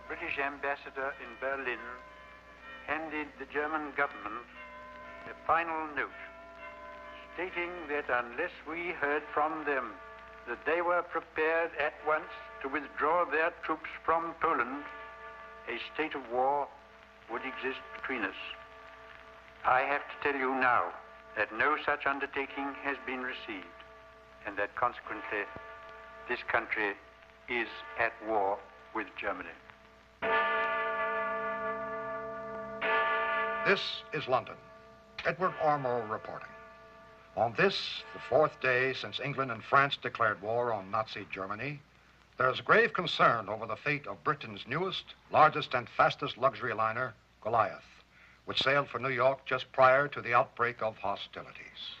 British ambassador in Berlin handed the German government a final note stating that unless we heard from them that they were prepared at once to withdraw their troops from Poland, a state of war would exist between us. I have to tell you now that no such undertaking has been received, and that consequently this country is at war with Germany. This is London. Edward Ormo reporting. On this, the fourth day since England and France declared war on Nazi Germany, there is grave concern over the fate of Britain's newest, largest, and fastest luxury liner, Goliath, which sailed for New York just prior to the outbreak of hostilities.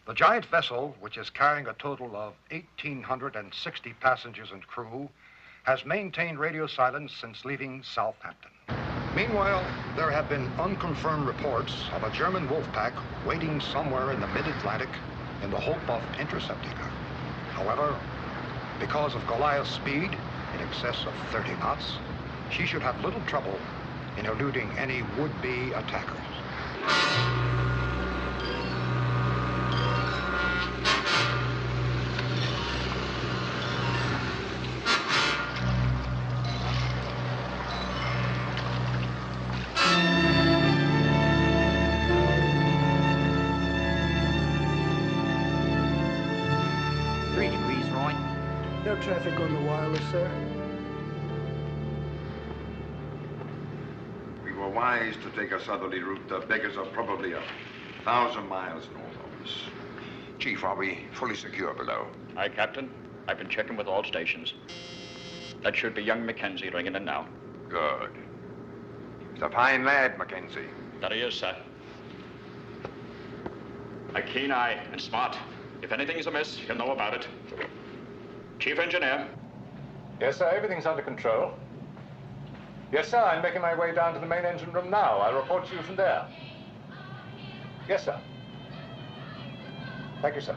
The giant vessel, which is carrying a total of 1,860 passengers and crew, has maintained radio silence since leaving Southampton. Meanwhile, there have been unconfirmed reports of a German wolf pack waiting somewhere in the mid-Atlantic in the hope of intercepting her. However, because of Goliath's speed, in excess of 30 knots, she should have little trouble in eluding any would-be attackers. Traffic on the wireless, sir. We were wise to take a southerly route. The beggars are probably 1,000 miles north of us. Chief, are we fully secure below? Aye, Captain. I've been checking with all stations. That should be young Mackenzie ringing in now. Good. He's a fine lad, Mackenzie. That he is, sir. A keen eye and smart. If anything is amiss, he'll know about it. Chief Engineer. Yes, sir, everything's under control. Yes, sir, I'm making my way down to the main engine room now. I'll report to you from there. Yes, sir. Thank you, sir.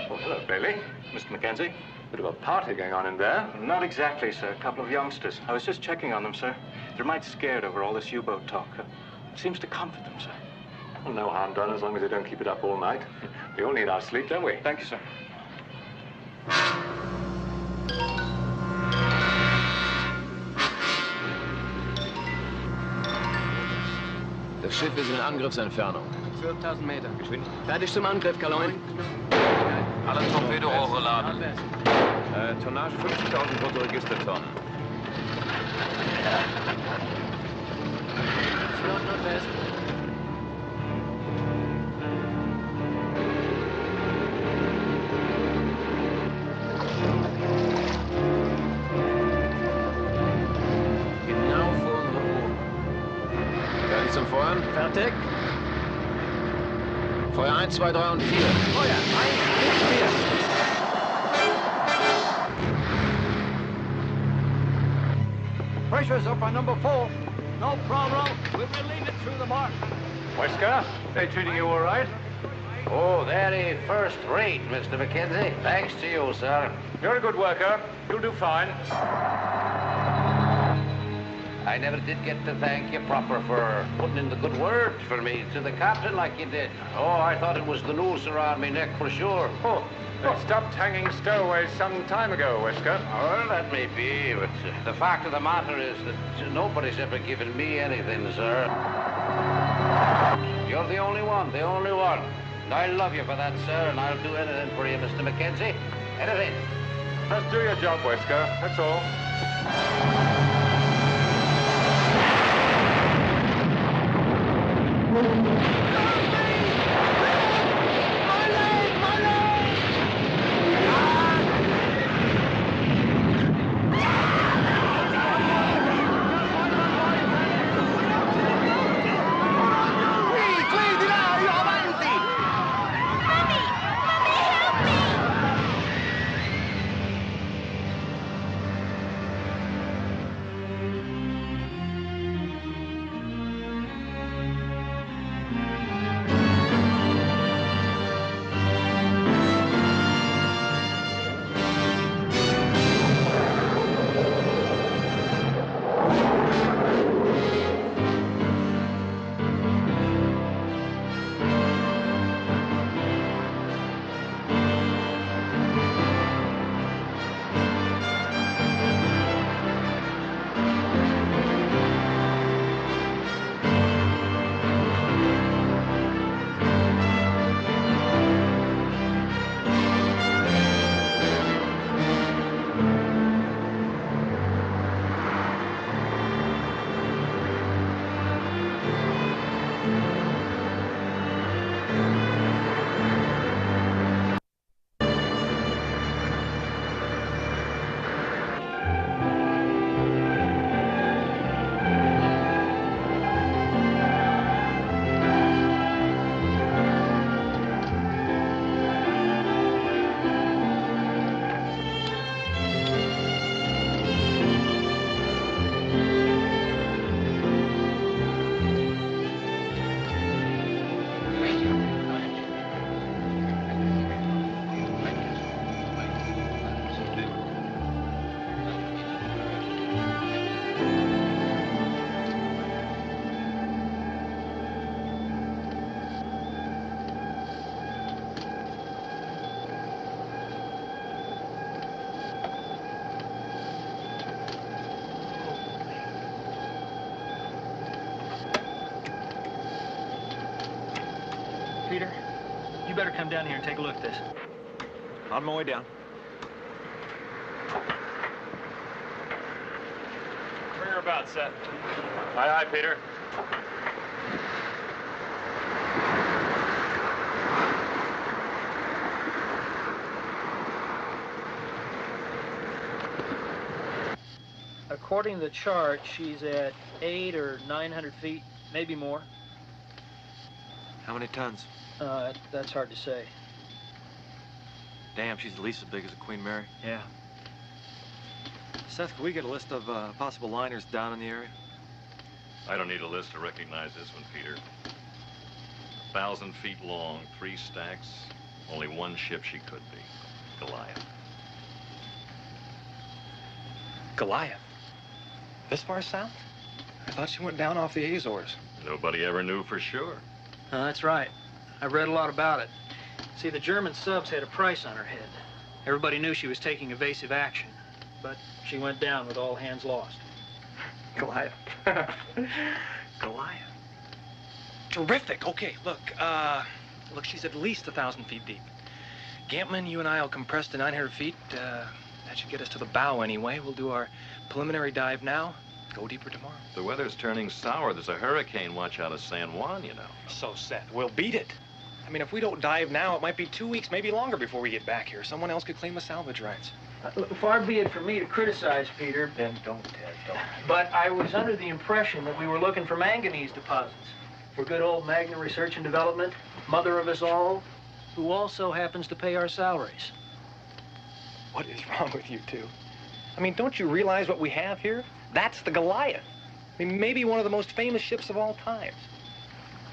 Oh, hello, Bailey. Mr. Mackenzie. Bit of a party going on in there. Not exactly, sir. A couple of youngsters. I was just checking on them, sir. They're mighty scared over all this U-boat talk. Seems to comfort them, sir. Well, no harm done as long as they don't keep it up all night. We all need our sleep, don't we? Thank you, sir. Das Schiff ist in Angriffsentfernung. 12.000 Meter. Fertig zum Angriff, Kaloin. Alle Torpedorohre laden. Tonnage 50.000 Bruttoregistertonnen. Nordwest. Zum Feuern. Fertig. Feuer 1, 2, 3 und 4. Feuer 1, 2, 4. Pressure's up on number 4. No problem. We'll relieve it through the mark. Wesker, they treating you all right? Oh, very first rate, Mr. Mackenzie. Thanks to you, sir. You're a good worker. You'll do fine. I never did get to thank you proper for putting in the good word for me to the captain like you did. Oh, I thought it was the noose around me neck for sure. Oh, they stopped hanging stowaways some time ago, Wesker. Well, that may be, but the fact of the matter is that nobody's ever given me anything, sir. You're the only one, the only one. And I love you for that, sir, and I'll do anything for you, Mr. Mackenzie. Anything. Just do your job, Wesker. That's all. Peter, you better come down here and take a look at this. On my way down. Bring her about, Seth. Aye, aye, Peter. According to the chart, she's at 800 or 900 feet, maybe more. How many tons? That's hard to say. Damn, she's at least as big as a Queen Mary. Yeah. Seth, can we get a list of possible liners down in the area? I don't need a list to recognize this one, Peter. 1,000 feet long, 3 stacks, only one ship she could be. Goliath. Goliath? This far south? I thought she went down off the Azores. Nobody ever knew for sure. That's right. I've read a lot about it. See, the German subs had a price on her head. Everybody knew she was taking evasive action, but she went down with all hands lost. Goliath. Goliath. Terrific. Okay, look, she's at least 1,000 feet deep. Gampman, you and I will compress to 900 feet. That should get us to the bow anyway. We'll do our preliminary dive now. Go deeper tomorrow. The weather's turning sour. There's a hurricane watch out of San Juan, you know. So, Seth, we'll beat it. I mean, if we don't dive now, it might be 2 weeks, maybe longer before we get back here. Someone else could claim the salvage rights. Far be it from me to criticize, Peter. Then don't, Ted, don't. But I was under the impression that we were looking for manganese deposits. For good old Magna Research and Development, mother of us all, who also happens to pay our salaries. What is wrong with you two? I mean, don't you realize what we have here? That's the Goliath. I mean, maybe one of the most famous ships of all times.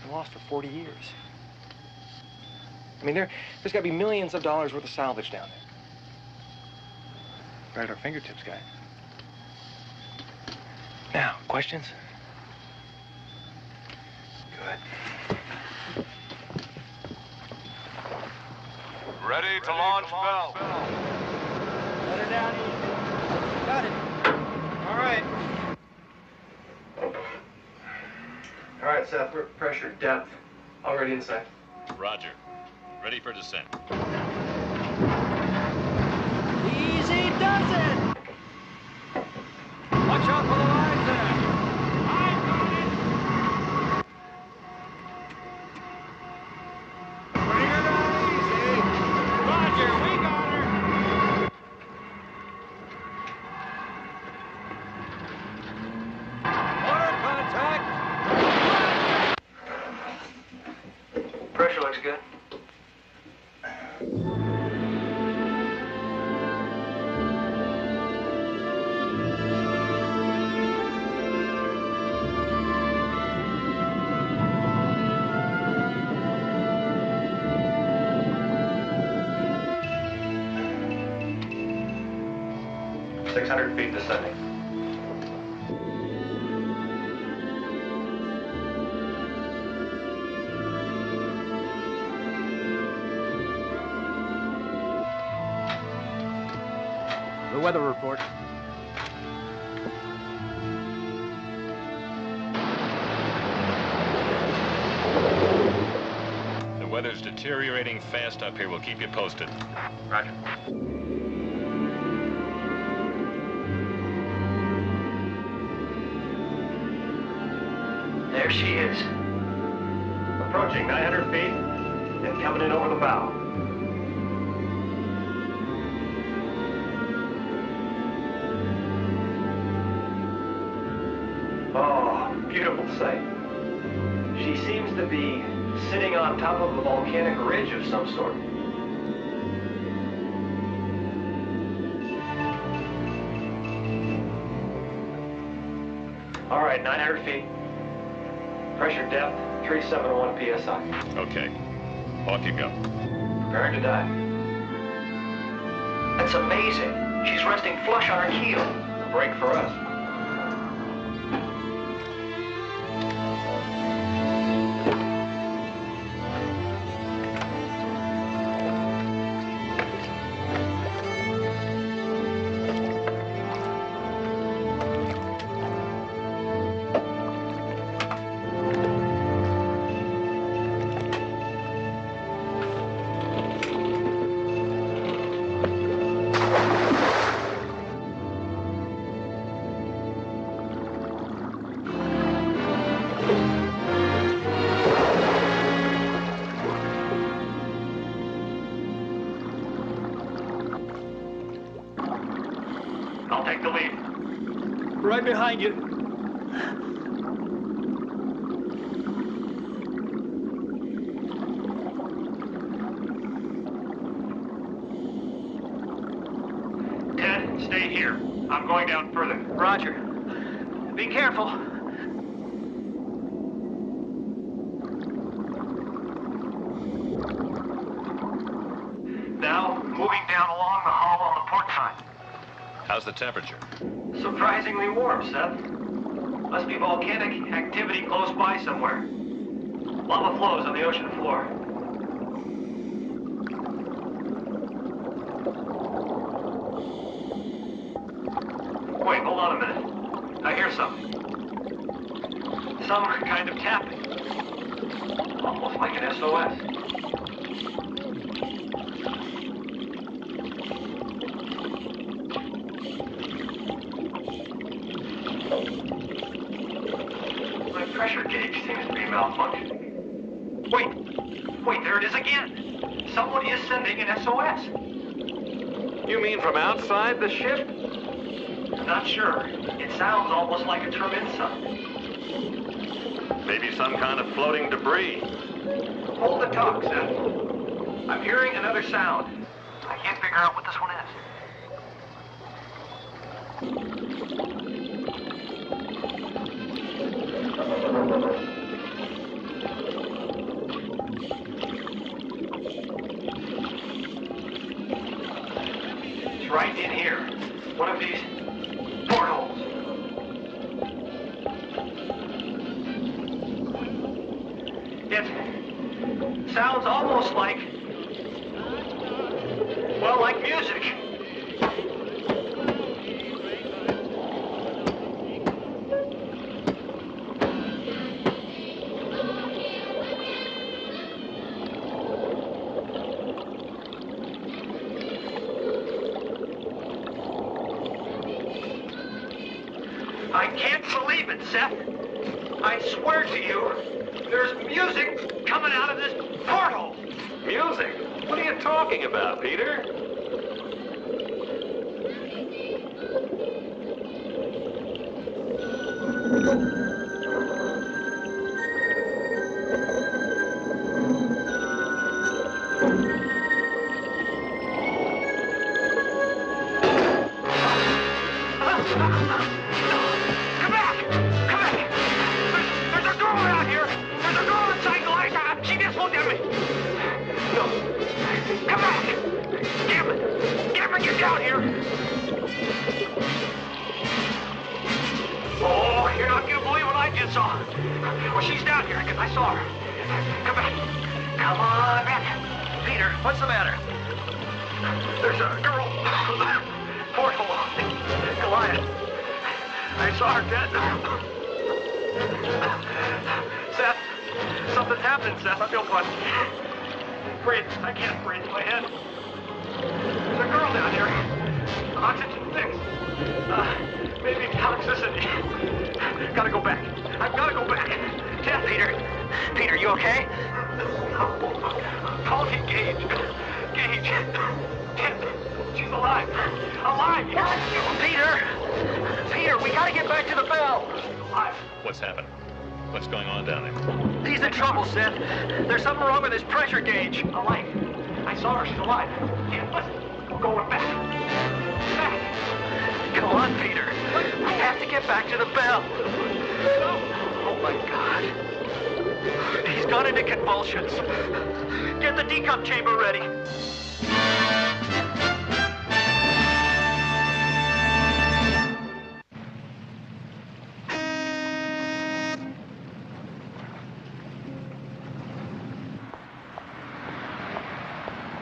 Been lost for 40 years. I mean, there's got to be millions of dollars worth of salvage down there. Right at our fingertips, guys. Now, questions? Good. Ready to launch bell. Let her down easy. Got it. All right. All right, Seth, we're at pressure depth. Already in sight. Roger. Ready for descent. Easy does it! Watch out for the lines there! I've got it! Bring her down easy! Roger, we got her! Water contact! Pressure looks good. Feet descending. The weather report. The weather's deteriorating fast up here. We'll keep you posted. Roger. There she is. Approaching 900 feet and coming in over the bow. Oh, beautiful sight. She seems to be sitting on top of a volcanic ridge of some sort. All right, 900 feet. Pressure depth, 371 psi. Okay. Off you go. Preparing to dive. That's amazing. She's resting flush on her keel. A break for us. I'll take the lead. Right behind you. Ted, stay here. I'm going down further. Roger. Be careful. Now, moving down along the hull on the port side. How's the temperature? Surprisingly warm, Seth. Must be volcanic activity close by somewhere. Lava flows on the ocean floor. Wait, hold on a minute. I hear something. Some kind of tapping. Almost like an SOS. My pressure gauge seems to be malfunctioning. Wait, there it is again. Someone is sending an SOS. You mean from outside the ship? Not sure. It sounds almost like a turbine sound. Maybe some kind of floating debris. Hold the talk, Seth. I'm hearing another sound. I can't figure out what this one is. It's right in here. One of these portholes. It sounds almost like, well, like music. can't believe it, Seth. I swear to you, there's music coming out of this porthole. Music? What are you talking about, Peter? Come back! Come back! There's a girl out here! There's a girl inside Goliath! She just looked at me! No. Come back! Damn it, get down here! Oh, you're not gonna believe what I just saw. Well, she's down here, because I saw her. Come back. Come on back. Peter, what's the matter? There's a girl. Porthole. Goliath. I saw her dead. Seth, something's happening, Seth. I feel funny. Breathe. I can't breathe in my head. There's a girl down here. Oxygen 6. Maybe toxicity. Gotta go back. I've gotta go back. Yeah, Peter. Peter, you okay? Call me Gage. Gage. She's alive. Alive. Peter. Peter, we gotta get back to the bell. Alive. What's happened? What's going on down there? He's in trouble, Seth. There's something wrong with his pressure gauge. Alive. I saw her. She's alive. Yeah, listen. We're going back. Back. Come on, Peter. We have to get back to the bell. Oh, my God. He's gone into convulsions. Get the decup chamber ready.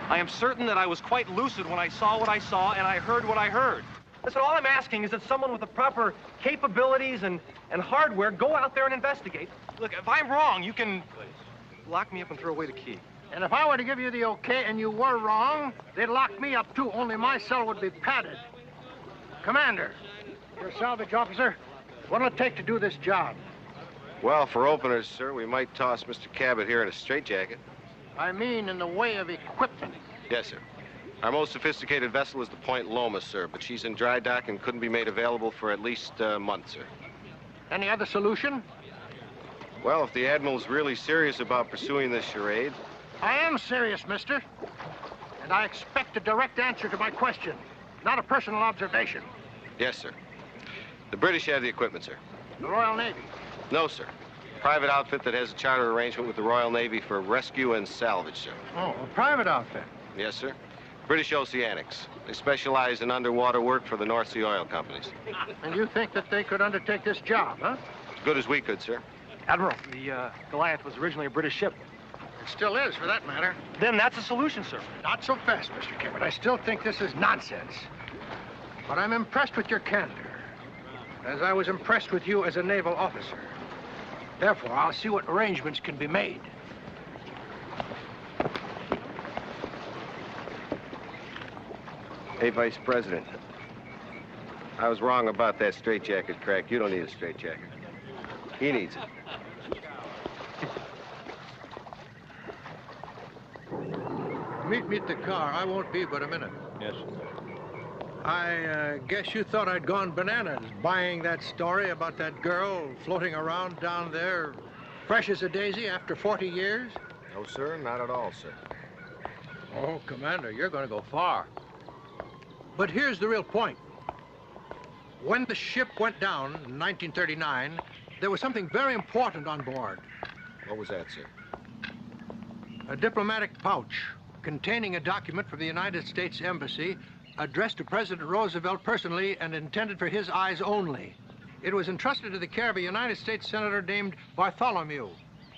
I am certain that I was quite lucid when I saw what I saw and I heard what I heard. Listen, all I'm asking is that someone with the proper capabilities and hardware go out there and investigate. Look, if I'm wrong, you can lock me up and throw away the key. And if I were to give you the okay and you were wrong, they'd lock me up too, only my cell would be padded. Commander, you're a salvage officer. What'll it take to do this job? Well, for openers, sir, we might toss Mr. Cabot here in a straitjacket. I mean in the way of equipment. Yes, sir. Our most sophisticated vessel is the Point Loma, sir, but she's in dry dock and couldn't be made available for at least a month, sir. Any other solution? Well, if the Admiral's really serious about pursuing this charade... I am serious, mister. And I expect a direct answer to my question, not a personal observation. Yes, sir. The British have the equipment, sir. The Royal Navy? No, sir. Private outfit that has a charter arrangement with the Royal Navy for rescue and salvage, sir. Oh, a private outfit? Yes, sir. British Oceanics. They specialize in underwater work for the North Sea oil companies. And you think that they could undertake this job, huh? As good as we could, sir. Admiral, the Goliath was originally a British ship. It still is, for that matter. Then that's a solution, sir. Not so fast, Mr. Cabot. I still think this is nonsense. But I'm impressed with your candor, as I was impressed with you as a naval officer. Therefore, I'll see what arrangements can be made. Hey, Vice President. I was wrong about that straitjacket crack. You don't need a straitjacket. He needs it. Meet me at the car. I won't be but a minute. Yes. I guess you thought I'd gone bananas buying that story about that girl floating around down there, fresh as a daisy after 40 years? No, sir. Not at all, sir. Oh, Commander, you're going to go far. But here's the real point. When the ship went down in 1939, there was something very important on board. What was that, sir? A diplomatic pouch containing a document from the United States Embassy addressed to President Roosevelt personally and intended for his eyes only. It was entrusted to the care of a United States Senator named Bartholomew.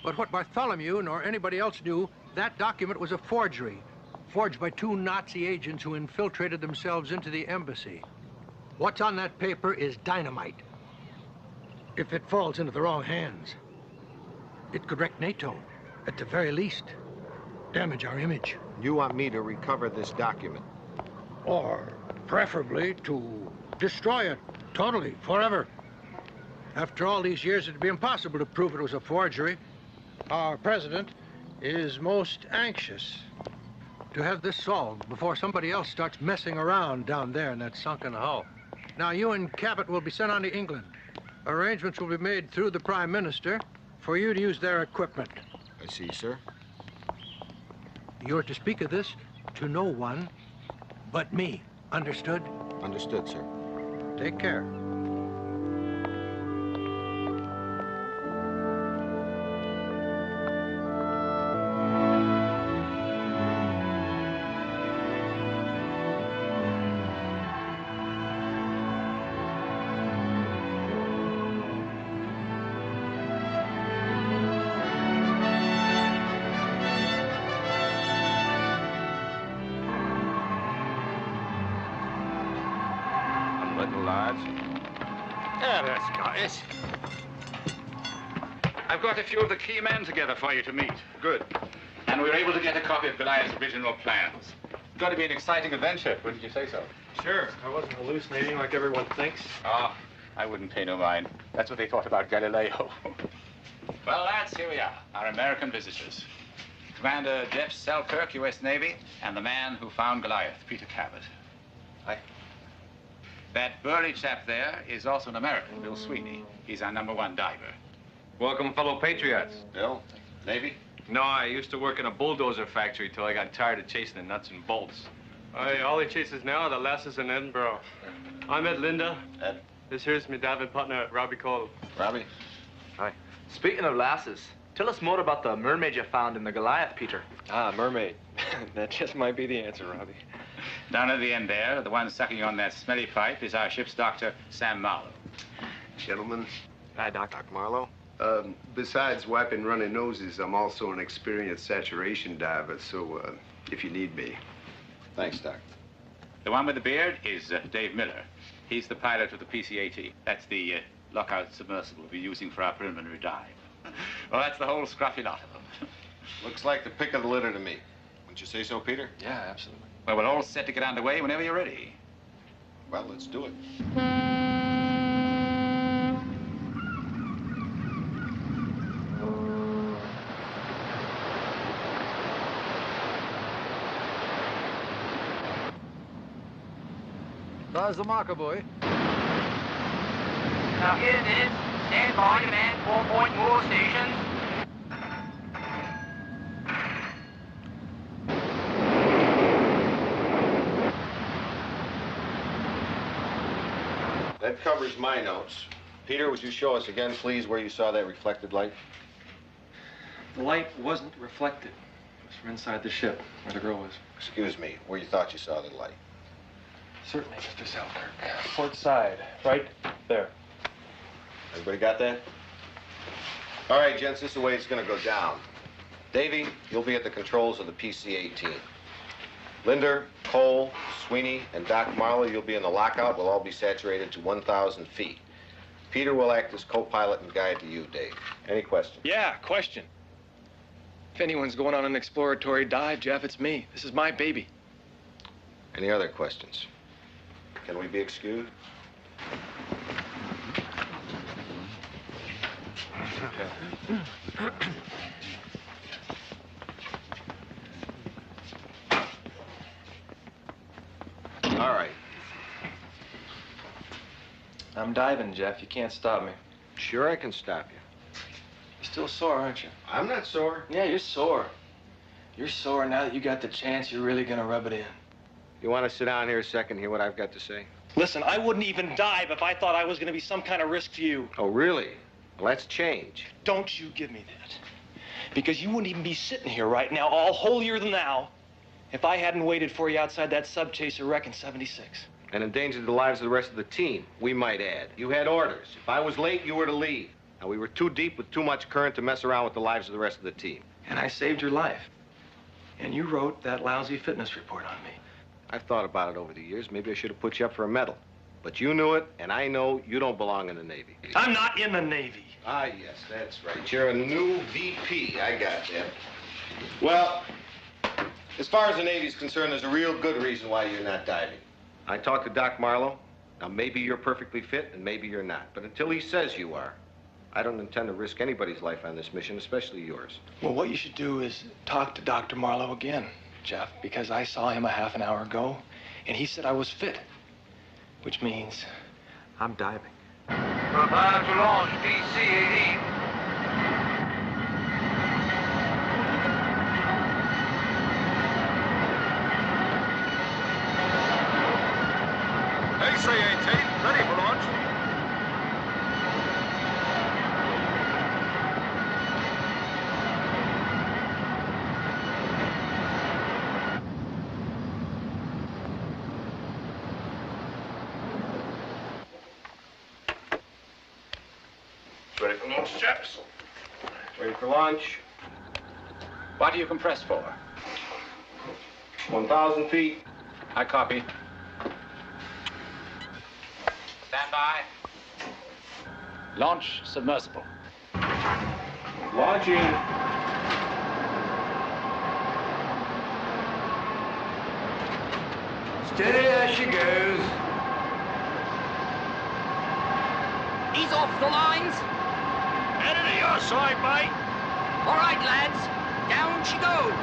But what Bartholomew nor anybody else knew, that document was a forgery, forged by 2 Nazi agents who infiltrated themselves into the embassy. What's on that paper is dynamite. If it falls into the wrong hands, it could wreck NATO, at the very least. Damage our image. You want me to recover this document? Or, preferably, to destroy it totally, forever. After all these years, it'd be impossible to prove it was a forgery. Our president is most anxious to have this solved before somebody else starts messing around down there in that sunken hull. Now, you and Cabot will be sent on to England. Arrangements will be made through the Prime Minister for you to use their equipment. I see, sir. You're to speak of this to no one but me. Understood? Understood, sir. Take care. I've got a few of the key men together for you to meet. Good. And we were able to get a copy of Goliath's original plans. It's going to be an exciting adventure, wouldn't you say so? Sure. I wasn't hallucinating like everyone thinks. Oh, I wouldn't pay no mind. That's what they thought about Galileo. Well, lads, here we are, our American visitors. Commander Jeff Selkirk, U.S. Navy, and the man who found Goliath, Peter Cabot. Hi. That burly chap there is also an American, Bill Sweeney. He's our #1 diver. Welcome, fellow patriots. Bill, Navy? No, I used to work in a bulldozer factory till I got tired of chasing the nuts and bolts. All he chases now are the lasses in Edinburgh. I'm Ed Linda. Ed. This here's my diving partner, Robbie Cole. Robbie. Hi. Speaking of lasses, tell us more about the mermaid you found in the Goliath, Peter. Ah, mermaid. That just might be the answer, Robbie. Down at the end there, the one sucking on that smelly pipe is our ship's doctor, Sam Marlowe. Gentlemen. Hi, Doc. Doc Marlowe. Besides wiping runny noses, I'm also an experienced saturation diver, so if you need me. Thanks, Doc. The one with the beard is Dave Miller. He's the pilot of the PC-80. That's the lockout submersible we'll be using for our preliminary dive. Well, that's the whole scruffy lot of them. Looks like the pick of the litter to me. Wouldn't you say so, Peter? Yeah, absolutely. Well, we're all set to get underway whenever you're ready. Well, let's do it. There's the marker, boy. Now here it is. Stand by, command 4-point moor stations. That covers my notes. Peter, would you show us again, please, where you saw that reflected light? The light wasn't reflected. It was from inside the ship, where the girl was. Excuse me, where you thought you saw the light? Certainly, Mr. Selkirk. Port side, right there. Everybody got that? All right, gents, this is the way it's going to go down. Davey, you'll be at the controls of the PC-18. Linder, Cole, Sweeney, and Doc Marlowe, you'll be in the lockout. We'll all be saturated to 1,000 feet. Peter will act as co-pilot and guide to you, Dave. Any questions? Yeah, question. If anyone's going on an exploratory dive, Jeff, it's me. This is my baby. Any other questions? Can we be excused? All right. I'm diving, Jeff. You can't stop me. Sure, I can stop you. You're still sore, aren't you? I'm not sore. Yeah, you're sore. You're sore now that you got the chance. You're really gonna rub it in. You want to sit down here a second, hear what I've got to say? Listen, I wouldn't even dive if I thought I was gonna be some kind of risk to you. Oh, really? Well, that's change. Don't you give me that. Because you wouldn't even be sitting here right now, all holier than thou, if I hadn't waited for you outside that sub-chaser wreck in '76. And endangered the lives of the rest of the team, we might add. You had orders. If I was late, you were to leave. Now, we were too deep with too much current to mess around with the lives of the rest of the team. And I saved your life. And you wrote that lousy fitness report on me. I've thought about it over the years. Maybe I should have put you up for a medal. But you knew it, and I know you don't belong in the Navy. I'm not in the Navy. Ah, yes, that's right. You're a new VP. I got that. Well, as far as the Navy's concerned, there's a real good reason why you're not diving. I talked to Doc Marlowe. Now, maybe you're perfectly fit and maybe you're not. But until he says you are, I don't intend to risk anybody's life on this mission, especially yours. Well, what you should do is talk to Dr. Marlowe again, Jeff, because I saw him a half an hour ago, and he said I was fit, which means I'm diving. Prepare to launch DC-18. AC-18, ready for launch. Ready for launch, chaps? Ready for launch. What do you compress for? 1,000 feet. I copy. Stand by. Launch submersible. Launching. Steady as she goes. He's off the lines. Headed to your side, mate. All right, lads. Down she goes.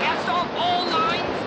Cast off all lines.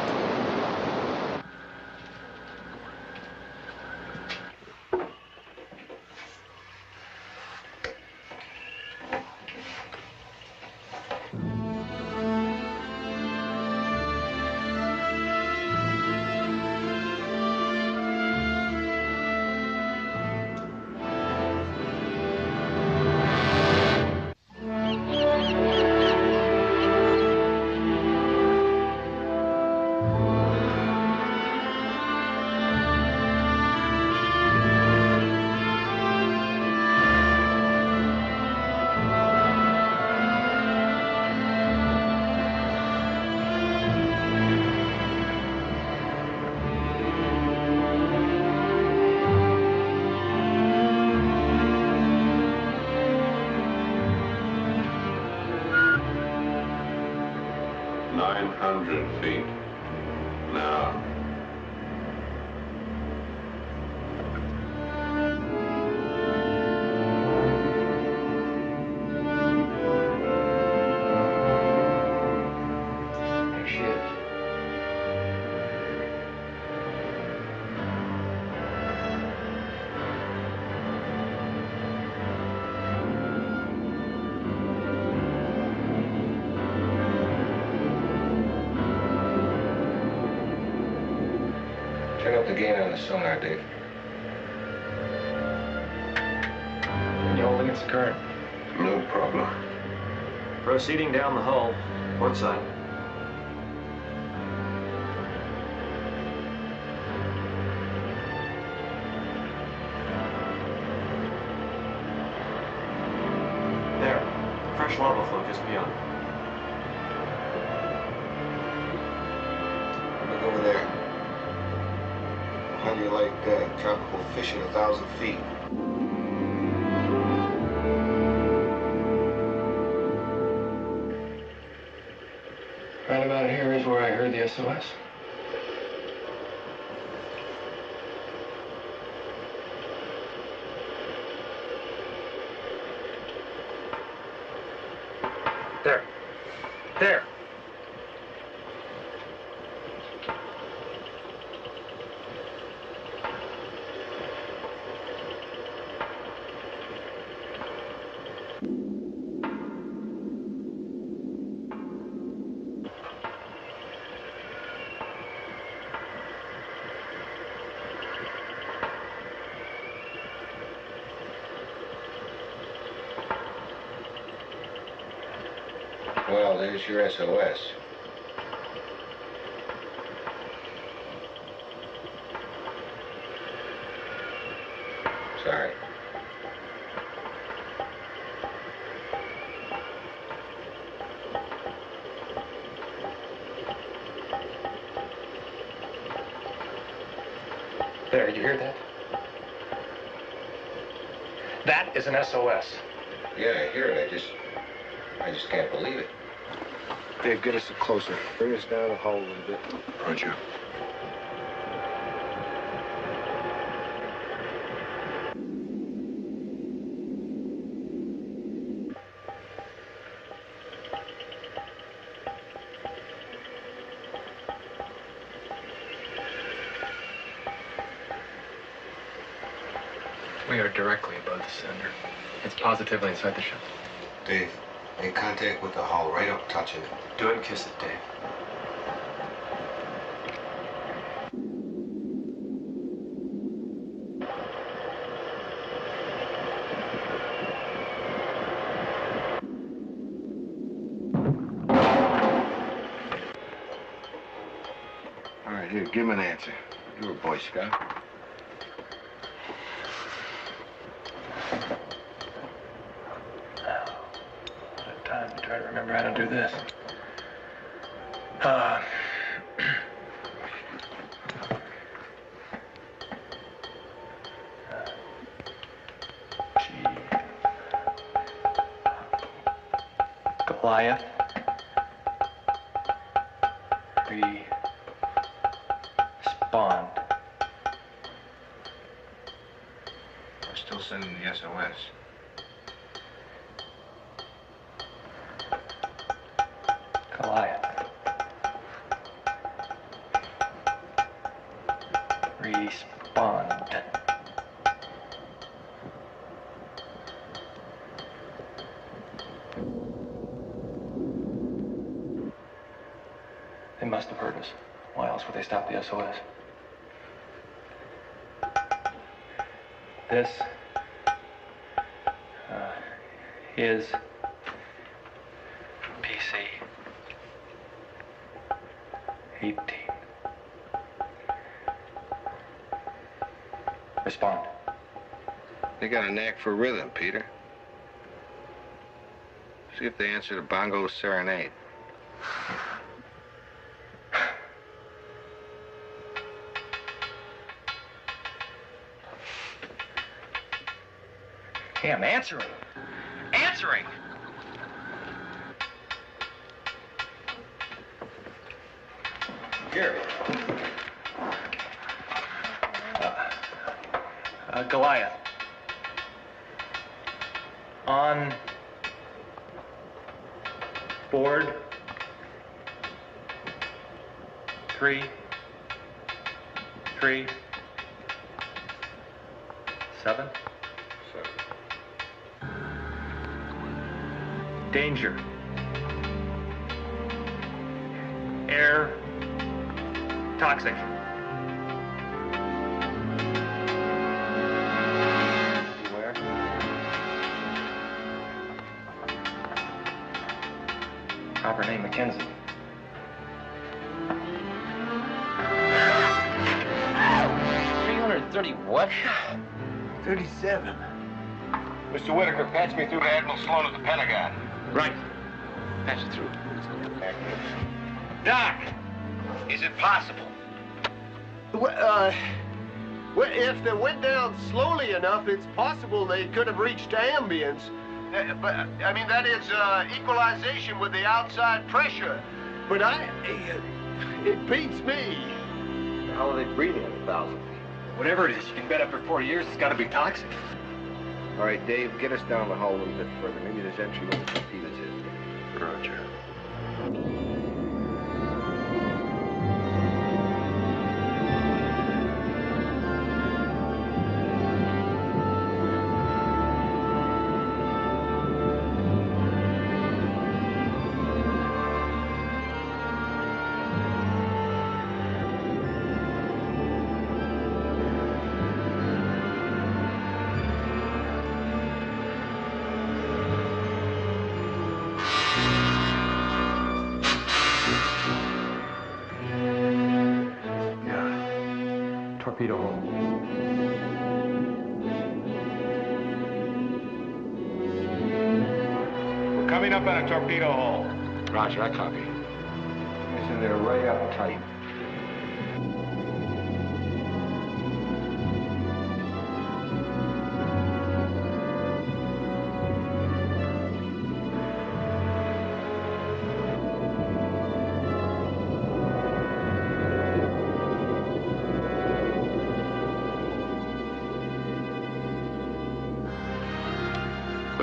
Turn up the gain on the sonar, Dave. Can you hold against the current? No problem. Proceeding down the hull. Port side. There. Fresh lava flow just beyond. Look over there. How do you like tropical fish at 1,000 feet? Right about here is where I heard the SOS. There. There. Well, there's your SOS. Sorry. There, you hear that? That is an SOS. Yeah, I hear it. I just can't believe it. Dave, get us closer. Bring us down the hole a little bit. Roger. We are directly above the center. It's positively inside the ship. Dave, make contact with the hull right up touching it. Do it and kiss it, Dave. All right, here, give him an answer. You're a Boy Scout. Try to remember how to do this. Goliath. Respond. We're still sending the SOS. Goliath. Respond. They must have heard us. Why else would they stop the SOS? This is PC 18. Respond. They got a knack for rhythm, Peter. See if they answer the bongo serenade. Hey, I'm answering. Answering! Here. Goliath. On board 3, 7. Danger. Air. Toxic. Beware. Proper name, Mackenzie. What? 37. Mr. Whitaker, patch me through to Admiral Sloan at the Pentagon. Right. Patch it through. Doc, is it possible? Well, if they went down slowly enough, it's possible they could have reached ambience. But, I mean, that is equalization with the outside pressure. But it beats me. How are they breathing at 1,000 feet? Whatever it is, you can bet after 4 years it's got to be toxic. All right, Dave, get us down the hole a little bit further. Maybe there's entry where the torpedoes is. Roger. Torpedo hole. We're coming up on a torpedo hole. Roger, I copy. So they're right up tight.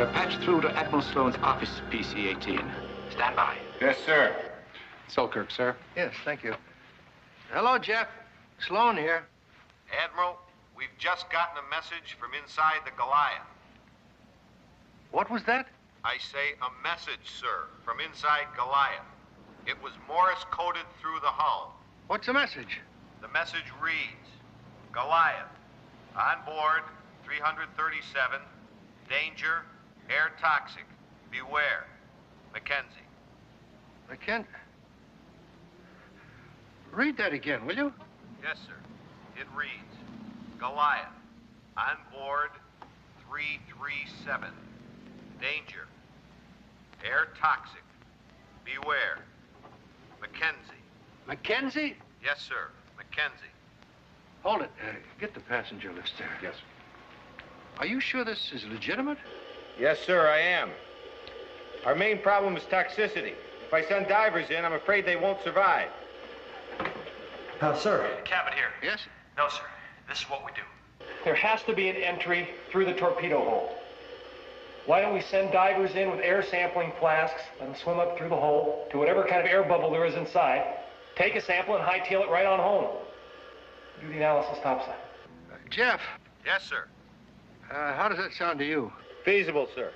We're patched through to Admiral Sloan's office, PC-18. Stand by. Yes, sir. Selkirk, sir. Yes, thank you. Hello, Jeff. Sloan here. Admiral, we've just gotten a message from inside the Goliath. What was that? I say a message, sir, from inside Goliath. It was Morse-coded through the hull. What's the message? The message reads, Goliath, on board 337, danger, air toxic, beware, Mackenzie. Read that again, will you? Yes, sir. It reads, Goliath, on board 337, danger, air toxic, beware, Mackenzie. Mackenzie? Yes, sir, Mackenzie. Hold it. Get the passenger list there. Yes. Are you sure this is legitimate? Yes, sir, I am. Our main problem is toxicity. If I send divers in, I'm afraid they won't survive. Sir. Cabin here. Yes? No, sir. This is what we do. There has to be an entry through the torpedo hole. Why don't we send divers in with air sampling flasks, let them swim up through the hole to whatever kind of air bubble there is inside, take a sample and hightail it right on home. Do the analysis topside. Jeff. Yes, sir. How does that sound to you? Feasible, sir.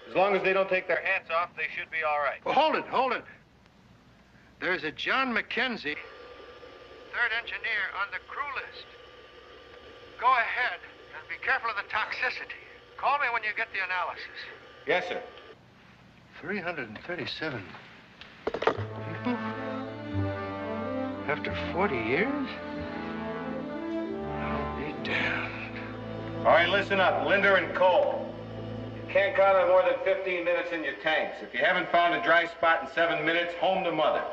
As long as they don't take their hats off, they should be all right. Well, hold it. There's a John Mackenzie, third engineer, on the crew list. Go ahead and be careful of the toxicity. Call me when you get the analysis. Yes, sir. 337 people? After 40 years? I'll be damned. All right, listen up. Linder and Cole. You can't count on more than 15 minutes in your tanks. If you haven't found a dry spot in 7 minutes, home to mother.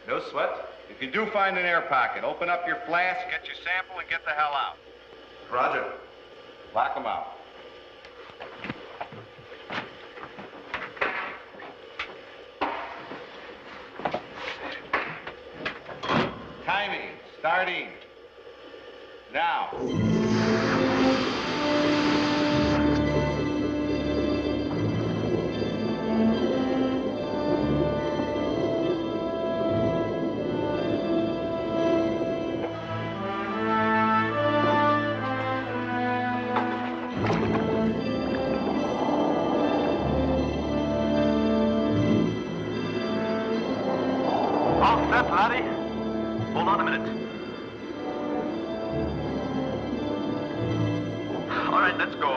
No sweat. If you do find an air pocket, open up your flask, get your sample, and get the hell out. Roger. Lock them out. Timing. Starting. Now. All set, laddie. Hold on a minute. All right, let's go.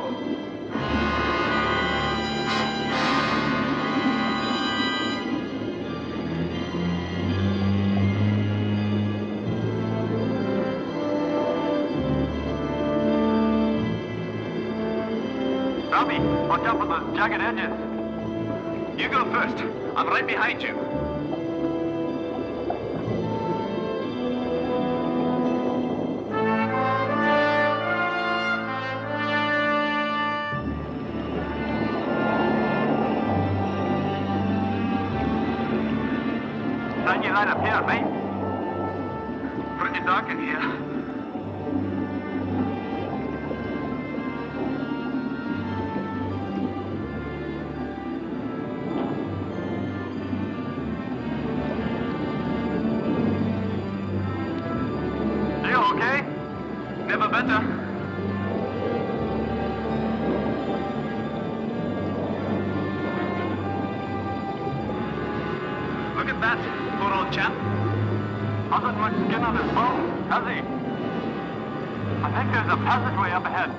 Robbie, watch out for those jagged edges. You go first. I'm right behind you. Shine your light up here, mate. Pretty dark in here. You okay? Never better. Look at that, poor old chap. Hasn't much skin on his bone, has he? I think there's a passageway up ahead.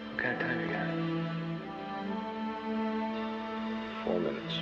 What kind of time you got? 4 minutes.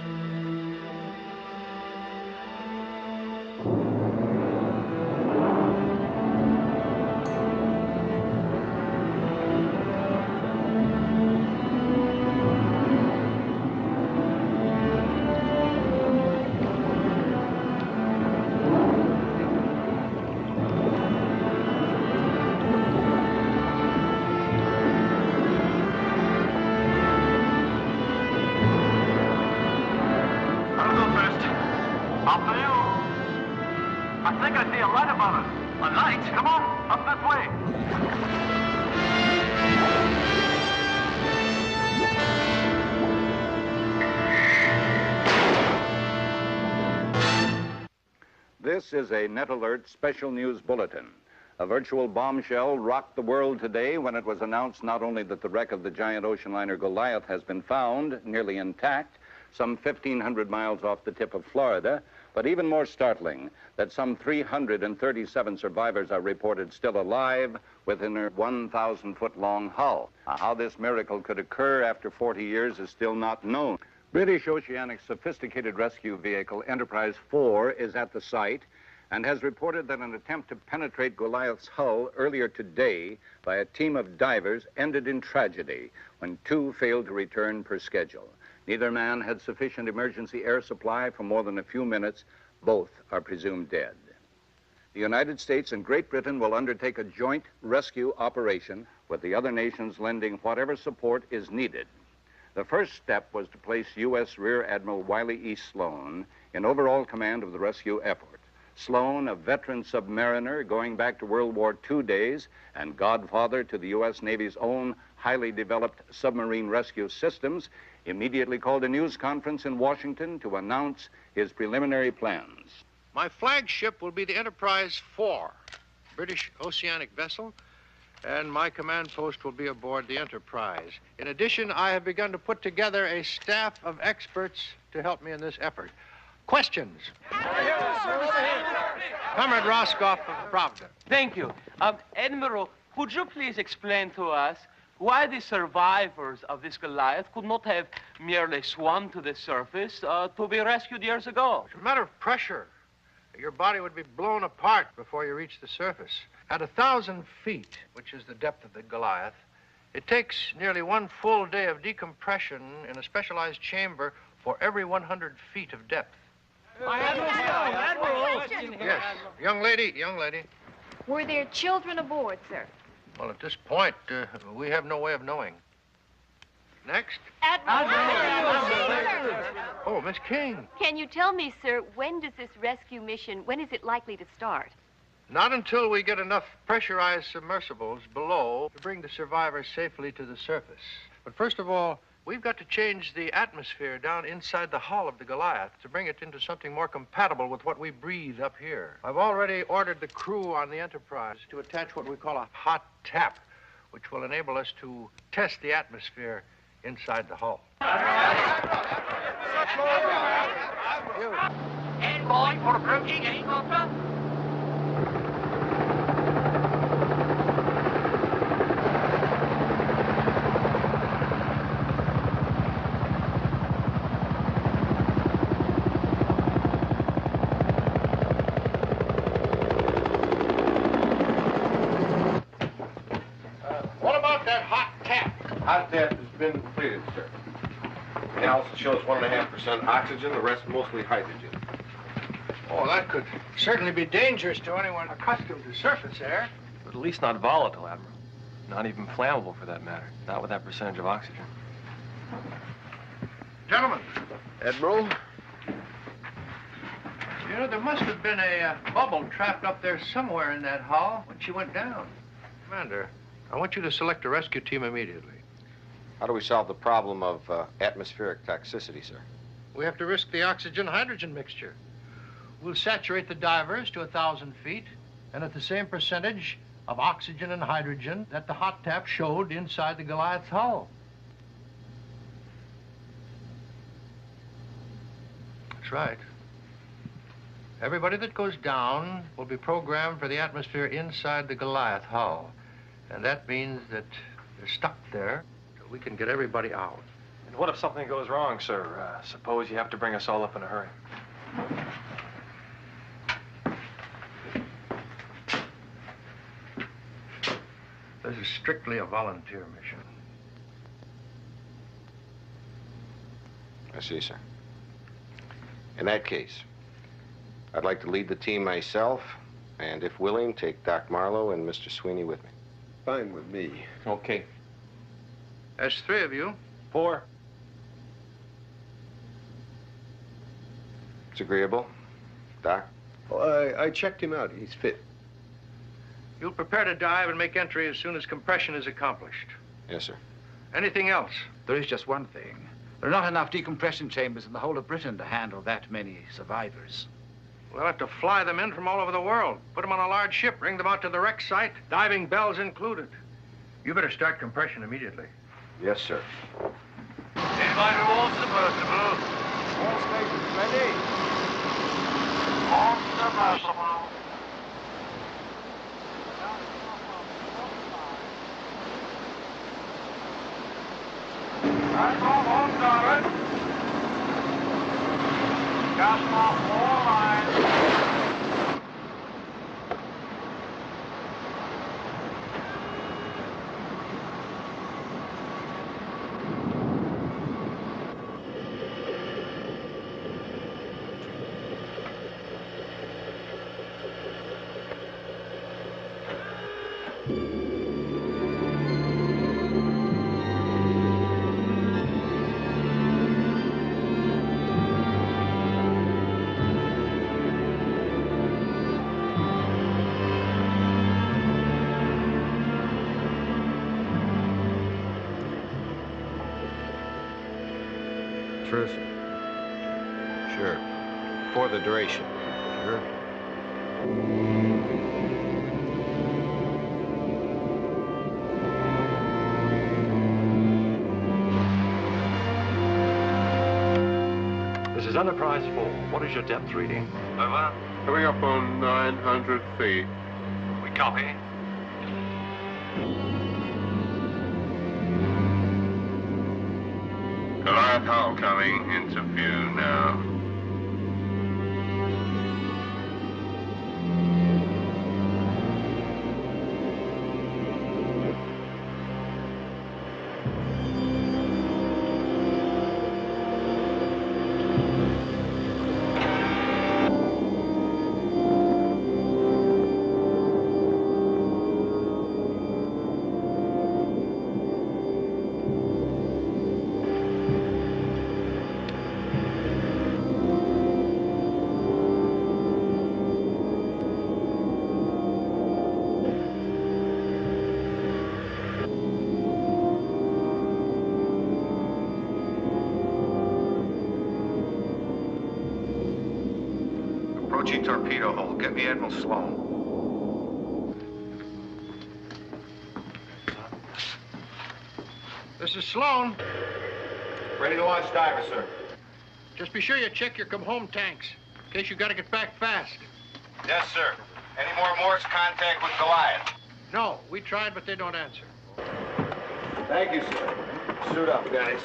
on us. A light? Come on, up this way. This is a Net Alert special news bulletin. A virtual bombshell rocked the world today when it was announced not only that the wreck of the giant ocean liner Goliath has been found, nearly intact, some 1,500 miles off the tip of Florida, but even more startling, that some 337 survivors are reported still alive within her 1,000-foot-long hull. How this miracle could occur after 40 years is still not known. British Oceanic Sophisticated Rescue Vehicle Enterprise 4 is at the site and has reported that an attempt to penetrate Goliath's hull earlier today by a team of divers ended in tragedy when 2 failed to return per schedule. Neither man had sufficient emergency air supply for more than a few minutes. Both are presumed dead. The United States and Great Britain will undertake a joint rescue operation, with the other nations lending whatever support is needed. The first step was to place U.S. Rear Admiral Wiley E. Sloan in overall command of the rescue effort. Sloan, a veteran submariner going back to World War II days and godfather to the U.S. Navy's own highly developed submarine rescue systems, immediately called a news conference in Washington to announce his preliminary plans. My flagship will be the Enterprise 4, British oceanic vessel, and my command post will be aboard the Enterprise. In addition, I have begun to put together a staff of experts to help me in this effort. Questions? Comrade Roscoff of Providence. Thank you. Admiral, could you please explain to us why the survivors of this Goliath could not have merely swum to the surface to be rescued years ago? It's a matter of pressure. Your body would be blown apart before you reach the surface. At 1,000 feet, which is the depth of the Goliath, it takes nearly 1 full day of decompression in a specialized chamber for every 100 feet of depth. Admiral! Yes, young lady. Were there children aboard, sir? Well, at this point, we have no way of knowing. Next. Oh, Miss King. Can you tell me, sir, when does this rescue mission, when is it likely to start? Not until we get enough pressurized submersibles below to bring the survivors safely to the surface. But first of all, we've got to change the atmosphere down inside the hull of the Goliath to bring it into something more compatible with what we breathe up here. I've already ordered the crew on the Enterprise to attach what we call a hot tap, which will enable us to test the atmosphere inside the hull. And boy for approaching helicopter. What about that hot tap? Hot tap has been completed, sir. Analysis shows 1.5% oxygen, the rest mostly hydrogen. Oh, that could certainly be dangerous to anyone accustomed to surface air. But at least not volatile, Admiral. Not even flammable, for that matter. Not with that percentage of oxygen. Gentlemen. Admiral? You know, there must have been a bubble trapped up there somewhere in that hull when she went down. Commander, I want you to select a rescue team immediately. How do we solve the problem of atmospheric toxicity, sir? We have to risk the oxygen-hydrogen mixture. We'll saturate the divers to 1,000 feet, and at the same percentage of oxygen and hydrogen that the hot tap showed inside the Goliath's hull. That's right. Everybody that goes down will be programmed for the atmosphere inside the Goliath hull. And that means that they're stuck there till we can get everybody out. And what if something goes wrong, sir? Suppose you have to bring us all up in a hurry. This is strictly a volunteer mission. I see, sir. In that case, I'd like to lead the team myself, and if willing, take Doc Marlowe and Mr. Sweeney with me. Fine with me. Okay. There's 3 of you. 4. It's agreeable. Doc? Oh, I checked him out. He's fit. You'll prepare to dive and make entry as soon as compression is accomplished. Yes, sir. Anything else? There is just one thing. There are not enough decompression chambers in the whole of Britain to handle that many survivors. We'll have to fly them in from all over the world. Put them on a large ship, bring them out to the wreck site, diving bells included. You better start compression immediately. Yes, sir. Anybody who wants submersible? All stations ready. On submersible. That's all started. Just off all lines. Truth? Sure. For the duration. Sure. This is Enterprise 4. What is your depth reading? Over. Coming up on 900 feet. We copy. Goliath hull coming into view now. Approaching torpedo hole. Get me Admiral Sloan. This is Sloan. Ready to launch diver, sir. Just be sure you check your come-home tanks, in case you gotta get back fast. Yes, sir. Any more Morse contact with Goliath? No, we tried, but they don't answer. Thank you, sir. Suit up, guys.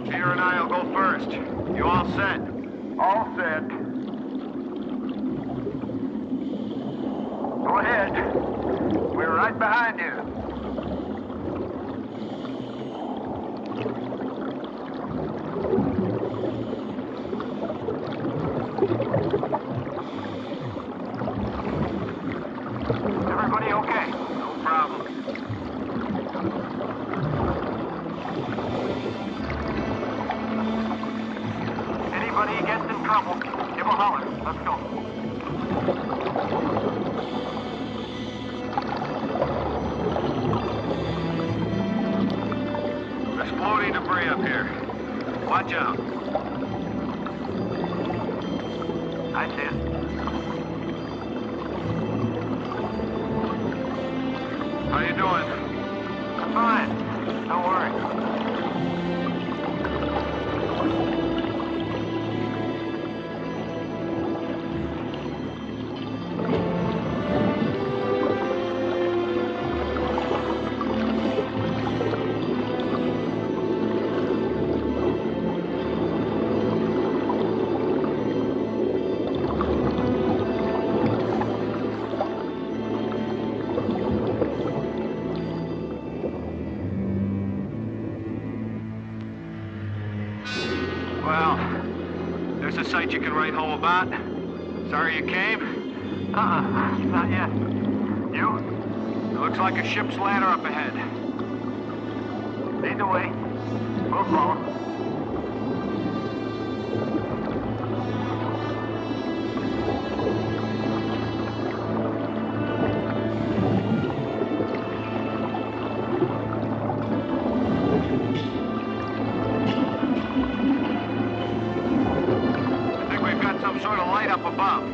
Peter and I'll go first. You all set? All set. Go ahead. We're right behind you. Everybody okay? No problem. Anybody gets in trouble, give a holler. Let's go. Exploding debris up here. Watch out. I see it. How you doing? Fine. Don't worry. Well, there's a sight you can write home about. Sorry you came? Not yet. You? It looks like a ship's ladder up ahead. Lead the way. We'll follow. I think we've got some sort of light up above.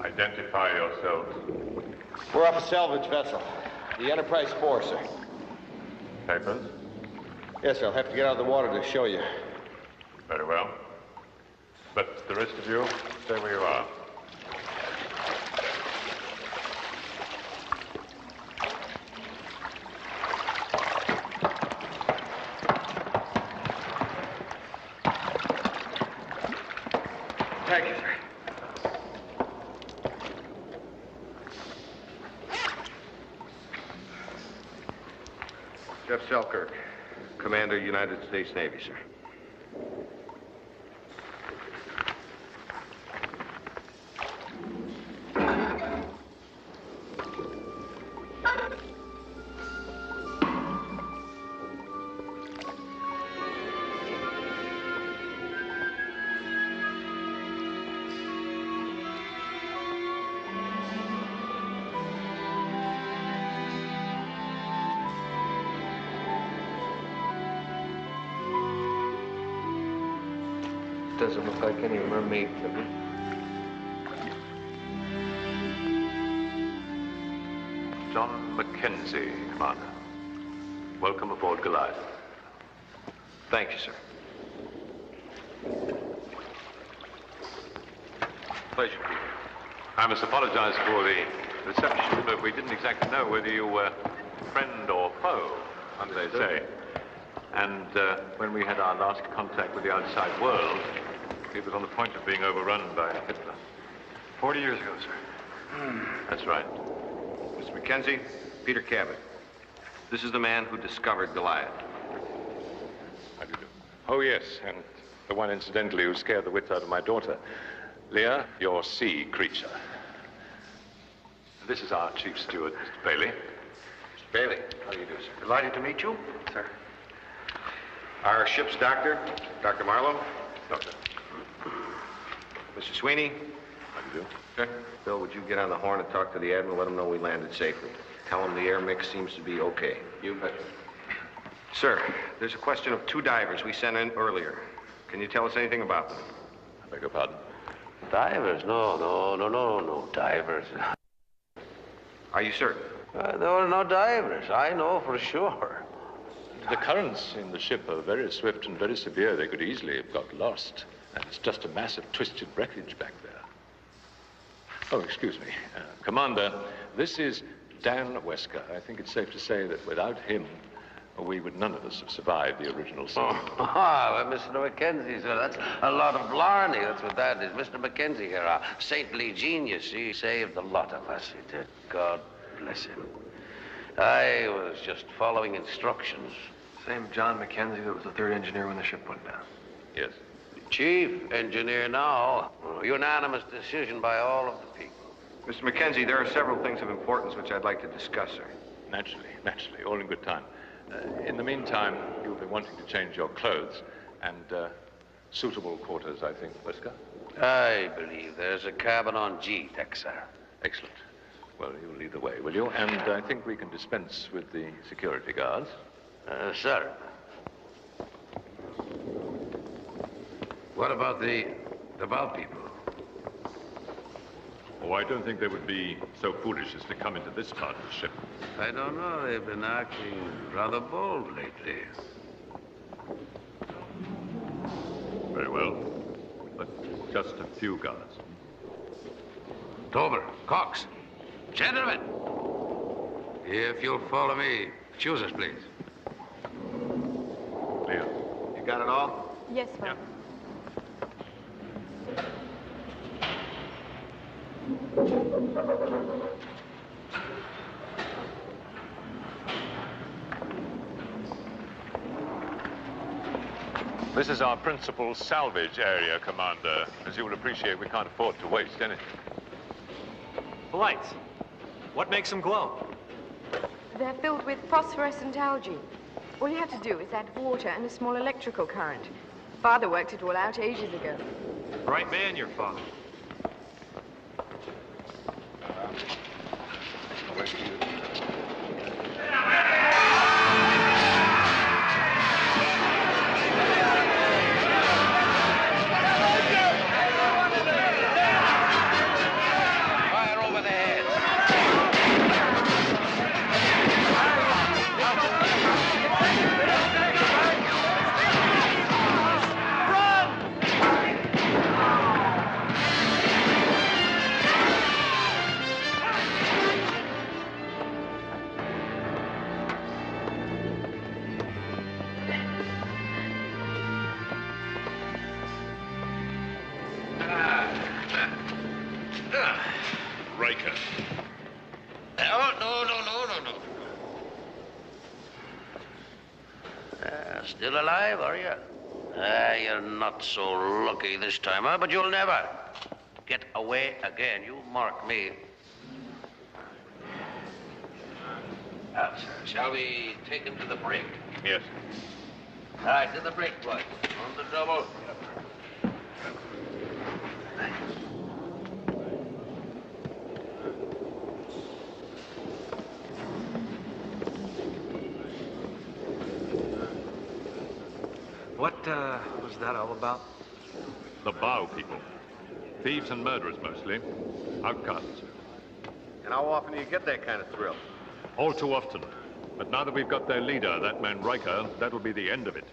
Identify yourself. We're off a salvage vessel. The Enterprise 4, sir. Papers? Yes, sir. I'll have to get out of the water to show you. Very well. But the rest of you, stay where you are. Thank you, sir. Jeff Selkirk, Commander, United States Navy, sir. Doesn't look like any mermaid liver. John Mackenzie, Commander. Welcome aboard Goliath. Thank you, sir. Pleasure, Peter. I must apologize for the reception, but we didn't exactly know whether you were friend or foe, as they say. And when we had our last contact with the outside world, it was on the point of being overrun by Hitler. 40 years ago, sir. That's right. Mr. Mackenzie, Peter Cabot. This is the man who discovered Goliath. How do you do? Oh, yes, and the one, incidentally, who scared the wits out of my daughter. Leah, your sea creature. This is our chief steward, Mr. Bailey. Mr. Bailey, how do you do, sir? Delighted to meet you, sir. Our ship's doctor, Dr. Marlowe. Doctor. Mr. Sweeney. How do you do? Sir. Bill, would you get on the horn and talk to the Admiral, let him know we landed safely. Tell him the air mix seems to be okay. You bet. Sir, there's a question of 2 divers we sent in earlier. Can you tell us anything about them? I beg your pardon? Divers? No divers. Are you certain? There were no divers. I know for sure. The currents in the ship are very swift and very severe. They could easily have got lost. And it's just a mass of twisted wreckage back there. Oh, excuse me. Commander, this is Dan Wesker. I think it's safe to say that without him, we would none of us have survived the original scene. Well, Mr. Mackenzie, sir, that's a lot of blarney. That's what that is. Mr. Mackenzie here, our saintly genius. He saved a lot of us. He did. God bless him. I was just following instructions. Same John Mackenzie that was the 3rd engineer when the ship went down. Yes. Chief engineer now. Unanimous decision by all of the people. Mr. Mackenzie, there are several things of importance which I'd like to discuss, sir. Naturally. All in good time. In the meantime, you'll be wanting to change your clothes and suitable quarters, I think, Wesker. I believe there's a cabin on G deck, sir. Excellent. Well, you'll lead the way, will you? And I think we can dispense with the security guards. Sir. What about the bow people? Oh, I don't think they would be so foolish as to come into this part of the ship. I don't know. They've been acting rather bold lately. Very well. But just a few guards. Dover, Cox, gentlemen, if you'll follow me, choose us, please. Clear. You got it all? Yes, Father. This is our principal salvage area, Commander. As you will appreciate, we can't afford to waste anything. The lights. What makes them glow? They're filled with phosphorescent algae. All you have to do is add water and a small electrical current. Father worked it all out ages ago. Bright man, your father. Riker. No. Still alive, are you? You're not so lucky this time, huh? But you'll never get away again. You mark me. Now, sir, shall we take him to the brig? Yes. All right, to the brig, boys. On the double. What was that all about? The bow people. Thieves and murderers, mostly. Outcasts. And how often do you get that kind of thrill? All too often. But now that we've got their leader, that man Riker, that'll be the end of it.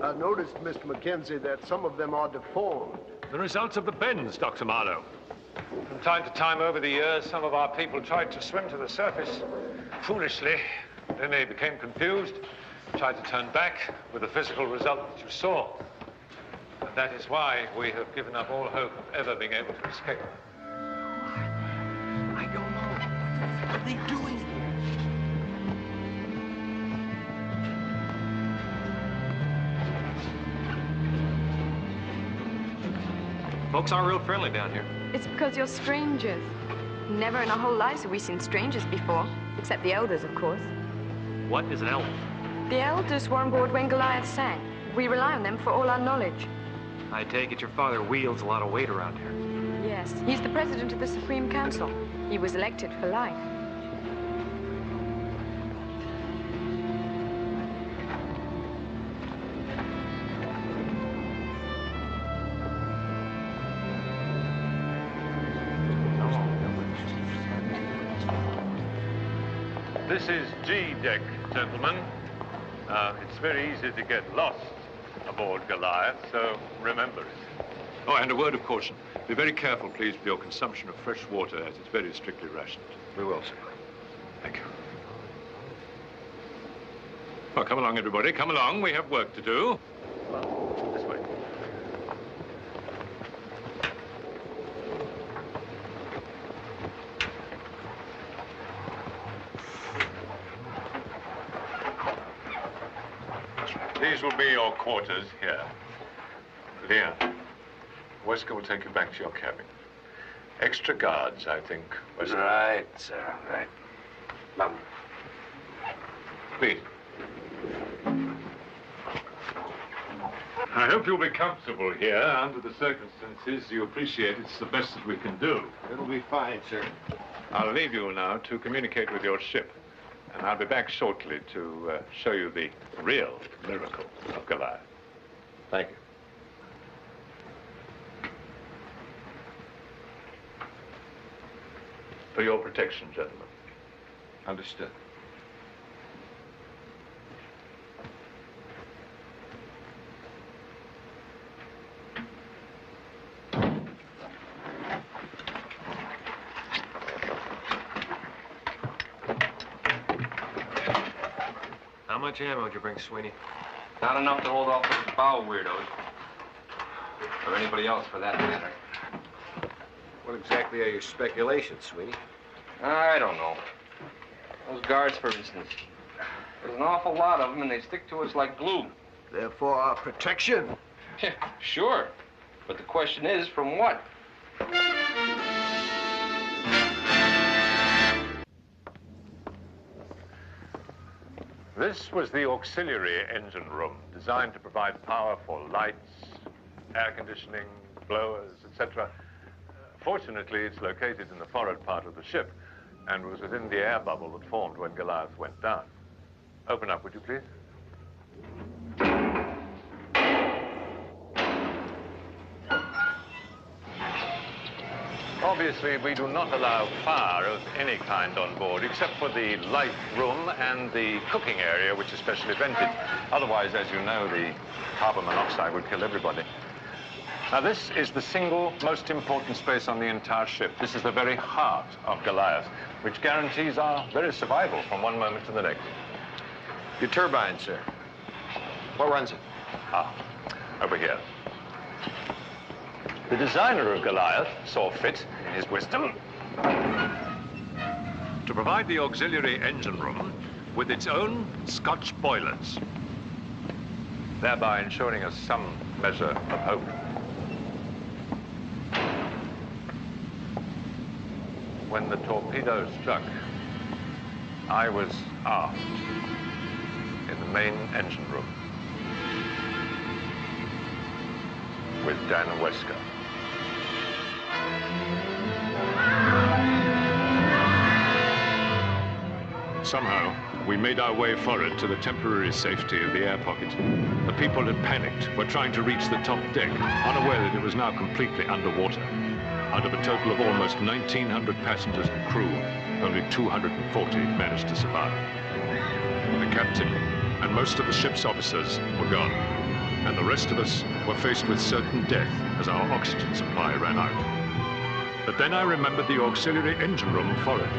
I've noticed, Mr. Mackenzie, that some of them are deformed. The results of the bends, Dr. Marlowe. From time to time over the years, some of our people tried to swim to the surface foolishly. Then they became confused, tried to turn back with the physical result that you saw. And that is why we have given up all hope of ever being able to escape. I don't know. What are they doing here? Folks aren't real friendly down here. It's because you're strangers. Never in our whole lives have we seen strangers before, except the elders, of course. What is an elf? The elders were on board when Goliath sank. We rely on them for all our knowledge. I take it your father wields a lot of weight around here. Yes, he's the president of the Supreme Council. He was elected for life. This is G deck, gentlemen. It's very easy to get lost aboard Goliath, so remember it. Oh, and a word of caution. Be very careful, please, with your consumption of fresh water, as it's very strictly rationed. We will, sir. Thank you. Well, come along, everybody. Come along. We have work to do. This way. These will be your quarters here. Leah, Wesker will take you back to your cabin. Extra guards, I think, Wesker. Right, sir, right. Please. I hope you'll be comfortable here. Under the circumstances, you appreciate it's the best that we can do. It'll be fine, sir. I'll leave you now to communicate with your ship. And I'll be back shortly to show you the real miracle of Goliath. Thank you. For your protection, gentlemen. Understood. How much ammo did you bring, Sweeney? Not enough to hold off those bow weirdos. Or anybody else, for that matter. What exactly are your speculations, Sweeney? I don't know. Those guards, for instance. There's an awful lot of them, and they stick to us like glue. They're for our protection. Yeah, sure. But the question is, from what? This was the auxiliary engine room, designed to provide power for lights, air conditioning, blowers, etc. Fortunately, it's located in the forward part of the ship and was within the air bubble that formed when Goliath went down. Open up, would you please? Obviously, we do not allow fire of any kind on board, except for the light room and the cooking area, which is specially vented. Otherwise, as you know, the carbon monoxide would kill everybody. Now, this is the single most important space on the entire ship. This is the very heart of Goliath, which guarantees our very survival from one moment to the next. Your turbine, sir. What runs it? Ah, over here. The designer of Goliath saw fit, in his wisdom, to provide the auxiliary engine room with its own Scotch boilers, thereby ensuring us some measure of hope. When the torpedo struck, I was aft in the main engine room with Dan Wesker. Somehow, we made our way forward to the temporary safety of the air pocket. The people had panicked, were trying to reach the top deck, unaware that it was now completely underwater. Out of a total of almost 1,900 passengers and crew, only 240 managed to survive. The captain and most of the ship's officers were gone, and the rest of us were faced with certain death as our oxygen supply ran out. But then I remembered the auxiliary engine room forward.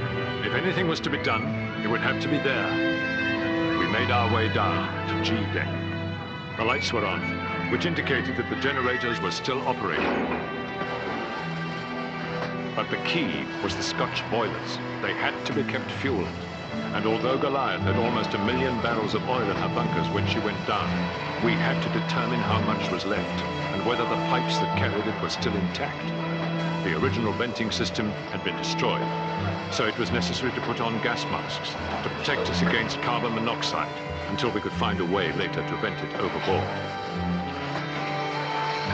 If anything was to be done, it would have to be there. We made our way down to G deck. The lights were on, which indicated that the generators were still operating. But the key was the Scotch boilers. They had to be kept fueled. And although Goliath had almost 1 million barrels of oil in her bunkers when she went down, we had to determine how much was left and whether the pipes that carried it were still intact. The original venting system had been destroyed, so it was necessary to put on gas masks to protect us against carbon monoxide until we could find a way later to vent it overboard.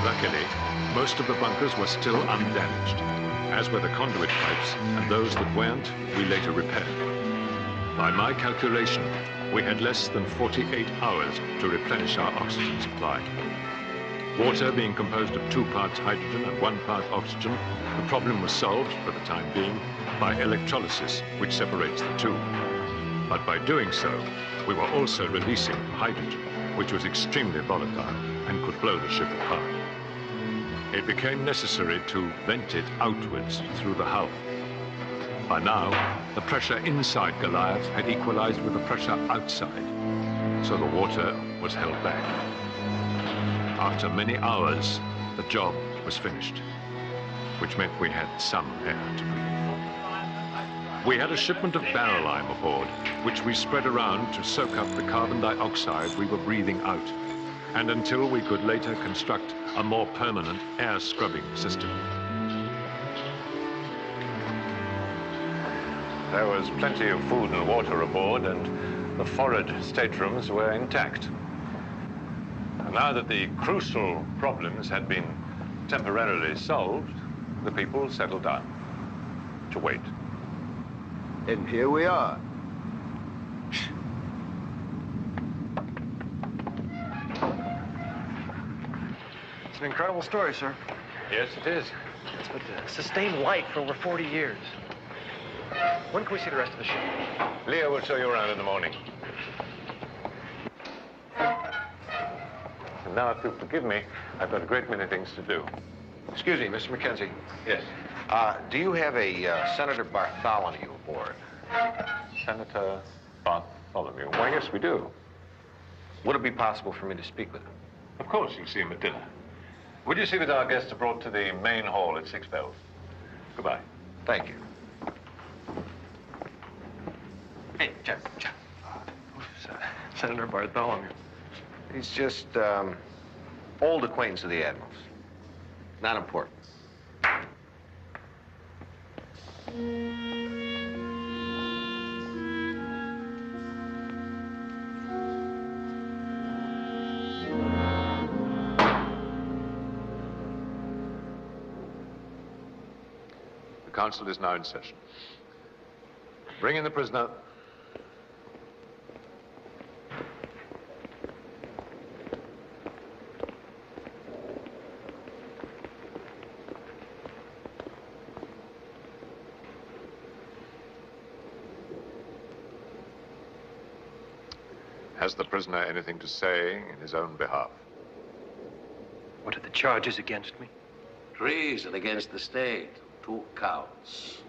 Luckily, most of the bunkers were still undamaged, as were the conduit pipes, and those that weren't, we later repaired. By my calculation, we had less than 48 hours to replenish our oxygen supply. Water being composed of 2 parts hydrogen and 1 part oxygen, the problem was solved, for the time being, by electrolysis, which separates the two. But by doing so, we were also releasing hydrogen, which was extremely volatile and could blow the ship apart. It became necessary to vent it outwards through the hull. By now, the pressure inside Goliath had equalized with the pressure outside, so the water was held back. After many hours, the job was finished, which meant we had some air to breathe. We had a shipment of barrel lime aboard, which we spread around to soak up the carbon dioxide we were breathing out, and until we could later construct a more permanent air scrubbing system. There was plenty of food and water aboard, and the forward staterooms were intact. And now that the crucial problems had been temporarily solved, the people settled down to wait. And here we are. It's an incredible story, sir. Yes, it is. It's been sustained light for over 40 years. When can we see the rest of the ship? Leo will show you around in the morning. And now, if you'll forgive me, I've got a great many things to do. Excuse me, Mr. McKenzie. Yes. Do you have a Senator Bartholomew aboard? Senator Bartholomew? Why, yes, we do. Would it be possible for me to speak with him? Of course, you'll see him at dinner. Would you see that our guests are brought to the main hall at 6 bells? Goodbye. Thank you. Hey, Jeff. Who's Senator Bartholomew? He's just old acquaintance of the Admiral's. Not important. The council is now in session. Bring in the prisoner. Has the prisoner anything to say in his own behalf? What are the charges against me? Treason against the state. 2 counts.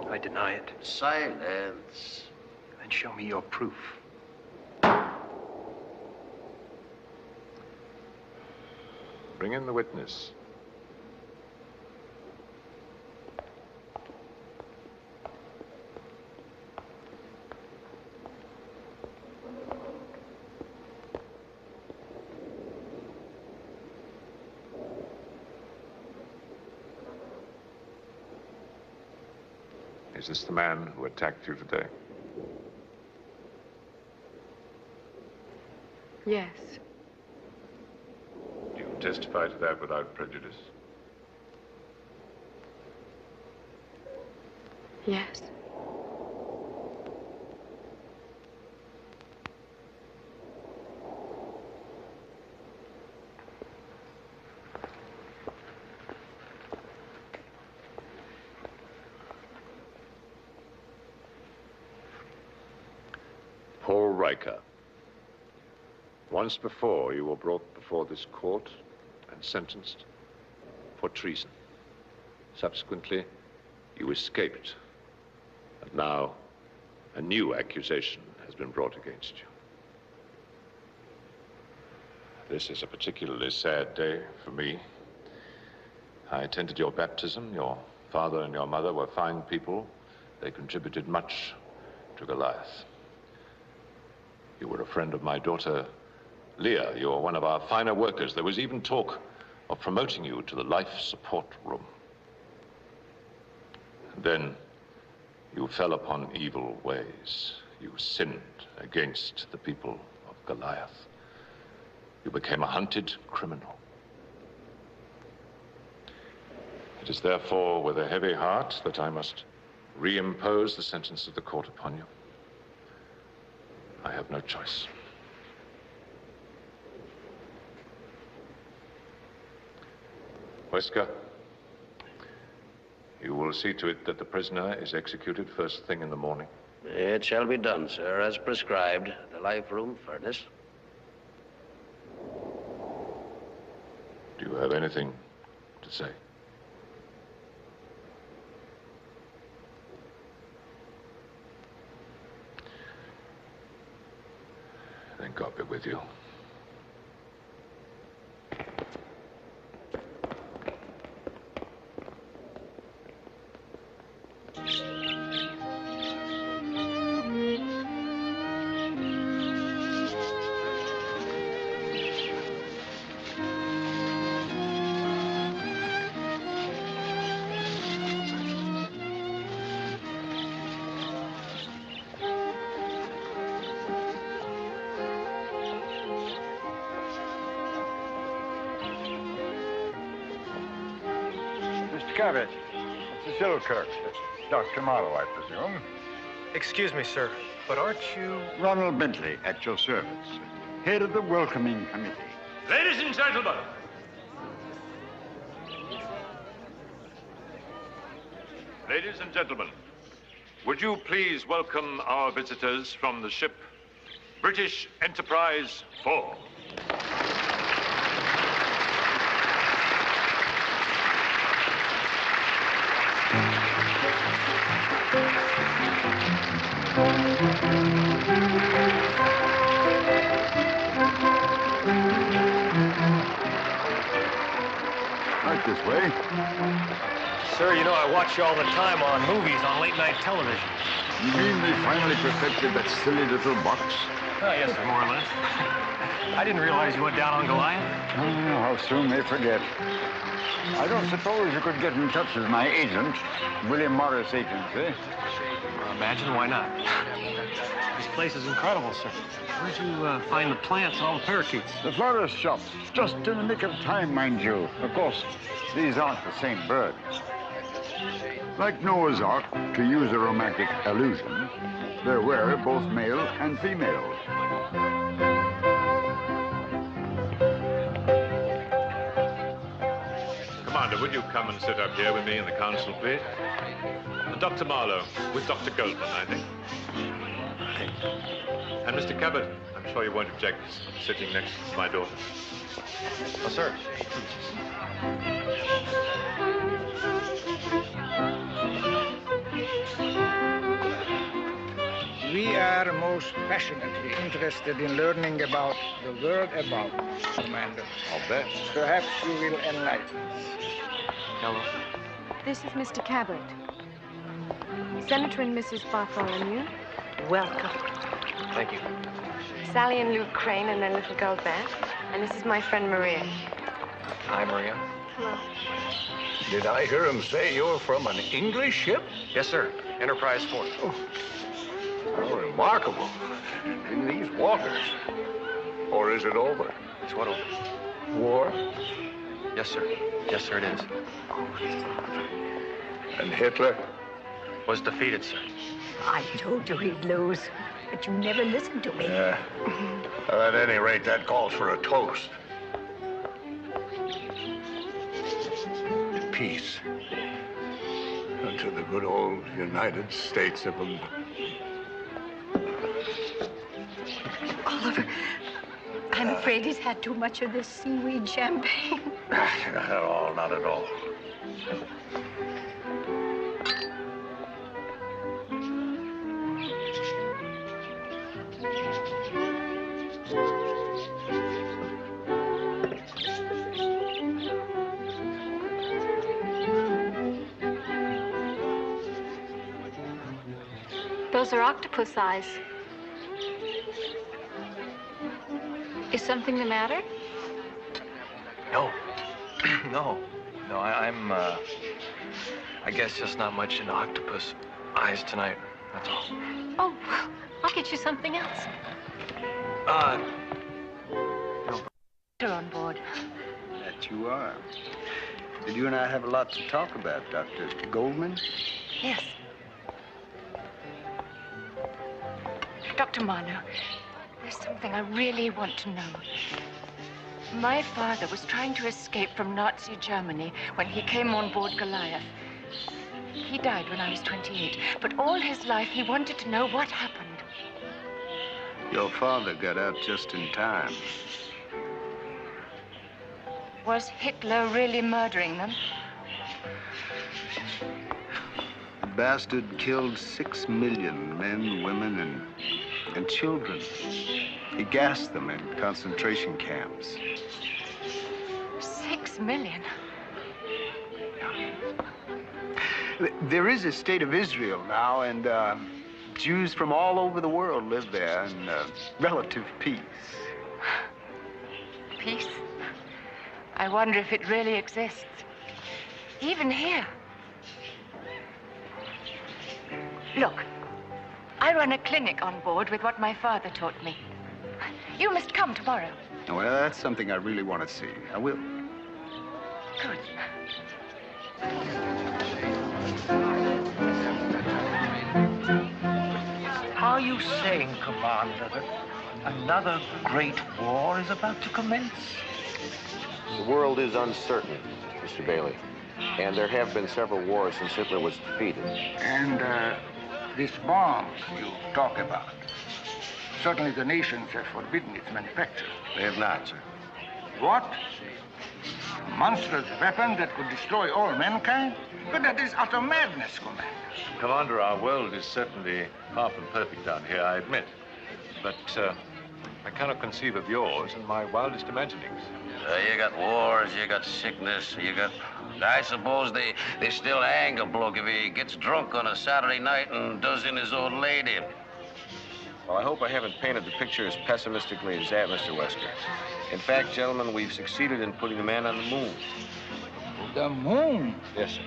I deny it. Silence. Then show me your proof. Bring in the witness. Is this the man who attacked you today? Yes. Do you testify to that without prejudice? Yes. Paul Riker. Once before, you were brought before this court and sentenced for treason. Subsequently, you escaped. And now, a new accusation has been brought against you. This is a particularly sad day for me. I attended your baptism. Your father and your mother were fine people. They contributed much to Goliath. You were a friend of my daughter, Leah. You were one of our finer workers. There was even talk of promoting you to the life support room. And then you fell upon evil ways. You sinned against the people of Goliath. You became a hunted criminal. It is therefore with a heavy heart that I must reimpose the sentence of the court upon you. I have no choice. Wesker, you will see to it that the prisoner is executed first thing in the morning. It shall be done, sir, as prescribed. The life room furnace. Do you have anything to say? Then God be with you. Cabot. Mr. Selkirk. Dr. Marlowe, I presume. Excuse me, sir, but aren't you... Ronald Bentley, at your service. Head of the welcoming committee. Ladies and gentlemen. Ladies and gentlemen, would you please welcome our visitors from the ship British Enterprise 4. Right this way. Sir, you know I watch you all the time on movies on late-night television. You mean they finally perfected that silly little box? Oh, yes, sir, more or less. I didn't realize you went down on Goliath. Oh, how soon they forget. I don't suppose you could get in touch with my agent, William Morris Agency. Imagine, why not? This place is incredible, sir. Where'd you find the plants and all the parakeets? The florist shop. Just in the nick of time, mind you. Of course, these aren't the same bird. Like Noah's Ark, to use a romantic allusion, there were both male and female. Commander, would you come and sit up here with me in the council, please? Dr. Marlowe, with Dr. Goldman, I think. And Mr. Cabot, I'm sure you won't object sitting next to my daughter. Oh, sir. We are most passionately interested in learning about the world above, Commander. I'll bet. Perhaps you will enlighten us. Hello. This is Mr. Cabot. Senator and Mrs. Bartholomew. Welcome. Thank you. Sally and Luke Crane and their little girl Beth. And this is my friend Maria. Hi, Maria. Hello. Did I hear him say you're from an English ship? Yes, sir. Enterprise 4. Oh, how remarkable. In these waters. Or is it over? It's what over? War? Yes, sir. Yes, sir, it is. And Hitler? Was defeated, sir. I told you he'd lose, but you never listened to me. Yeah. Well, at any rate, that calls for a toast. To peace. And to the good old United States of America. Oliver, I'm afraid he's had too much of this seaweed champagne. Not at all, not at all. Those are octopus eyes. Is something the matter? No. No, I'm, I guess just not much into octopus eyes tonight. That's all. Oh, I'll get you something else. You're on board. That you are. Did you and I have a lot to talk about, Dr. Goldman? Yes. Dr. Marlowe, there's something I really want to know. My father was trying to escape from Nazi Germany when he came on board Goliath. He died when I was 28, but all his life he wanted to know what happened. Your father got out just in time. Was Hitler really murdering them? The bastard killed 6 million men, women, and children. He gassed them in concentration camps. 6 million? There is a state of Israel now, and Jews from all over the world live there in relative peace. Peace? I wonder if it really exists. Even here. Look, I run a clinic on board with what my father taught me. You must come tomorrow. Well, that's something I really want to see. I will. Good. Are you saying, Commander, that another great war is about to commence? The world is uncertain, Mr. Bailey. And there have been several wars since Hitler was defeated. And this bomb you talk about, certainly the nations have forbidden its manufacture. They have not, sir. What? A monstrous weapon that could destroy all mankind? But that is utter madness, Commander. Commander, our world is certainly far from perfect down here, I admit. But I cannot conceive of yours in my wildest imaginings. You got wars, you got sickness, you got... I suppose they still hang a bloke if he gets drunk on a Saturday night and does in his old lady. Well, I hope I haven't painted the picture as pessimistically as that, Mr. Wesker. In fact, gentlemen, we've succeeded in putting the man on the moon. The moon? Yes, sir.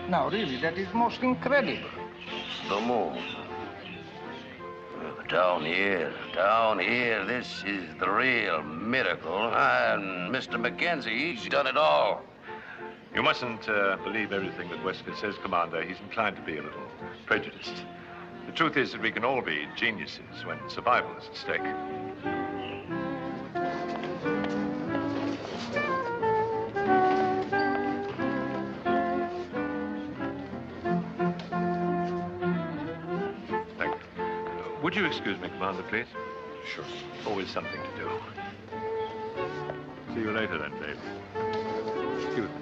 Now, really, that is most incredible. The moon. Down here, this is the real miracle. And Mr. Mackenzie, he's done it all. You mustn't believe everything that Wesker says, Commander. He's inclined to be a little prejudiced. The truth is that we can all be geniuses when survival is at stake. Thank you. Would you excuse me, Commander, please? Sure. Always something to do. See you later, then, Dave. Excuse me.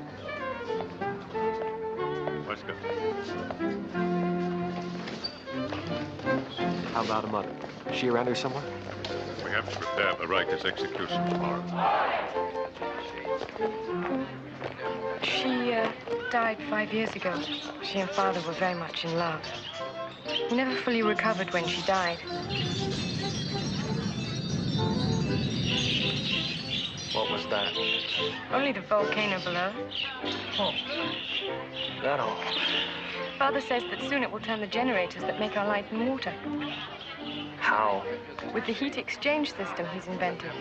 Wesker. How about a mother? Is she around here somewhere? We have to prepare for Riker's execution tomorrow. She died 5 years ago. She and Father were very much in love. He never fully recovered when she died. What was that? Only the volcano below. Oh, that all? Father says that soon it will turn the generators that make our light and water. How? With the heat exchange system he's invented.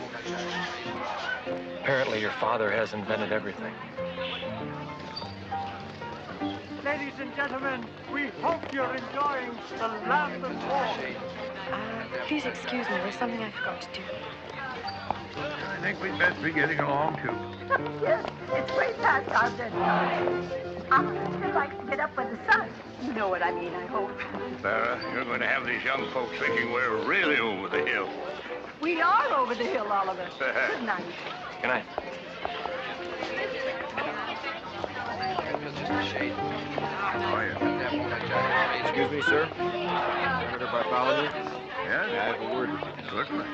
Apparently your father has invented everything. Ladies and gentlemen, we hope you're enjoying the land of war. Please excuse me, there's something I forgot to do. I think we'd best be getting along, too. Yes, it's way past our bedtime. Officer likes to get up with the sun. You know what I mean, I hope. Sarah, you're going to have these young folks thinking we're really over the hill. We are over the hill, Oliver. Good night. Good night. Excuse me, sir. Senator Bartholomew? Yes? I have a word with you. Certainly.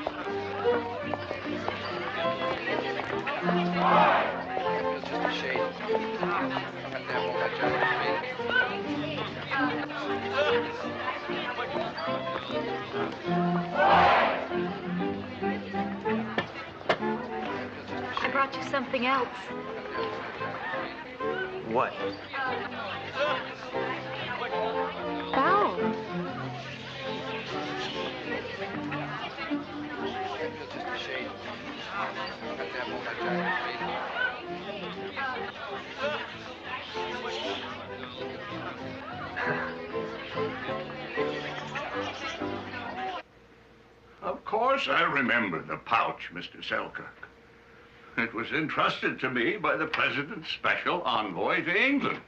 I brought you something else. What? Oh. Of course I remember the pouch, Mr. Selkirk. It was entrusted to me by the President's special envoy to England.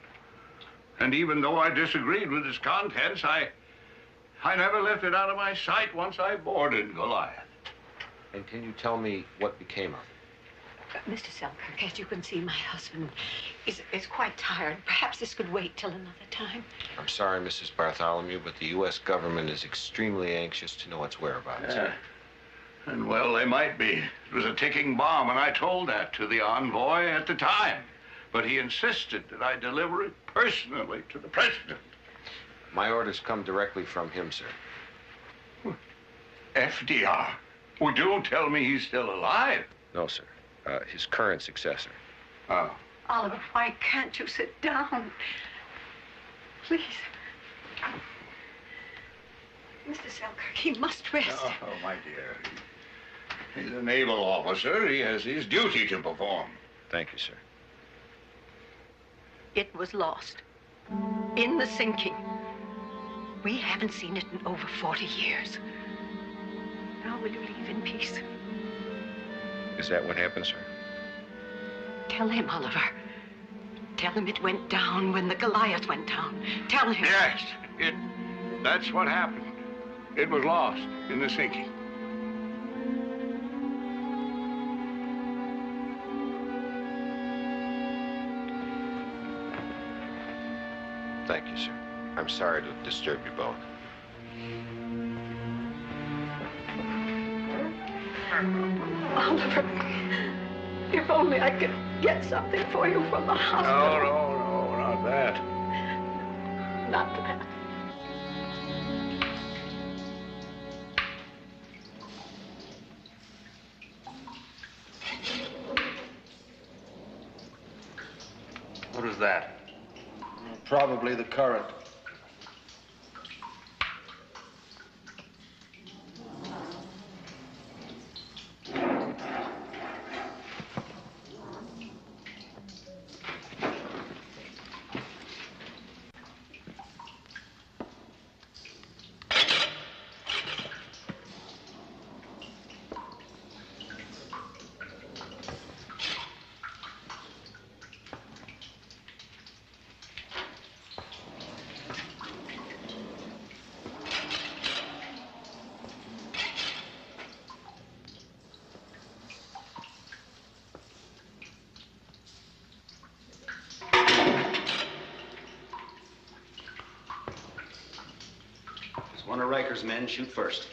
And even though I disagreed with its contents, I never left it out of my sight once I boarded Goliath. And can you tell me what became of it? Mr. Selkirk, as you can see, my husband is quite tired. Perhaps this could wait till another time. I'm sorry, Mrs. Bartholomew, but the U.S. government is extremely anxious to know its whereabouts. And well, they might be. It was a ticking bomb, and I told that to the envoy at the time. But he insisted that I deliver it personally to the President. My orders come directly from him, sir. FDR? Well, don't tell me he's still alive. No, sir. His current successor. Oh. Oliver, why can't you sit down? Please. Mr. Selkirk, he must rest. Oh, my dear. He's a naval officer. He has his duty to perform. Thank you, sir. It was lost. In the sinking. We haven't seen it in over 40 years. Now will you leave in peace? Is that what happened, sir? Tell him, Oliver. Tell him it went down when the Goliath went down. Tell him. Yes, that's what happened. It was lost in the sinking. Thank you, sir. I'm sorry to have disturbed you both. Oliver, if only I could get something for you from the hospital. No, not that. Not that. What was that? Probably the current. One of Riker's men shoot first.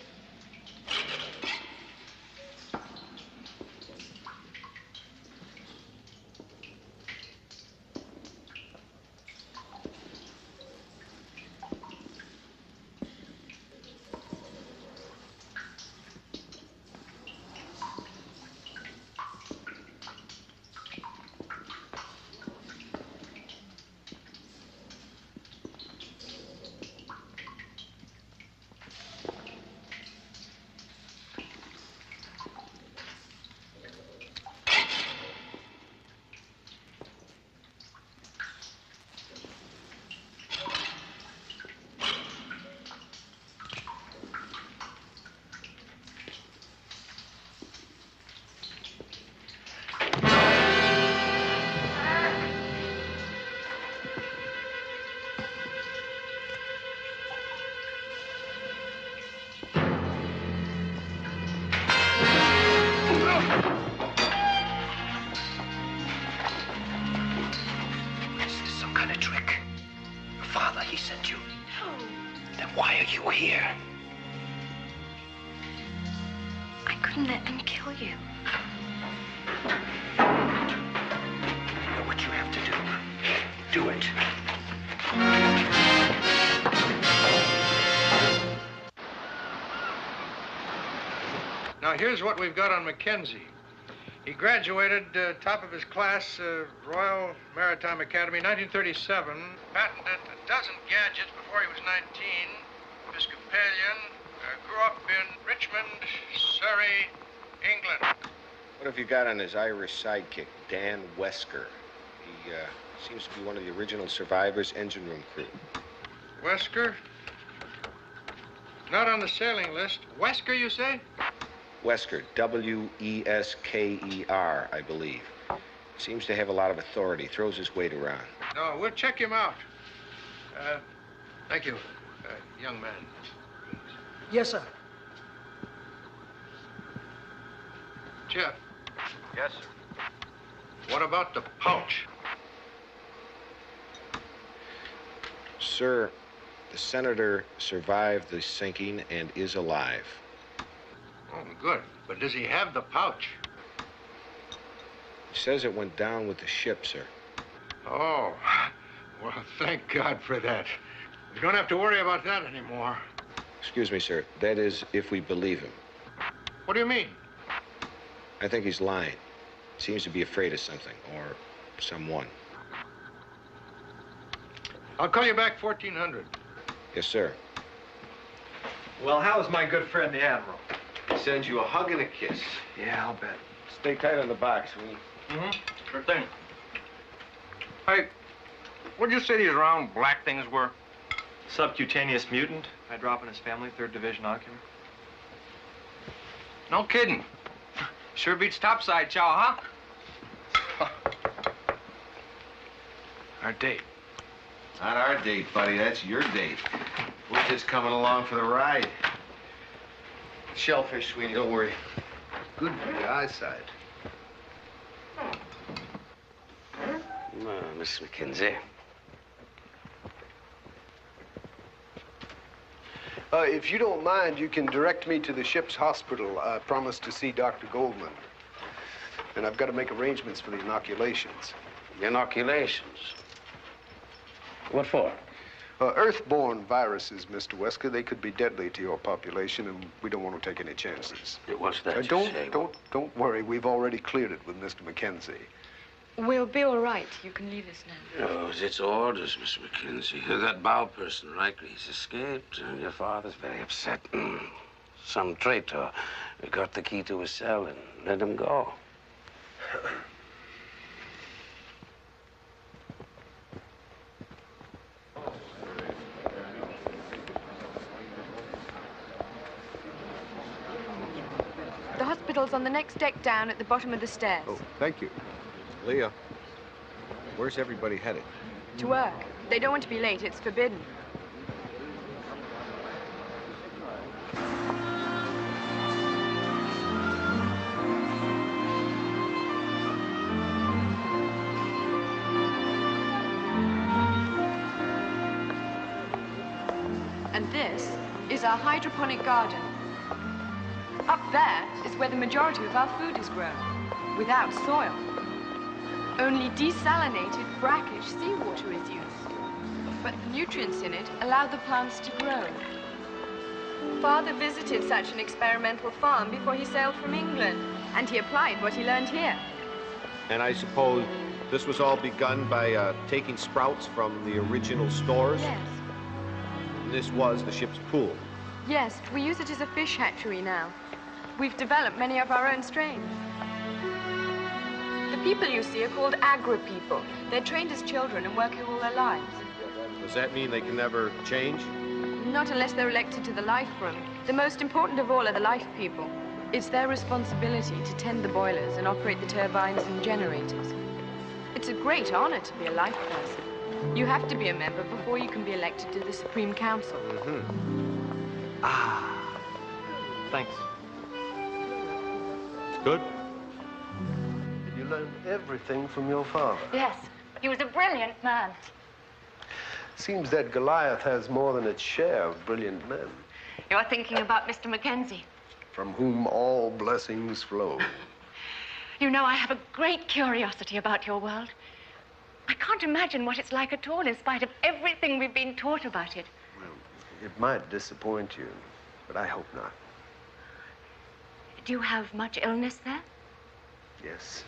Now, here's what we've got on Mackenzie. He graduated top of his class, Royal Maritime Academy, 1937. Patented a dozen gadgets before he was 19. Episcopalian. Grew up in Richmond, Surrey, England. What have you got on his Irish sidekick, Dan Wesker? He seems to be one of the original survivors' engine room crew. Wesker? Not on the sailing list. Wesker, you say? Wesker, W-E-S-K-E-R, I believe. Seems to have a lot of authority, throws his weight around. No, we'll check him out. Thank you, young man. Yes, sir. Jeff. Yes, sir. What about the pouch? Sir, the senator survived the sinking and is alive. Oh, good. But does he have the pouch? He says it went down with the ship, sir. Oh, well, thank God for that. We don't have to worry about that anymore. Excuse me, sir. That is, if we believe him. What do you mean? I think he's lying. Seems to be afraid of something, or someone. I'll call you back 1400. Yes, sir. Well, how's my good friend, the Admiral? Sends you a hug and a kiss. Yeah, I'll bet. Stay tight on the box, will you? Mm-hmm. Sure thing. Hey, What'd you say these round black things were? Subcutaneous mutant, hydropenous family, 3rd division ocular. No kidding. Sure beats topside chow, huh? Our date. Not our date, buddy. That's your date. We're just coming along for the ride. Shellfish, Sweeney, don't worry. Good for the eyesight. Miss McKenzie. If you don't mind, you can direct me to the ship's hospital. I promised to see Dr. Goldman. And I've got to make arrangements for the inoculations. Inoculations? What for? Earthborne viruses, Mr. Wesker. They could be deadly to your population, and we don't want to take any chances. What's that? Don't worry. We've already cleared it with Mr. McKenzie. We'll be all right. You can leave us now. Oh, it's orders, Miss McKenzie. That bow person, Riker, he's escaped, and your father's very upset. Some traitor got the key to his cell and let him go. The hospital's on the next deck down at the bottom of the stairs. Oh, thank you. Leah, where's everybody headed? To work. They don't want to be late. It's forbidden. And this is our hydroponic garden. Up there is where the majority of our food is grown, without soil. Only desalinated, brackish seawater is used. But the nutrients in it allow the plants to grow. Father visited such an experimental farm before he sailed from England, and he applied what he learned here. And I suppose this was all begun by taking sprouts from the original stores? Yes. And this was the ship's pool? Yes, we use it as a fish hatchery now. We've developed many of our own strains. The people you see are called agri-people. They're trained as children and work here all their lives. Does that mean they can never change? Not unless they're elected to the life room. The most important of all are the life people. It's their responsibility to tend the boilers and operate the turbines and generators. It's a great honor to be a life person. You have to be a member before you can be elected to the Supreme Council. Mm-hmm. Thanks. It's good. You learned everything from your father. Yes, he was a brilliant man. Seems that Goliath has more than its share of brilliant men, You're thinking about Mr. Mackenzie. from whom all blessings flow. You know, I have a great curiosity about your world. I can't imagine what it's like at all, in spite of everything we've been taught about it. It might disappoint you, but I hope not. Do you have much illness there? Yes.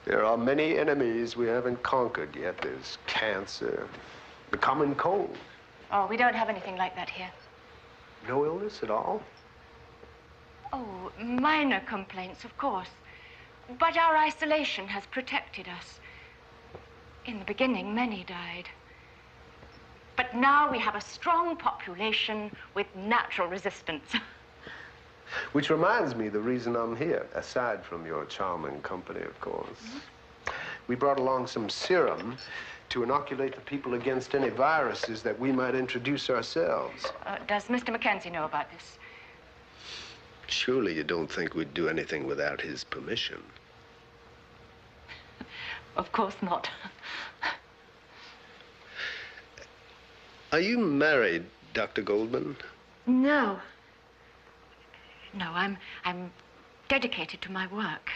There are many enemies we haven't conquered yet. There's cancer, the common cold. Oh, we don't have anything like that here. No illness at all? Oh, minor complaints, of course. But our isolation has protected us. In the beginning, many died. But now we have a strong population with natural resistance. Which reminds me the reason I'm here, aside from your charming company, of course. We brought along some serum to inoculate the people against any viruses that we might introduce ourselves. Does Mr. Mackenzie know about this? Surely you don't think we'd do anything without his permission. Of course not. Are you married, Dr. Goldman? No. No, I'm dedicated to my work.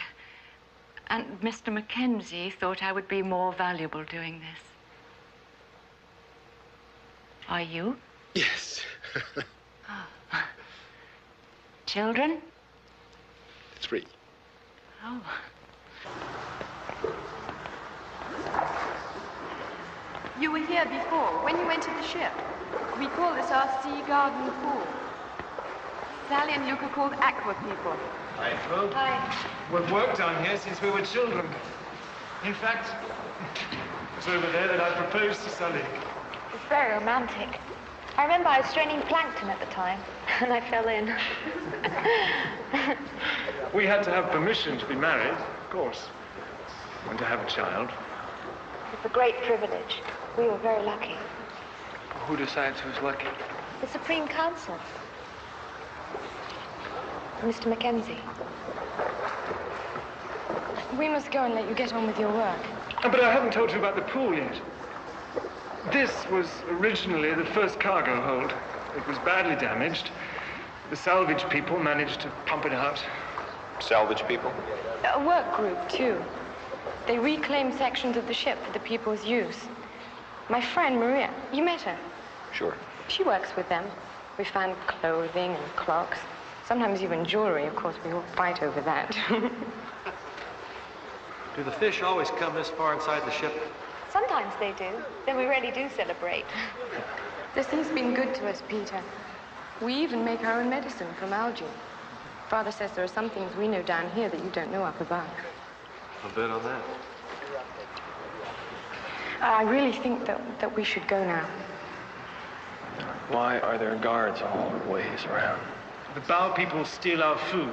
And Mr. Mackenzie thought I would be more valuable doing this. Are you? Yes. Oh. Children? 3. Oh. You were here before, when you entered the ship. We call this our sea garden pool. Sally and Luke are called aqua people. Hi, Phil. Hi. We've worked on here since we were children. In fact, looks over there that I proposed to Sully. It's very romantic. I remember I was straining plankton at the time, and I fell in. We had to have permission to be married, of course, and to have a child. It's a great privilege. We were very lucky. Who decides who's lucky? The Supreme Council. Mr. Mackenzie. We must go and let you get on with your work. But I haven't told you about the pool yet. This was originally the first cargo hold. It was badly damaged. The salvage people managed to pump it out. Salvage people? A work group, too. They reclaim sections of the ship for the people's use. My friend, Maria, you met her? Sure. She works with them. We find clothing and clocks. Sometimes even jewelry. Of course, we all fight over that. Do the fish always come this far inside the ship? Sometimes they do. Then we really do celebrate. This has been good to us, Peter. We even make our own medicine from algae. Father says there are some things we know down here that you don't know up above. I'll bet on that. I really think that we should go now. Why are there guards all ways around? The bow people steal our food.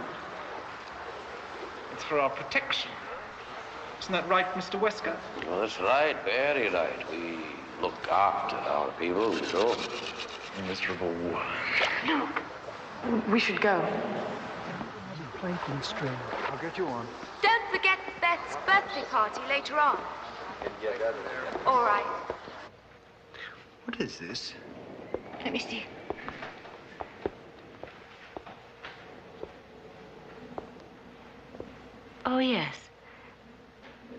It's for our protection. Isn't that right, Mr. Wesker? Well, that's right, very right. We look after our people, we do. Miserable war. No. We should go. Plankton string. I'll get you on. Don't forget Beth's birthday party later on. All right. What is this? Let me see. Oh, yes.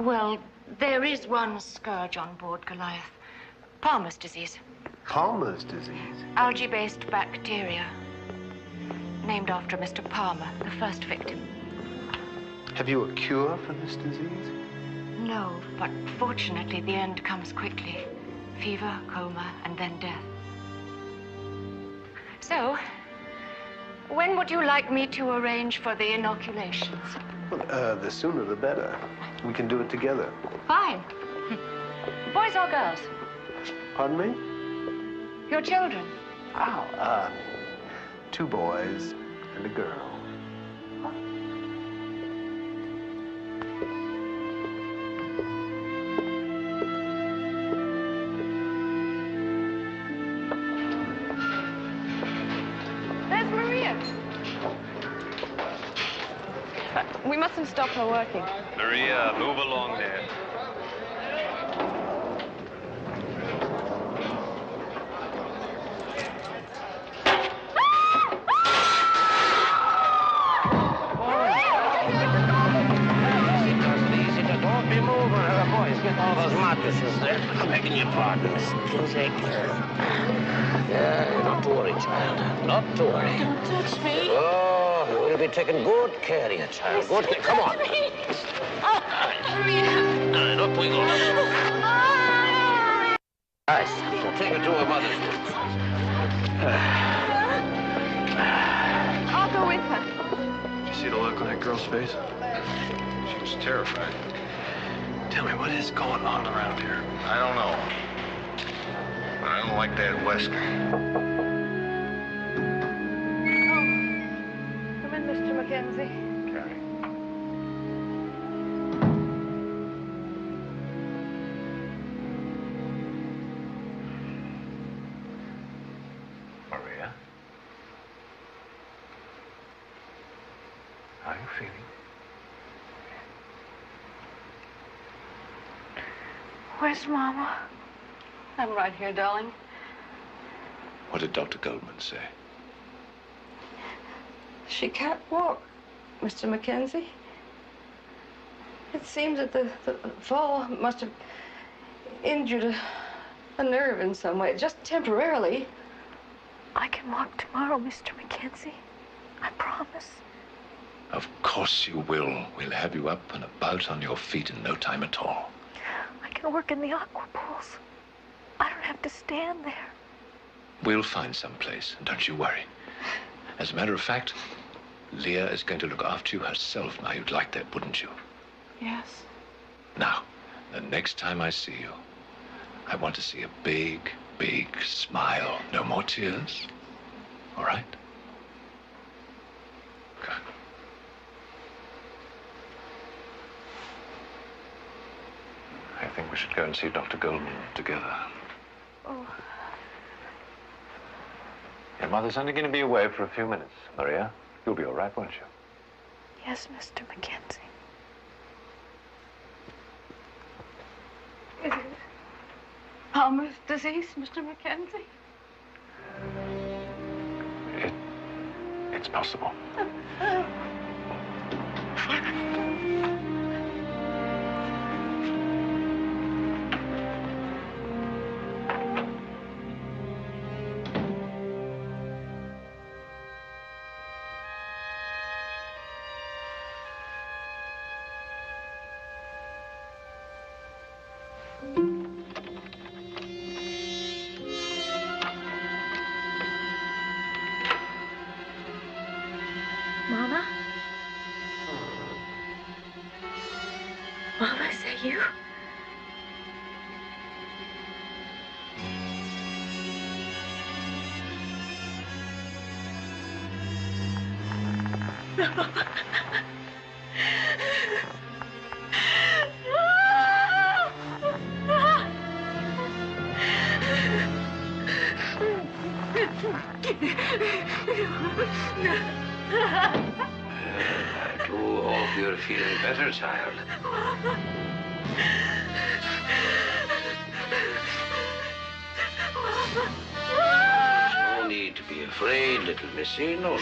Well, there is one scourge on board Goliath. Palmer's disease. Palmer's disease? Algae-based bacteria. Named after Mr. Palmer, the first victim. Have you a cure for this disease? No, but fortunately the end comes quickly. Fever, coma, and then death. So, when would you like me to arrange for the inoculations? Well, the sooner the better. We can do it together. Fine. Boys or girls? Pardon me? Your children? Oh, 2 boys and a girl. There's Maria. We mustn't stop her working. Maria, move along there. Don't be moving, boys. Get all those mattresses there. I'm begging your pardon, Miss Kinsey. Yeah, not to worry, child. Not to worry. Don't touch me. Oh, we'll be taking good care of you, child. Good care. Come on. Maria. Up we go. Nice. We'll take her to her mother's room. I'll go with her. Did you see the look on that girl's face? She was terrified. Tell me, what is going on around here? I don't know. But I don't like that Wesker. Come in, Mr. Mackenzie. Carrie. Maria? How are you feeling? Where's Mama? I'm right here, darling. What did Dr. Goldman say? She can't walk, Mr. Mackenzie. It seems that the fall must have injured a nerve in some way, just temporarily. I can walk tomorrow, Mr. Mackenzie. I promise. Of course you will. We'll have you up and about on your feet in no time at all. I can work in the aqua pools. I don't have to stand there. We'll find some place, and don't you worry. As a matter of fact, Leah is going to look after you herself. Now, you'd like that, wouldn't you? Yes. Now, the next time I see you, I want to see a big, big smile. No more tears. All right? Good. I think we should go and see Dr. Goldman together. Oh. Your mother's only going to be away for a few minutes, Maria. You'll be all right, won't you? Yes, Mr. Mackenzie. Is it Palmer's disease, Mr. Mackenzie? It's possible. Mama? Mama, is that you? I do hope you're feeling better, child. No need to be afraid, little missy. No.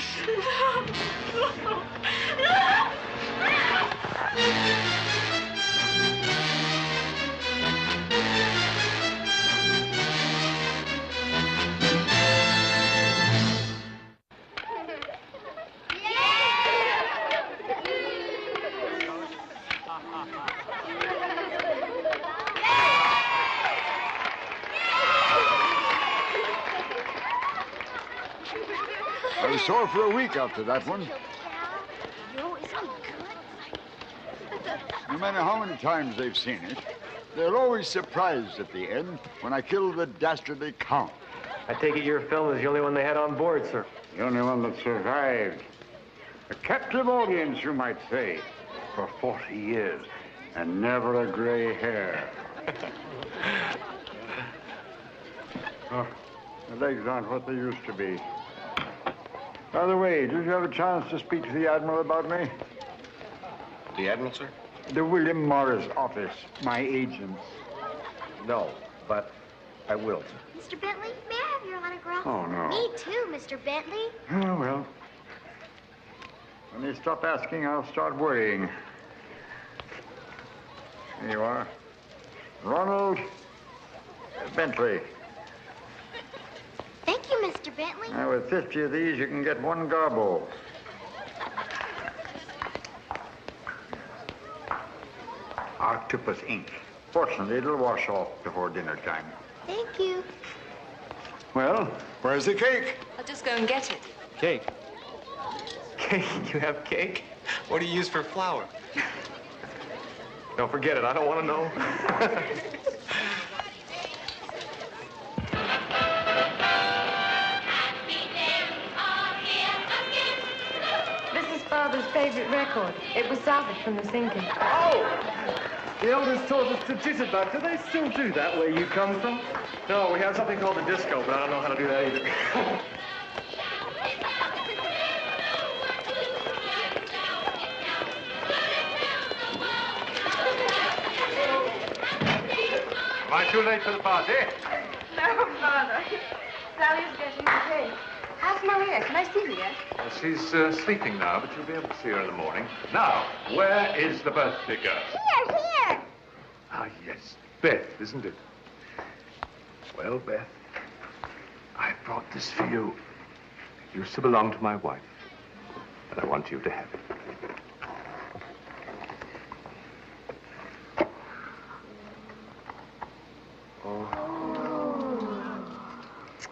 I was sore for a week after that one. No matter how many times they've seen it, they're always surprised at the end when I kill the dastardly count. I take it your film is the only one they had on board, sir. The only one that survived. A captive audience, you might say, for 40 years, and never a gray hair. Oh, the legs aren't what they used to be. By the way, did you have a chance to speak to the Admiral about me? The Admiral, sir? The William Morris office, my agent. No, but I will. Mr. Bentley, may I have your autograph? Oh, no. Me too, Mr. Bentley. Oh, well. When they stop asking, I'll start worrying. Here you are. Ronald Bentley. Thank you, Mr. Bentley. Now, with 50 of these, you can get one garbo. Octopus ink. Fortunately, it'll wash off before dinner time. Thank you. Well, where's the cake? I'll just go and get it. Cake? Cake? You have cake? What do you use for flour? Don't forget it. I don't want to know. This is Father's favorite record. It was salvaged from the sinking. Oh! The elders taught us to jitterbug. Do they still do that where you come from? No, we have something called the disco, but I don't know how to do that either. Am I too late for the party? No, Father. Sally's getting the cake. How's Maria? Can I see her yet? Well, she's sleeping now, but you'll be able to see her in the morning. Now, where is the birthday girl? Here. Ah, yes. Beth, isn't it? Well, Beth, I brought this for you. It used to belong to my wife, and I want you to have it.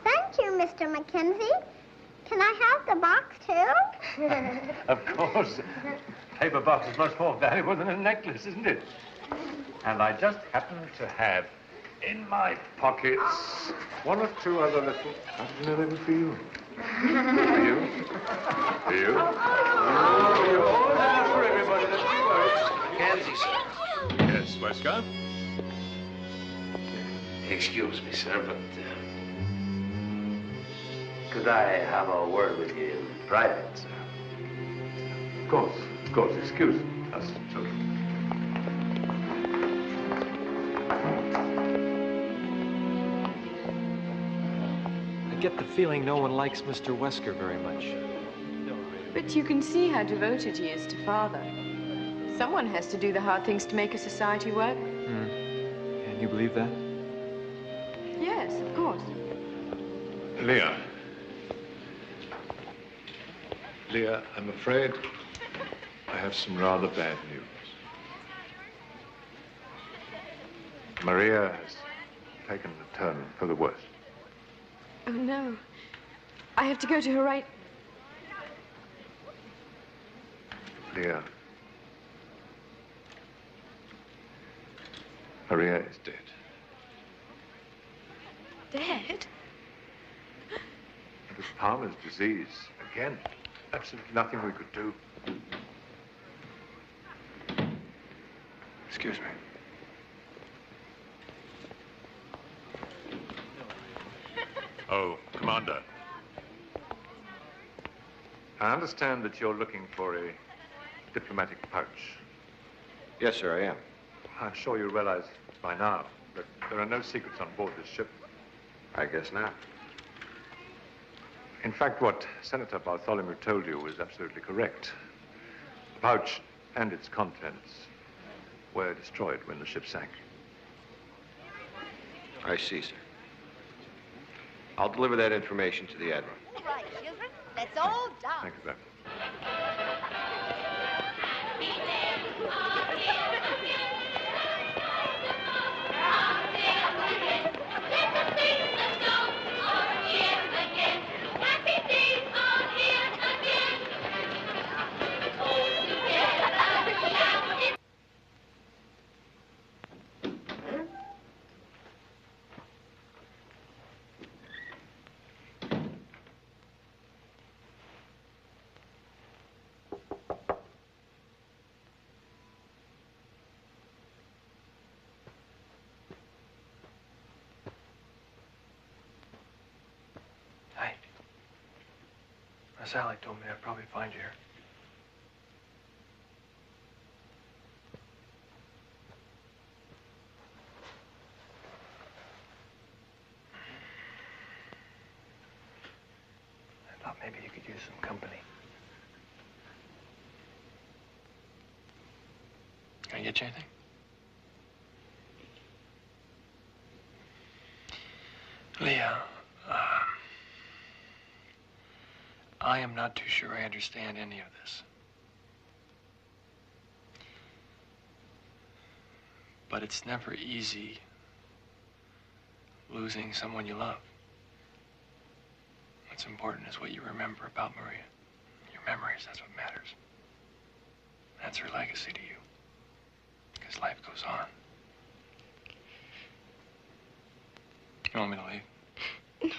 Thank you, Mr. Mackenzie. Can I have the box, too? Of course. Paper box is much more valuable than a necklace, isn't it? And I just happen to have In my pockets. One or two other little... How did you know they were for you? For you? For you? Oh, that's for everybody. That's too worried. Mackenzie, sir. Yes, Wesker? Excuse me, sir, but Could I have a word with you in private, sir? Of course. Excuse us children. I get the feeling no one likes Mr. Wesker very much. But you can see how devoted he is to Father. Someone has to do the hard things to make a society work. And you believe that? Yes, of course. Leah, I'm afraid I have some rather bad news. Maria has taken a turn for the worse. Oh, no. I have to go to her right... Leah, Maria is dead. Dead? It was Palmer's disease. Again, absolutely nothing we could do. Excuse me. Oh, Commander. I understand that you're looking for a diplomatic pouch. Yes, sir, I am. I'm sure you realize by now that there are no secrets on board this ship. I guess not. In fact, what Senator Bartholomew told you was absolutely correct. The pouch and its contents were destroyed when the ship sank. I see, sir. I'll deliver that information to the Admiral. All right, children, let's all dance. Thank you, Captain. Sally told me I'd probably find you here. I thought maybe you could use some company. Can I get you anything? Leah, I am not too sure I understand any of this. But it's never easy losing someone you love. What's important is what you remember about Maria. Your memories, that's what matters. That's her legacy to you. Because life goes on. You want me to leave? No.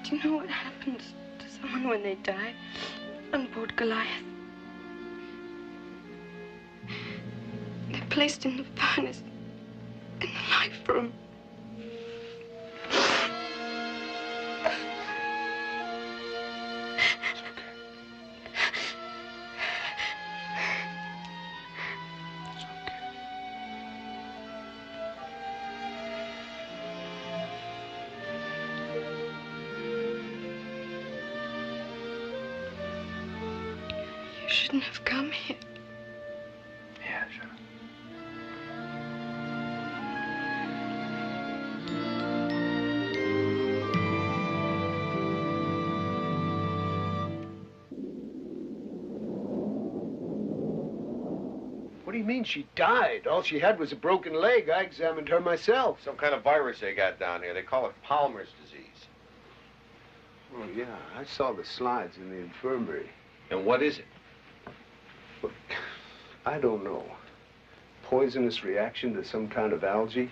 Do you know what happens to someone when they die on board Goliath? They're placed in the furnace, in the life room. You shouldn't have come here. Yeah, sure. What do you mean she died? All she had was a broken leg. I examined her myself. Some kind of virus they got down here. They call it Palmer's disease. Oh, yeah. I saw the slides in the infirmary. And what is it? Look, I don't know. Poisonous reaction to some kind of algae?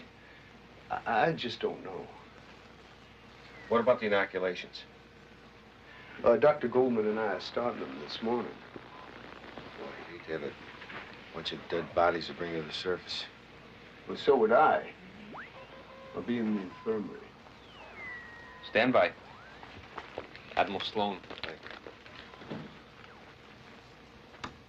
I just don't know. What about the inoculations? Dr. Goldman and I are starting them this morning. Boy, I hate to have a bunch of dead bodies to bring to the surface. Well, so would I. I'll be in the infirmary. Stand by. Admiral Sloan.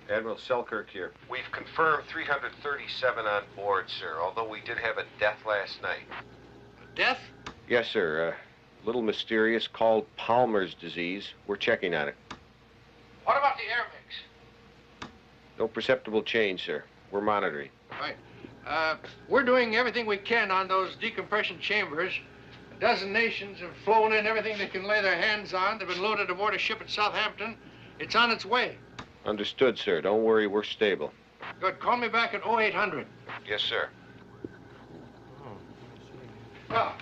Admiral Selkirk here. We've confirmed 337 on board, sir, although we did have a death last night. Death? Yes, sir. A little mysterious, called Palmer's disease. We're checking on it. What about the air mix? No perceptible change, sir. We're monitoring. Right. We're doing everything we can on those decompression chambers. A dozen nations have flown in everything they can lay their hands on. They've been loaded aboard a ship at Southampton. It's on its way. Understood, sir. Don't worry, we're stable. Good. Call me back at 0800. Yes, sir. Well,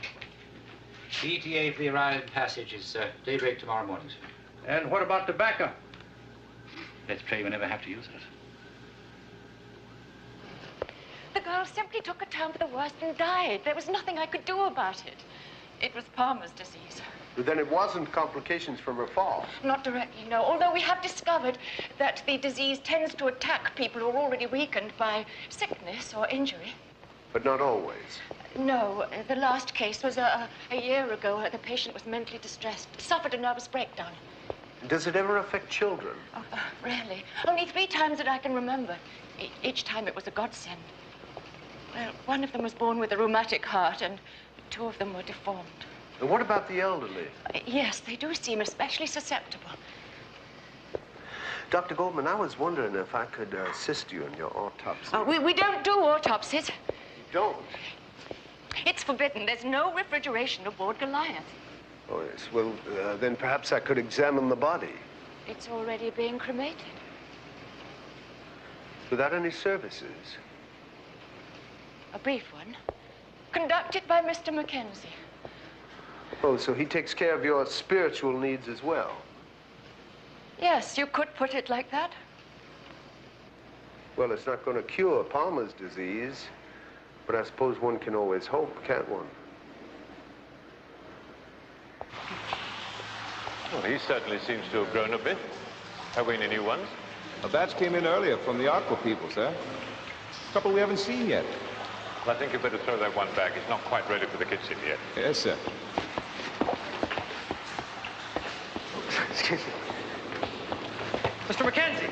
The ETA for the arrival passage is daybreak tomorrow morning, sir. And what about the backup? Let's pray we never have to use it. The girl simply took a turn for the worse and died. There was nothing I could do about it. It was Palmer's disease. But then it wasn't complications from her fall. Not directly, no. Although we have discovered that the disease tends to attack people who are already weakened by sickness or injury. But not always. No, the last case was a year ago. The patient was mentally distressed, suffered a nervous breakdown. Does it ever affect children? Oh, really? Only 3 times that I can remember. Each time it was a godsend. Well, one of them was born with a rheumatic heart, and 2 of them were deformed. And what about the elderly? Yes, they do seem especially susceptible. Dr. Goldman, I was wondering if I could assist you in your autopsy. Oh, we don't do autopsies. You don't? It's forbidden. There's no refrigeration aboard Goliath. Oh, yes. Well, then perhaps I could examine the body. It's already being cremated. Without any services? A brief one. Conducted by Mr. Mackenzie. Oh, so he takes care of your spiritual needs as well? Yes, you could put it like that. Well, it's not going to cure Palmer's disease, but I suppose one can always hope, can't one? Well, he certainly seems to have grown a bit. Have we any new ones? A batch came in earlier from the Aqua people, sir. A couple we haven't seen yet. Well, I think you better throw that one back. It's not quite ready for the kitchen yet. Yes, sir. Excuse me. Mr. Mackenzie!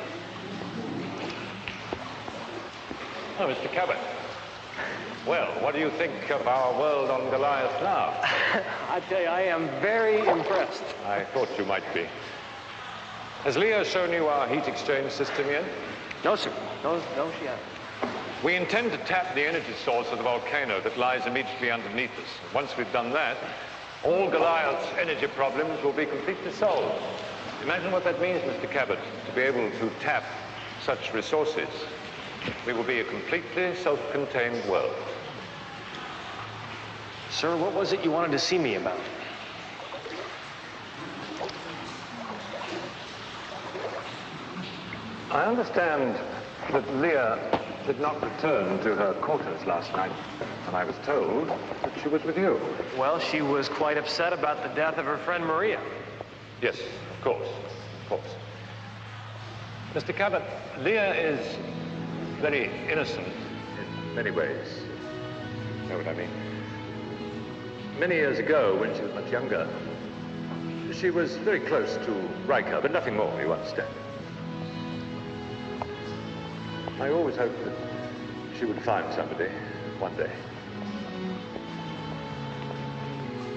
Oh, Mr. Cabot. Well, what do you think of our world on Goliath now? I tell you, I am very impressed. I thought you might be. Has Leah shown you our heat exchange system yet? No, sir. No, she hasn't. We intend to tap the energy source of the volcano that lies immediately underneath us. Once we've done that, all Goliath's energy problems will be completely solved. Imagine what that means, Mr. Cabot, to be able to tap such resources. We will be a completely self-contained world. Sir, what was it you wanted to see me about? I understand that Leah did not return to her quarters last night, and I was told that she was with you. Well, she was quite upset about the death of her friend Maria. Yes, of course, of course. Mr. Cabot, Leah is very innocent in many ways. You know what I mean? Many years ago, when she was much younger, she was very close to Riker, but nothing more, you understand. I always hoped that she would find somebody one day.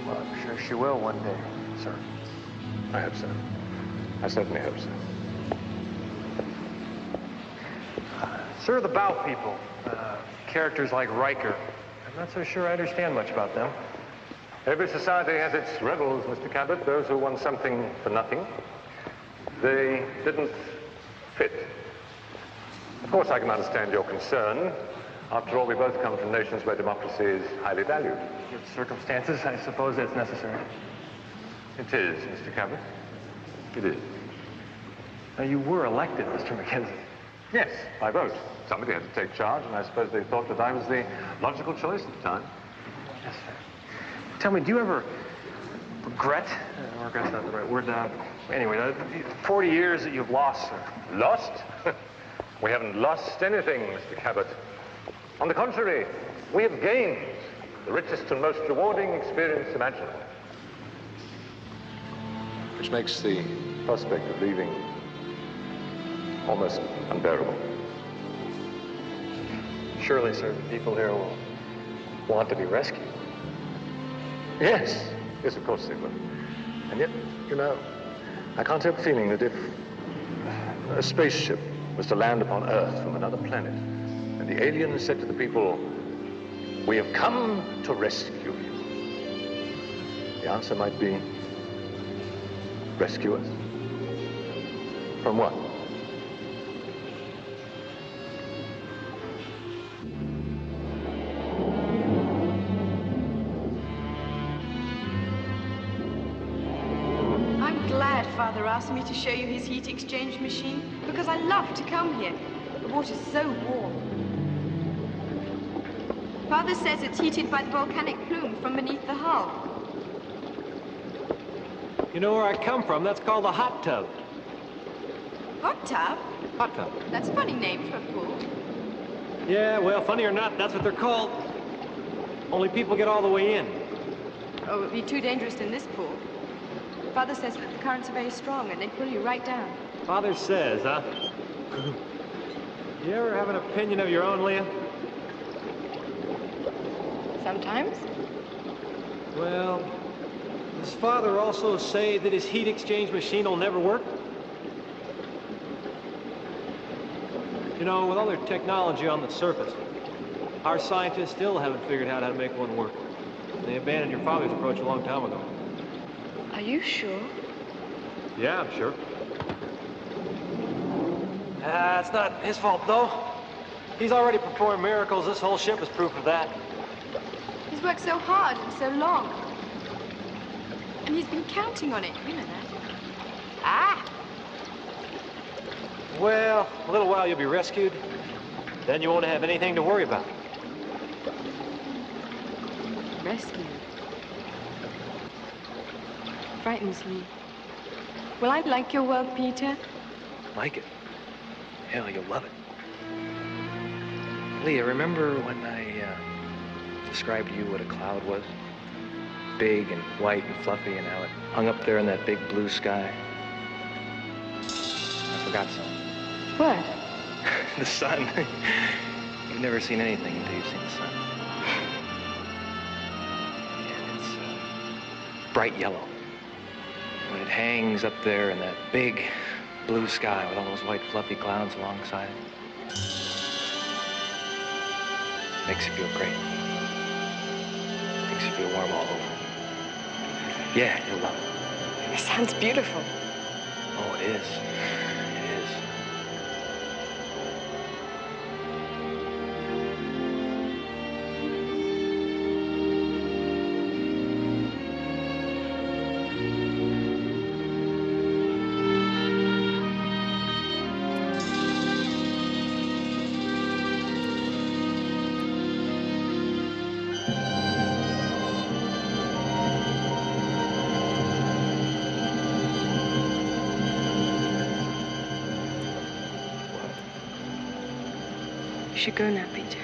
Well, I'm sure she will one day, sir. I hope so. I certainly hope so. Sir, the Bow people, characters like Riker, I'm not so sure I understand much about them. Every society has its rebels, Mr. Cabot, those who want something for nothing. They didn't fit. Of course, I can understand your concern. After all, we both come from nations where democracy is highly valued. With circumstances, I suppose that's necessary. It is, Mr. Cabot. It is. Now, you were elected, Mr. Mackenzie. Yes, by vote. Somebody had to take charge, and I suppose they thought that I was the logical choice at the time. Yes, sir. Tell me, do you ever regret? Regret's not the right word. Anyway, 40 years that you've lost, sir. Lost? We haven't lost anything, Mr. Cabot. On the contrary, we have gained the richest and most rewarding experience imaginable. Which makes the prospect of leaving almost unbearable. Surely, sir, the people here will want to be rescued. Yes. Yes, of course they will. And yet, you know, I can't help feeling that if a spaceship was to land upon Earth from another planet, and the aliens said to the people, "We have come to rescue you," the answer might be, rescue us? From what? Father asked me to show you his heat exchange machine because I love to come here. The water's so warm. Father says it's heated by the volcanic plume from beneath the hull. You know where I come from? That's called a hot tub. Hot tub? Hot tub. That's a funny name for a pool. Yeah, well, funny or not, that's what they're called. Only people get all the way in. Oh, it would be too dangerous in this pool. Father says that the currents are very strong and they pull you right down. Father says, huh? You ever have an opinion of your own, Leah? Sometimes. Well, does Father also say that his heat exchange machine will never work? You know, with all their technology on the surface, our scientists still haven't figured out how to make one work. They abandoned your father's approach a long time ago. Are you sure? Yeah, I'm sure. It's not his fault, though. He's already performed miracles. This whole ship is proof of that. He's worked so hard and so long. And he's been counting on it, you know that. Ah! Well, a little while you'll be rescued. Then you won't have anything to worry about. Rescued? Frightens me. Will I like your world, Peter? Like it? Hell, you'll love it. Leah, remember when I described to you what a cloud was? Big and white and fluffy, and how it hung up there in that big blue sky? I forgot something. What? The sun. You've never seen anything until you've seen the sun. Yeah, it's bright yellow. When it hangs up there in that big blue sky with all those white fluffy clouds alongside it. Makes you feel great. Makes you feel warm all over. Yeah, you'll love it. It sounds beautiful. Oh, it is. It is. You should go now, Peter.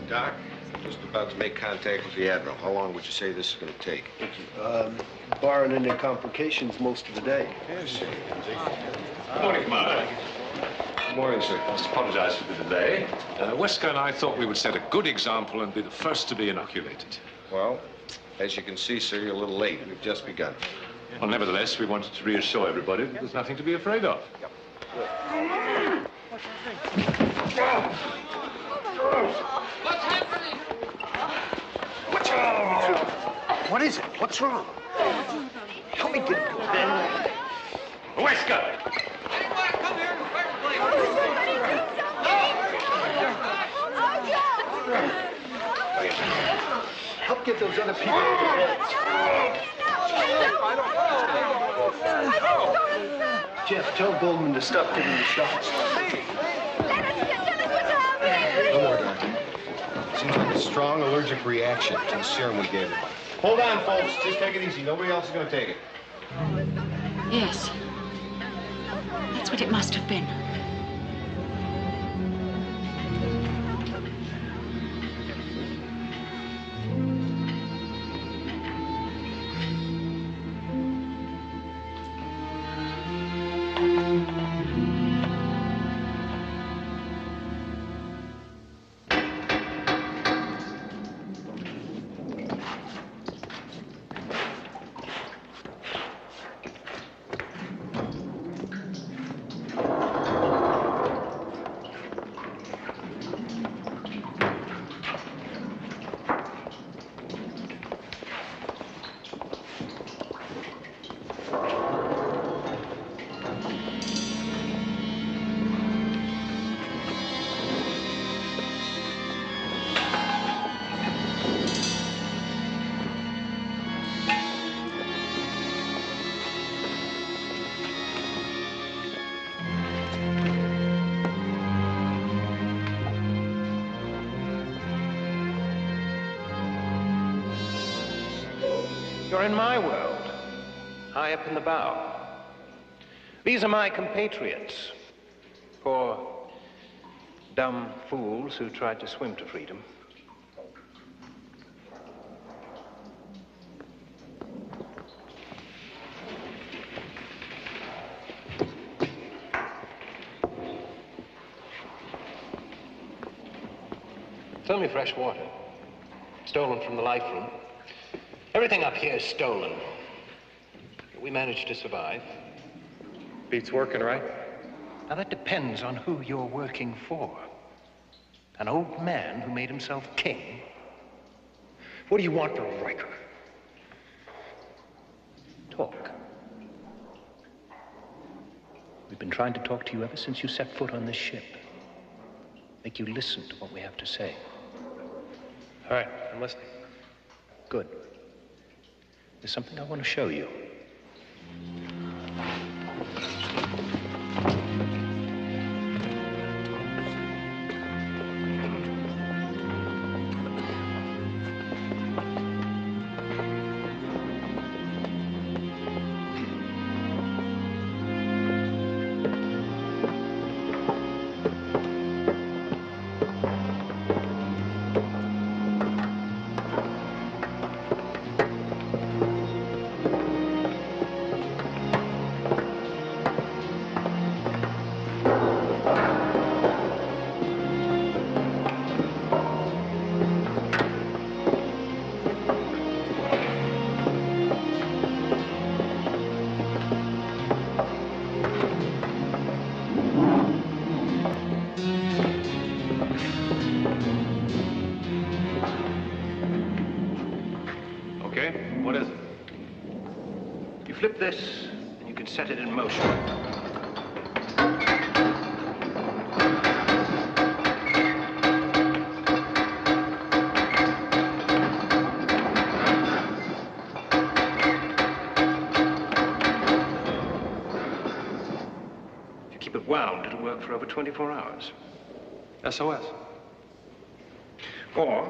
Doc, just about to make contact with the Admiral. How long would you say this is going to take? Barring any complications, most of the day. Yes, sir. Morning, Commander. Good morning, sir. I must apologize for the delay. Wesker and I thought we would set a good example and be the first to be inoculated. Well, as you can see, sir, you're a little late. We've just begun. Well, nevertheless, we wanted to reassure everybody that there's nothing to be afraid of. What's happening? What is it? What's wrong? Help me get him to bed. Wesker! Come here in the first place. Help get those other people to bed. Jeff, tell Goldman to stop giving the shots. Don't worry, Doctor. Seems like a strong allergic reaction to the serum we gave him. Hold on, folks. Just take it easy. Nobody else is going to take it. Yes. That's what it must have been. You're in my world, high up in the bow. These are my compatriots, poor dumb fools who tried to swim to freedom. It's only fresh water, stolen from the life room. Everything up here is stolen. We managed to survive. Beats working, right? Now that depends on who you're working for. An old man who made himself king? What do you want from Riker? Talk. We've been trying to talk to you ever since you set foot on this ship. Make you listen to what we have to say. All right, I'm listening. Good. There's something I want to show you. Flip this, and you can set it in motion. If you keep it wound, it'll work for over 24 hours. SOS. Or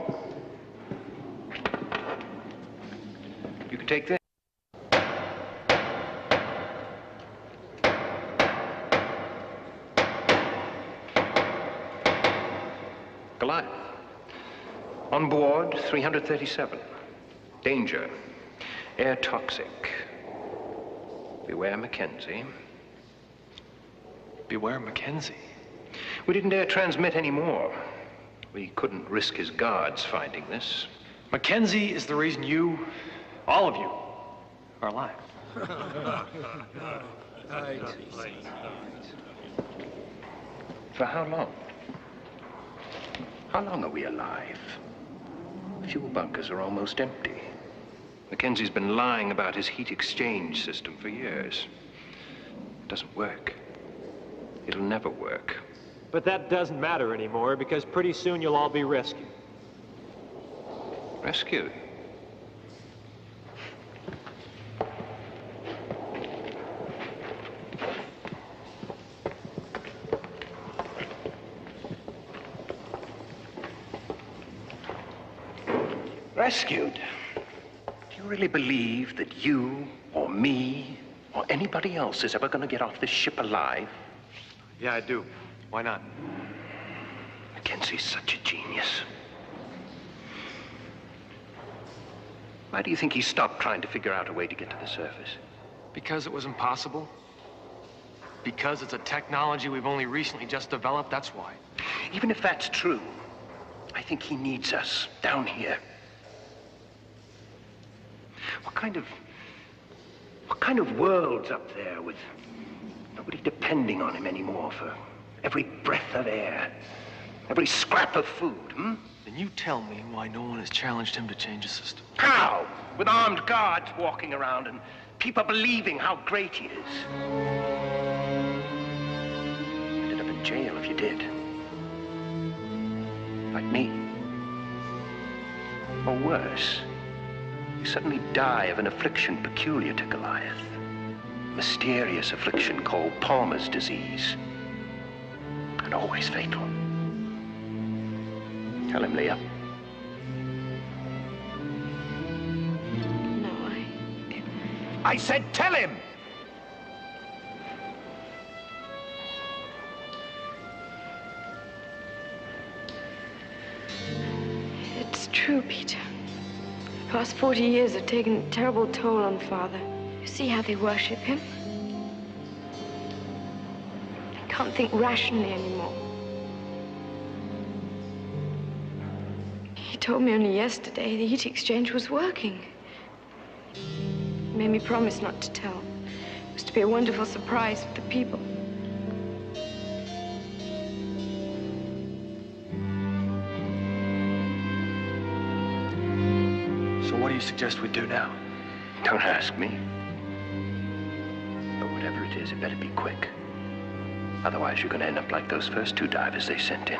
you can take this. Goliath. On board, 337. Danger. Air toxic. Beware Mackenzie. Beware Mackenzie? We didn't dare transmit any more. We couldn't risk his guards finding this. Mackenzie is the reason you, all of you, are alive. For how long? How long are we alive? Fuel bunkers are almost empty. Mackenzie's been lying about his heat exchange system for years. It doesn't work. It'll never work. But that doesn't matter anymore because pretty soon you'll all be rescued. Rescued? Rescued? Do you really believe that you, or me, or anybody else is ever going to get off this ship alive? Yeah, I do. Why not? Mackenzie's such a genius. Why do you think he stopped trying to figure out a way to get to the surface? Because it was impossible? Because it's a technology we've only recently just developed, that's why. Even if that's true, I think he needs us down here. What kind of world's up there with nobody depending on him anymore for every breath of air, every scrap of food, hmm? Then you tell me why no one has challenged him to change the system. How? With armed guards walking around and people believing how great he is. Ended up in jail if you did. Like me. Or worse. You suddenly die of an affliction peculiar to Goliath. A mysterious affliction called Palmer's disease. And always fatal. Tell him, Leah. No, I said tell him! It's true, Peter. The past 40 years have taken a terrible toll on Father. You see how they worship him? They can't think rationally anymore. He told me only yesterday the heat exchange was working. He made me promise not to tell. It was to be a wonderful surprise for the people. So what do you suggest we do now? Don't ask me. But whatever it is, it better be quick. Otherwise, you're going to end up like those first two divers they sent in.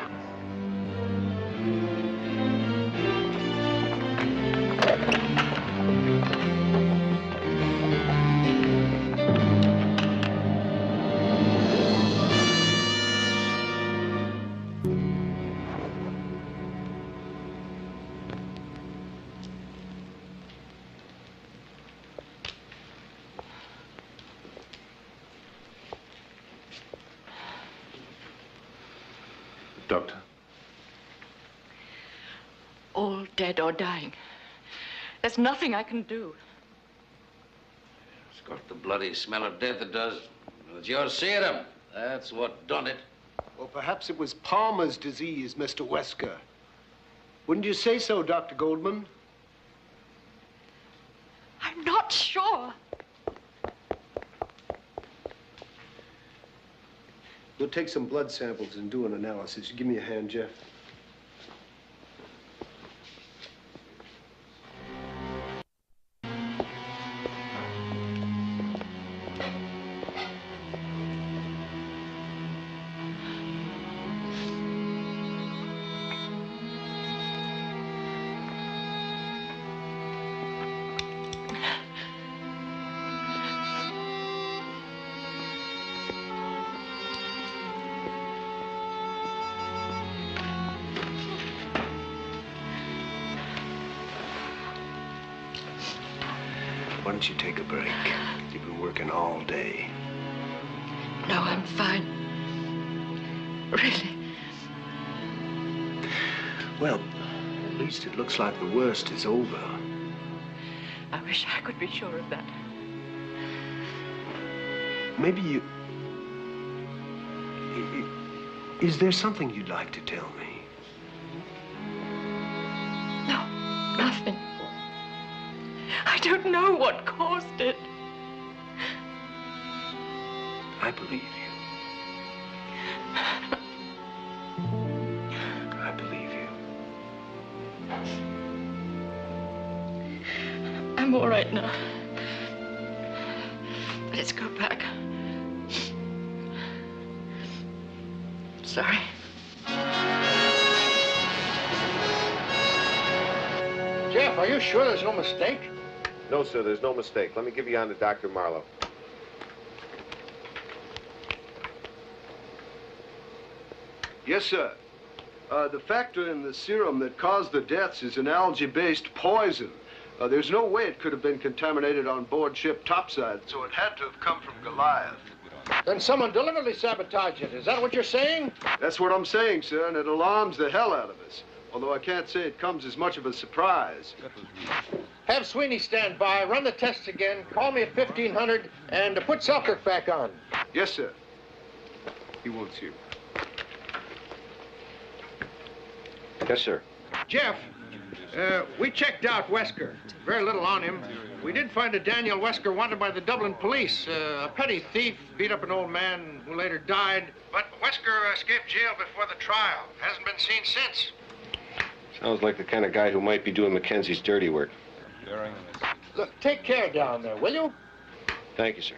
Doctor? All dead or dying. There's nothing I can do. It's got the bloody smell of death, it does. It's your serum. That's what done it. Well, perhaps it was Palmer's disease, Mr. Wesker. Wouldn't you say so, Dr. Goldman? I'm not sure. We'll take some blood samples and do an analysis. Give me a hand, Jeff. Why don't you take a break? You've been working all day. No, I'm fine. Really. Well, at least it looks like the worst is over. I wish I could be sure of that. Maybe Is there something you'd like to tell me? No, nothing. I don't know what caused it. I believe you. I believe you. I'm all right now. Let's go back. Sorry. Jeff, are you sure there's no mistake? No, sir, there's no mistake. Let me give you on to Dr. Marlowe. Yes, sir. The factor in the serum that caused the deaths is an algae-based poison. There's no way it could have been contaminated on board ship topside, so it had to have come from Goliath. Then someone deliberately sabotaged it. Is that what you're saying? That's what I'm saying, sir, and it alarms the hell out of us. Although I can't say it comes as much of a surprise. Have Sweeney stand by, run the tests again, call me at 1500, and put Selkirk back on. Yes, sir. He wants you. Yes, sir. Jeff, we checked out Wesker. Very little on him. We did find a Daniel Wesker wanted by the Dublin police. A petty thief, beat up an old man who later died. But Wesker escaped jail before the trial. Hasn't been seen since. Sounds like the kind of guy who might be doing Mackenzie's dirty work. Look, take care down there, will you? Thank you, sir.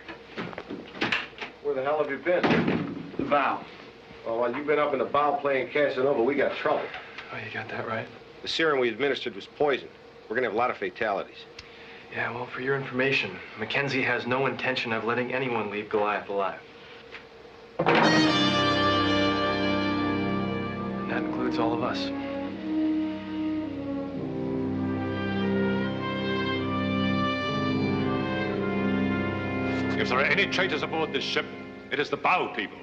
Where the hell have you been? The bow. Well, while you've been up in the bow playing Casanova, we got trouble. Oh, you got that right? The serum we administered was poison. We're gonna have a lot of fatalities. Yeah, well, for your information, Mackenzie has no intention of letting anyone leave Goliath alive. And that includes all of us. If there are any traitors aboard this ship, it is the bow people.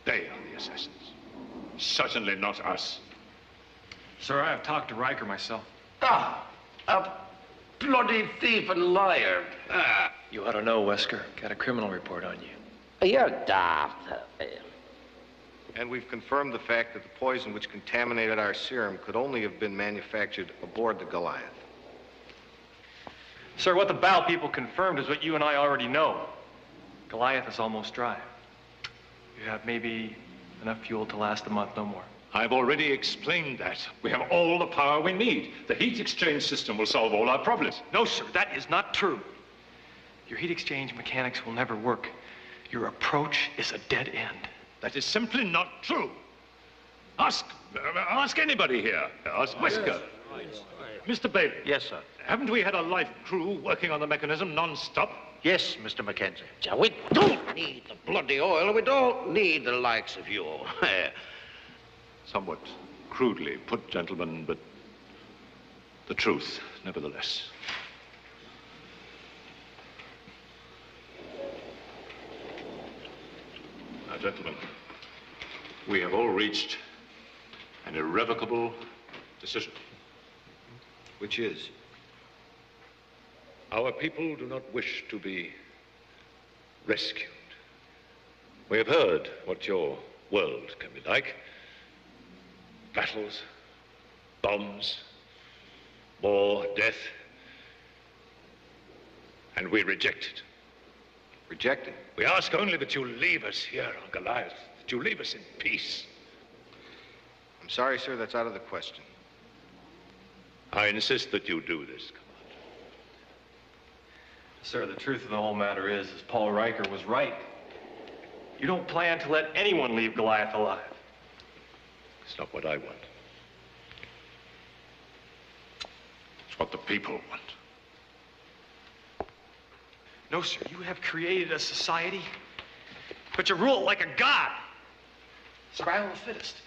They are the assassins. Certainly not us. Sir, I have talked to Riker myself. Ah, a bloody thief and liar. You ought to know, Wesker. Got a criminal report on you. You're daft. And we've confirmed the fact that the poison which contaminated our serum could only have been manufactured aboard the Goliath. Sir, what the bow people confirmed is what you and I already know. Goliath is almost dry. You have maybe enough fuel to last a month, no more. I've already explained that. We have all the power we need. The heat exchange system will solve all our problems. No, sir, that is not true. Your heat exchange mechanics will never work. Your approach is a dead end. That is simply not true. Ask anybody here. Ask Wesker. Mr. Bailey. Yes, sir. Haven't we had a life crew working on the mechanism non-stop? Yes, Mr. Mackenzie. We don't need the bloody oil. We don't need the likes of you. Somewhat crudely put, gentlemen, but the truth, nevertheless. Now, gentlemen, we have all reached an irrevocable decision. Which is? Our people do not wish to be rescued. We have heard what your world can be like. Battles, bombs, war, death. And we reject it. Reject it? We ask only that you leave us here on Goliath, that you leave us in peace. I'm sorry, sir, that's out of the question. I insist that you do this, Commander. Sir, the truth of the whole matter is Paul Riker was right. You don't plan to let anyone leave Goliath alive. It's not what I want. It's what the people want. No, sir, you have created a society, but you rule it like a god. Survival of the fittest.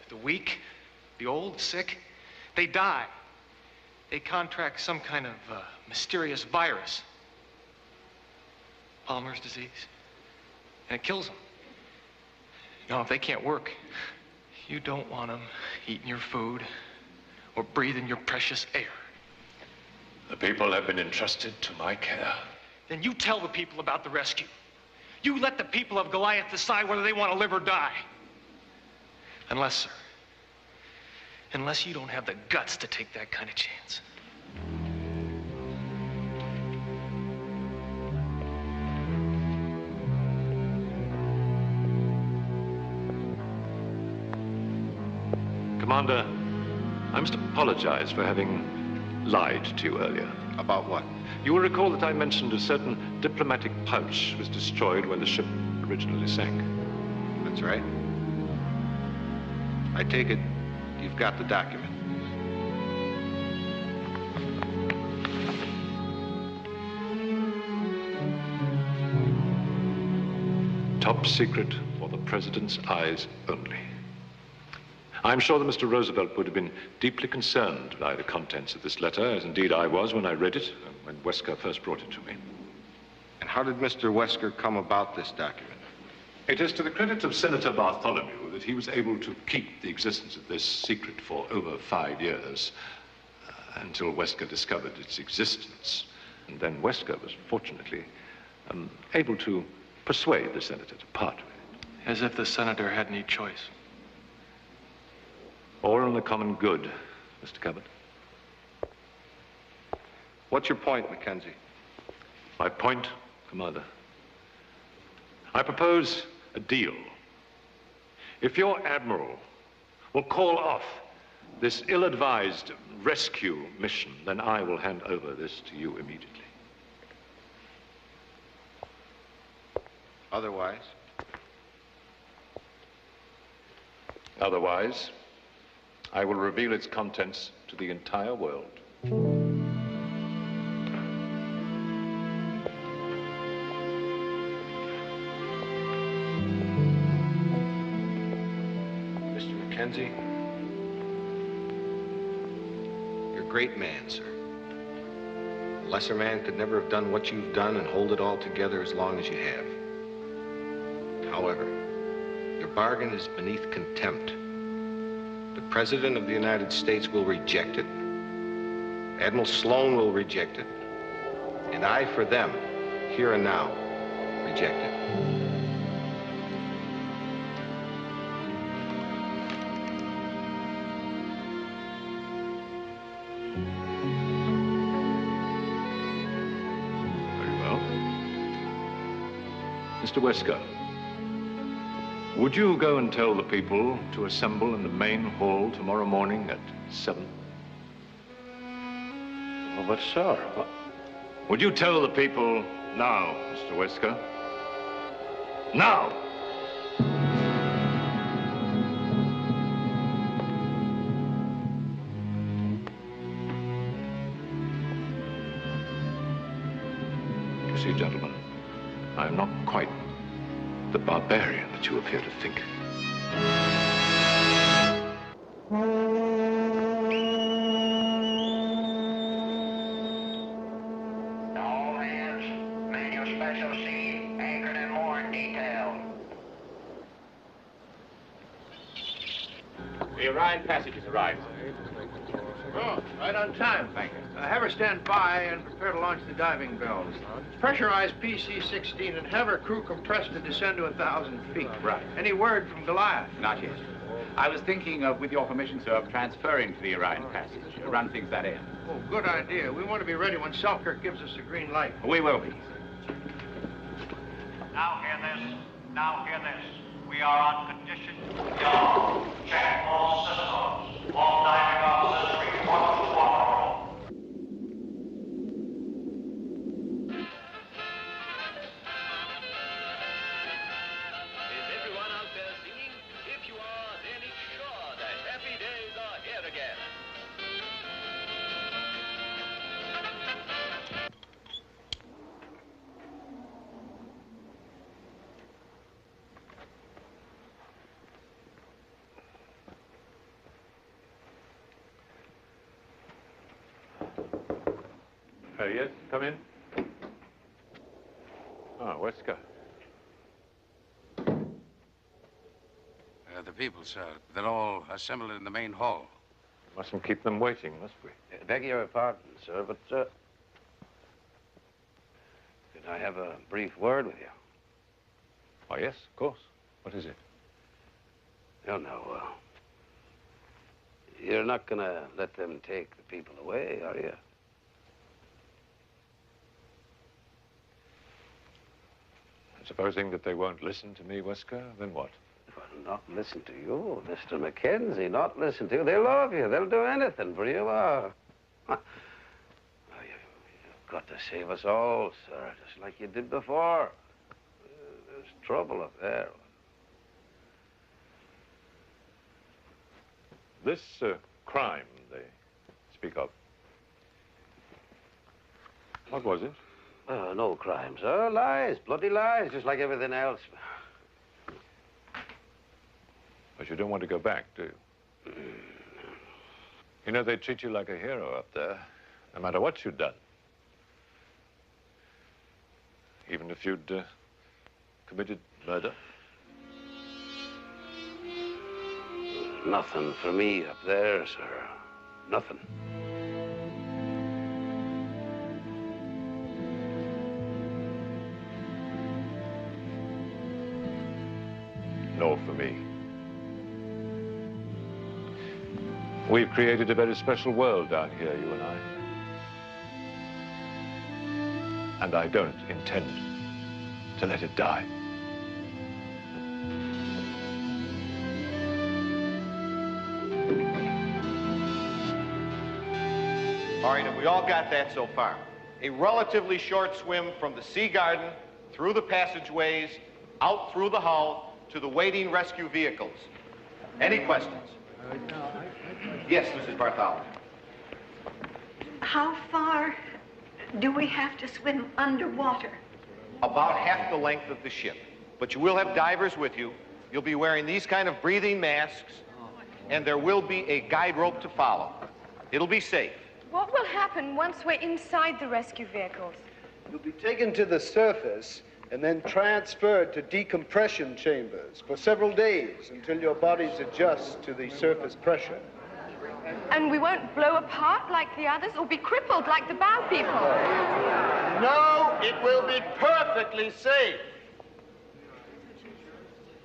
The weak, the old, sick, they die. They contract some kind of mysterious virus. Palmer's disease. And it kills them. You know, if they can't work, you don't want them eating your food or breathing your precious air. The people have been entrusted to my care. Then you tell the people about the rescue. You let the people of Goliath decide whether they want to live or die. Unless, sir, unless you don't have the guts to take that kind of chance. Commander, I must apologize for having lied to you earlier. About what? You will recall that I mentioned a certain diplomatic pouch was destroyed when the ship originally sank. That's right. I take it you've got the document. Top secret for the President's eyes only. I'm sure that Mr. Roosevelt would have been deeply concerned by the contents of this letter, as indeed I was when I read it, when Wesker first brought it to me. And how did Mr. Wesker come about this document? It is to the credit of Senator Bartholomew that he was able to keep the existence of this secret for over 5 years, until Wesker discovered its existence. And then Wesker was fortunately able to persuade the senator to part with it. As if the senator had any choice. All in the common good, Mr. Cabot. What's your point, Mackenzie? My point, Commander. I propose a deal. If your admiral will call off this ill-advised rescue mission, then I will hand over this to you immediately. Otherwise? Otherwise, I will reveal its contents to the entire world. Mr. Mackenzie, you're a great man, sir. A lesser man could never have done what you've done and hold it all together as long as you have. However, your bargain is beneath contempt. The President of the United States will reject it. Admiral Sloan will reject it. And I, for them, here and now, reject it. Very well. Mr. Wesker, would you go and tell the people to assemble in the main hall tomorrow morning at 7? Well, but, sir... Would you tell the people now, Mr. Wesker? Now! You see, gentlemen, I am not quite the barbarian that you appear to think. All hands, manual special C, anchored and moored detailed. The Orion passage has arrived. Oh, right on time. Thank you. Have her stand by and prepare to launch the diving bells. Pressurize PC-16 and have her crew compressed to descend to 1,000 feet. Right. Any word from Goliath? Not yet. I was thinking of, with your permission, sir, of transferring to the Orion passage. Run things that end. Oh, good idea. We want to be ready when Selkirk gives us the green light. We will be. Now hear this. Now hear this. We are on condition. Y'all, check all systems. All diving officers report to squadron roll. Is everyone out there singing? If you are, then it's sure that happy days are here again. Yes, come in. Ah, Wesker. The people, sir, they're all assembled in the main hall. Mustn't keep them waiting, must we? Beg your pardon, sir, but, could I have a brief word with you? Oh, yes, of course. What is it? You know, you're not gonna let them take the people away, are you? Supposing that they won't listen to me, Wesker, then what? Well, not listen to you, Mr. Mackenzie, not listen to you. They love you. They'll do anything for you. You've got to save us all, sir, just like you did before. There's trouble up there. This crime they speak of, what was it? No crime, sir. Lies, bloody lies, just like everything else. But you don't want to go back, do you? You know, they treat you like a hero up there, no matter what you'd done. Even if you'd committed murder. Nothing for me up there, sir. Nothing. Nor for me. We've created a very special world down here, you and I. And I don't intend to let it die. All right, have we all got that so far? A relatively short swim from the Sea Garden, through the passageways, out through the hull, to the waiting rescue vehicles. Any questions? Yes, Mrs. Bartholomew. How far do we have to swim underwater? About half the length of the ship. But you will have divers with you. You'll be wearing these kind of breathing masks, and there will be a guide rope to follow. It'll be safe. What will happen once we're inside the rescue vehicles? You'll be taken to the surface and then transferred to decompression chambers for several days until your bodies adjust to the surface pressure. And we won't blow apart like the others or be crippled like the bow people? No, it will be perfectly safe.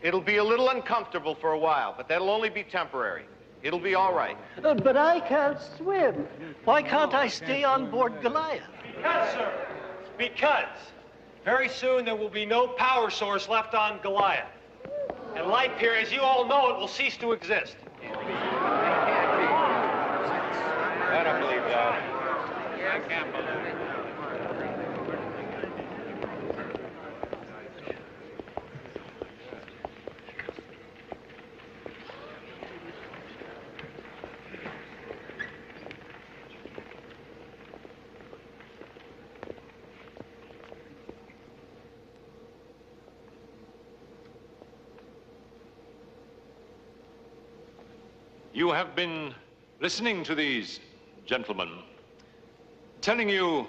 It'll be a little uncomfortable for a while, but that'll only be temporary. It'll be all right. But I can't swim. Why can't I stay on board Goliath? Because, sir, because very soon there will be no power source left on Goliath. And life here, as you all know, it will cease to exist. I don't believe that. I can't believe it. You have been listening to these gentlemen telling you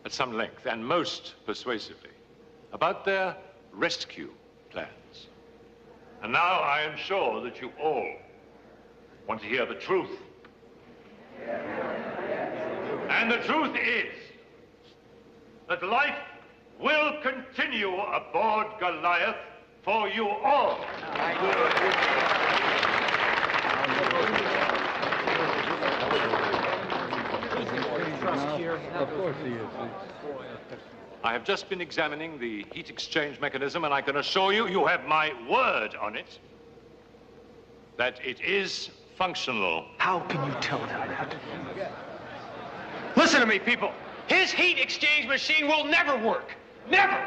at some length and most persuasively about their rescue plans. And now I am sure that you all want to hear the truth. And the truth is that life will continue aboard Goliath for you all. Of course he is. I have just been examining the heat exchange mechanism, and I can assure you, you have my word on it, that it is functional. How can you tell them that? Listen to me, people. His heat exchange machine will never work. Never!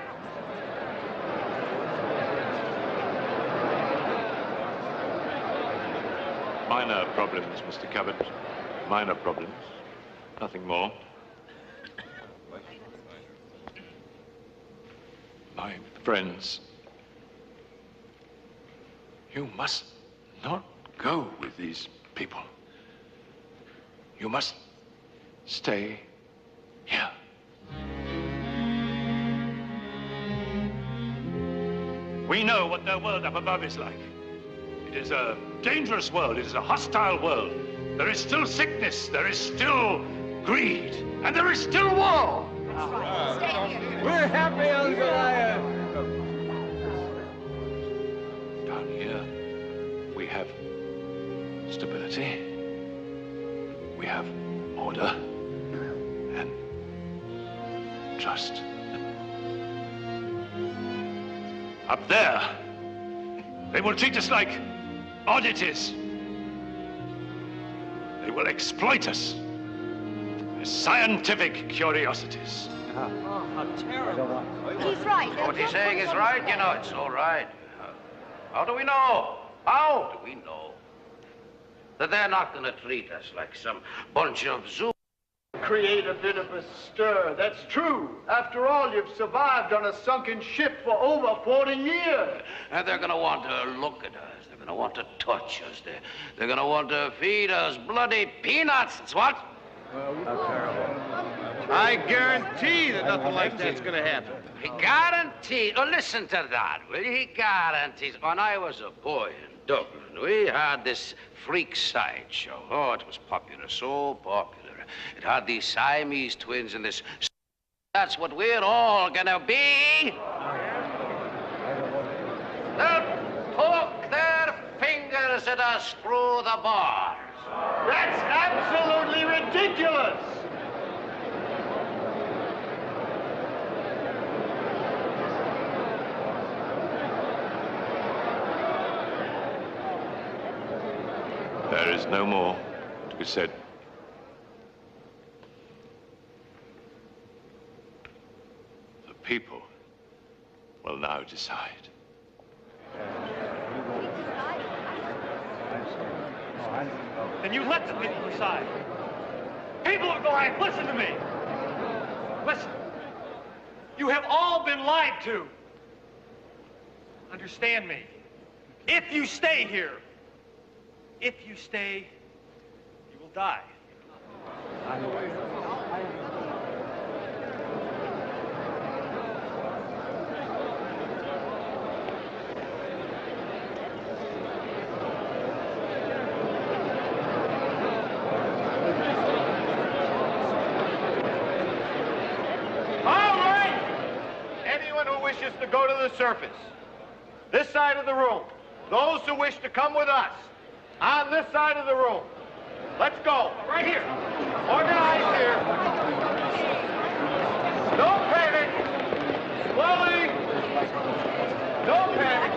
Minor problems, Mr. Cabot. Minor problems. Nothing more. My friends, you must not go with these people. You must stay here. We know what their world up above is like. It is a dangerous world. It is a hostile world. There is still sickness. There is still greed. And there is still war. Stay here. We're happy on Goliath. stability. We have order and trust. Up there, they will treat us like oddities. They will exploit us as scientific curiosities. Oh, how terrible. He's right. What he's saying is right, you know. It's all right. How do we know? How do we know that they're not going to treat us like some bunch of zoo? Create a bit of a stir. That's true. After all, you've survived on a sunken ship for over 40 years. And they're going to want to look at us. They're going to want to touch us. They're going to want to feed us bloody peanuts. It's what? How terrible. I guarantee that nothing like that's going to happen. He guarantees. Oh, listen to that, will you? He guarantees. When I was a boy in Dublin, we had this freak sideshow. Oh, it was popular, so popular. It had these Siamese twins and this... That's what we're all gonna be. They'll poke their fingers at us through the bars. That's absolutely ridiculous. There is no more to be said. The people will now decide. Then you let the people decide. People of Goliath, listen to me. Listen. You have all been lied to. Understand me. If you stay here, you will die. To go to the surface. This side of the room. Those who wish to come with us. On this side of the room. Let's go. Right here. Organize here. No panic. Slowly. No panic.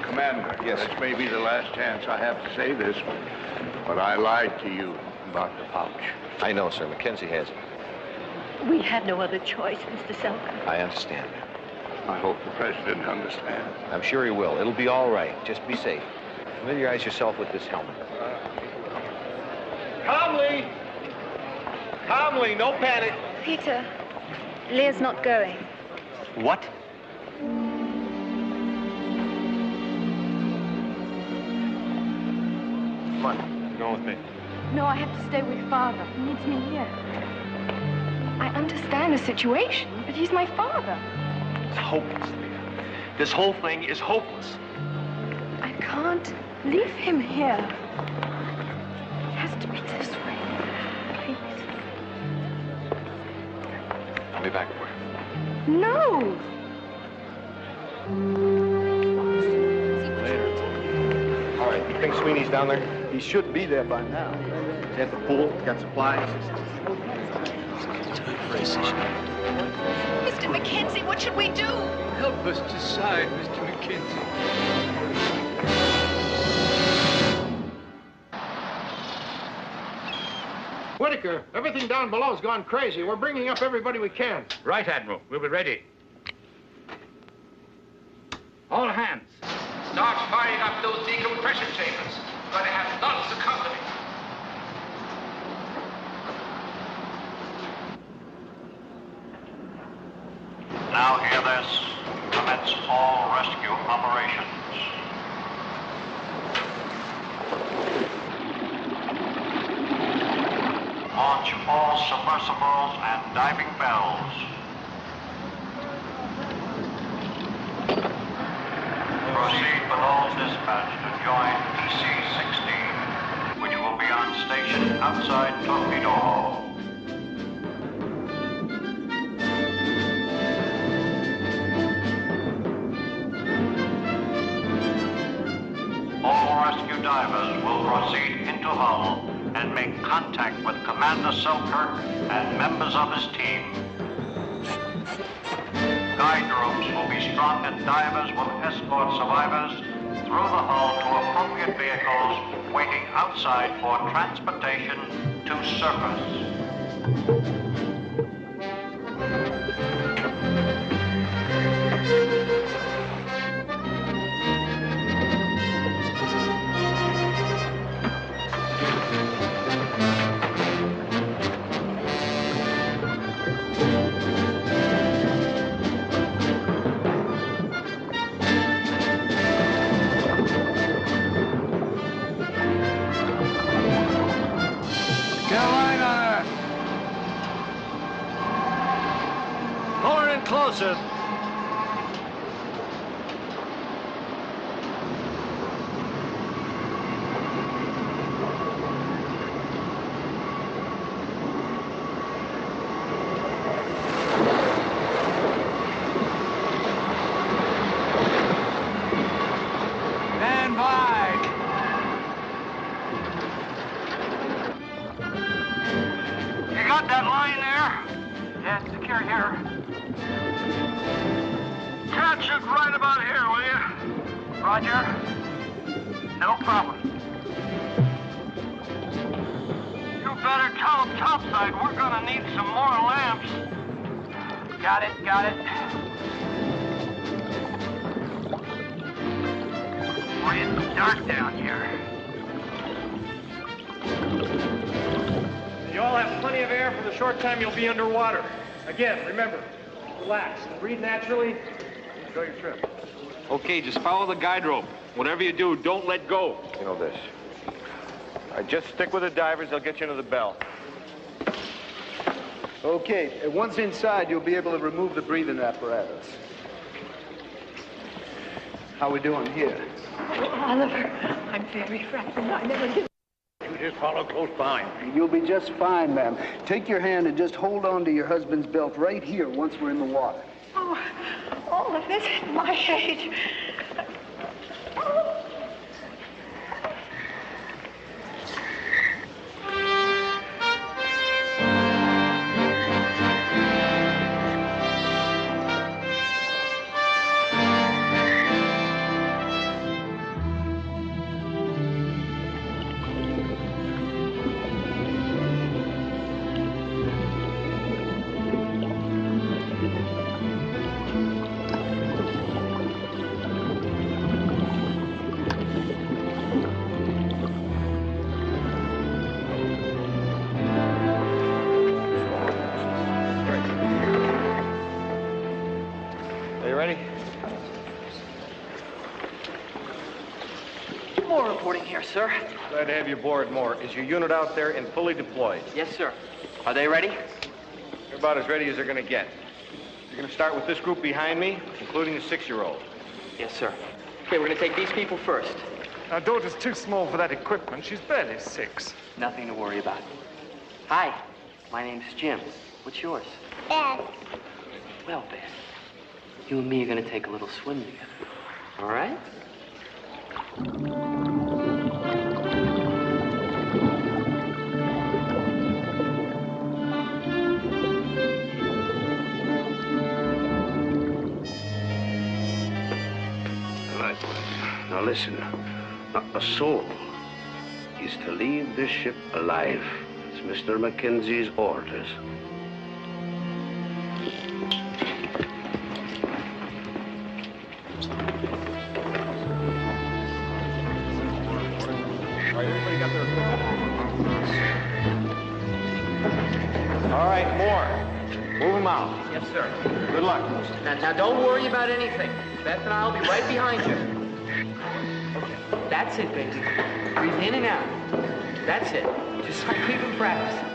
Commander, yes, this may be the last chance I have to say this, but I lied to you about the pouch. I know, sir. Mackenzie has it. We had no other choice, Mr. Selkirk. I understand. I hope the president understands. I'm sure he will. It'll be all right. Just be safe. Familiarize yourself with this helmet. Calmly. Calmly, no panic. Peter, Leah's not going. What? Come on, go with me. No, I have to stay with Father. He needs me here. I understand the situation, but he's my father. It's hopeless, Leah. This whole thing is hopeless. I can't leave him here. It has to be this way. Please. I'll be back for you. No! Later. All right, you think Sweeney's down there? He should be there by now. He's at the pool, got supplies. Mr. Mackenzie, what should we do? Help us decide, Mr. Mackenzie. Whitaker, everything down below's gone crazy. We're bringing up everybody we can. Right, Admiral. We'll be ready. All hands. Start firing up those decompression chambers. We're going to have lots of company. Now hear this. Commence all rescue operations. Launch all submersibles and diving bells. Proceed with all dispatch to join PC-16, which will be on station outside Torpedo Hall. divers will proceed into Hull and make contact with Commander Selkirk and members of his team. Guide ropes will be strung and divers will escort survivors through the hull to appropriate vehicles waiting outside for transportation to surface. Closer. Stand by. You got that line there? Yeah, it's secure here. Catch it right about here, will you? Roger. No problem. You better tell them topside we're gonna need some more lamps. Got it, got it. Boy, it's dark down here. You all have plenty of air for the short time you'll be underwater. Again, remember, relax, breathe naturally, enjoy your trip. Okay, just follow the guide rope. Whatever you do, don't let go. You know this. Just stick with the divers. They'll get you into the bell. Okay, once inside, you'll be able to remove the breathing apparatus. How we doing here? Oh, Oliver, I'm very frightened. I never did. You just follow close behind. You'll be just fine, ma'am. Take your hand and just hold on to your husband's belt right here once we're in the water. Oh, all of this at my age. Sir? Glad to have you aboard, Moore. Is your unit out there and fully deployed? Yes, sir. Are they ready? They're about as ready as they're going to get. You're going to start with this group behind me, including the 6-year-old. Yes, sir. Okay, we're going to take these people first. Our daughter's too small for that equipment. She's barely 6. Nothing to worry about. Hi, my name's Jim. What's yours? Beth. Well, Beth, you and me are going to take a little swim together. All right? Now listen, a soul is to leave this ship alive. It's Mr. Mackenzie's orders. Everybody got their equipment? All right, Moore. Move them out. Yes, sir. Good luck. Now, don't worry about anything. Beth and I'll be right behind you. Okay. That's it, baby. Breathe in and out. That's it. Just like we've been practicing.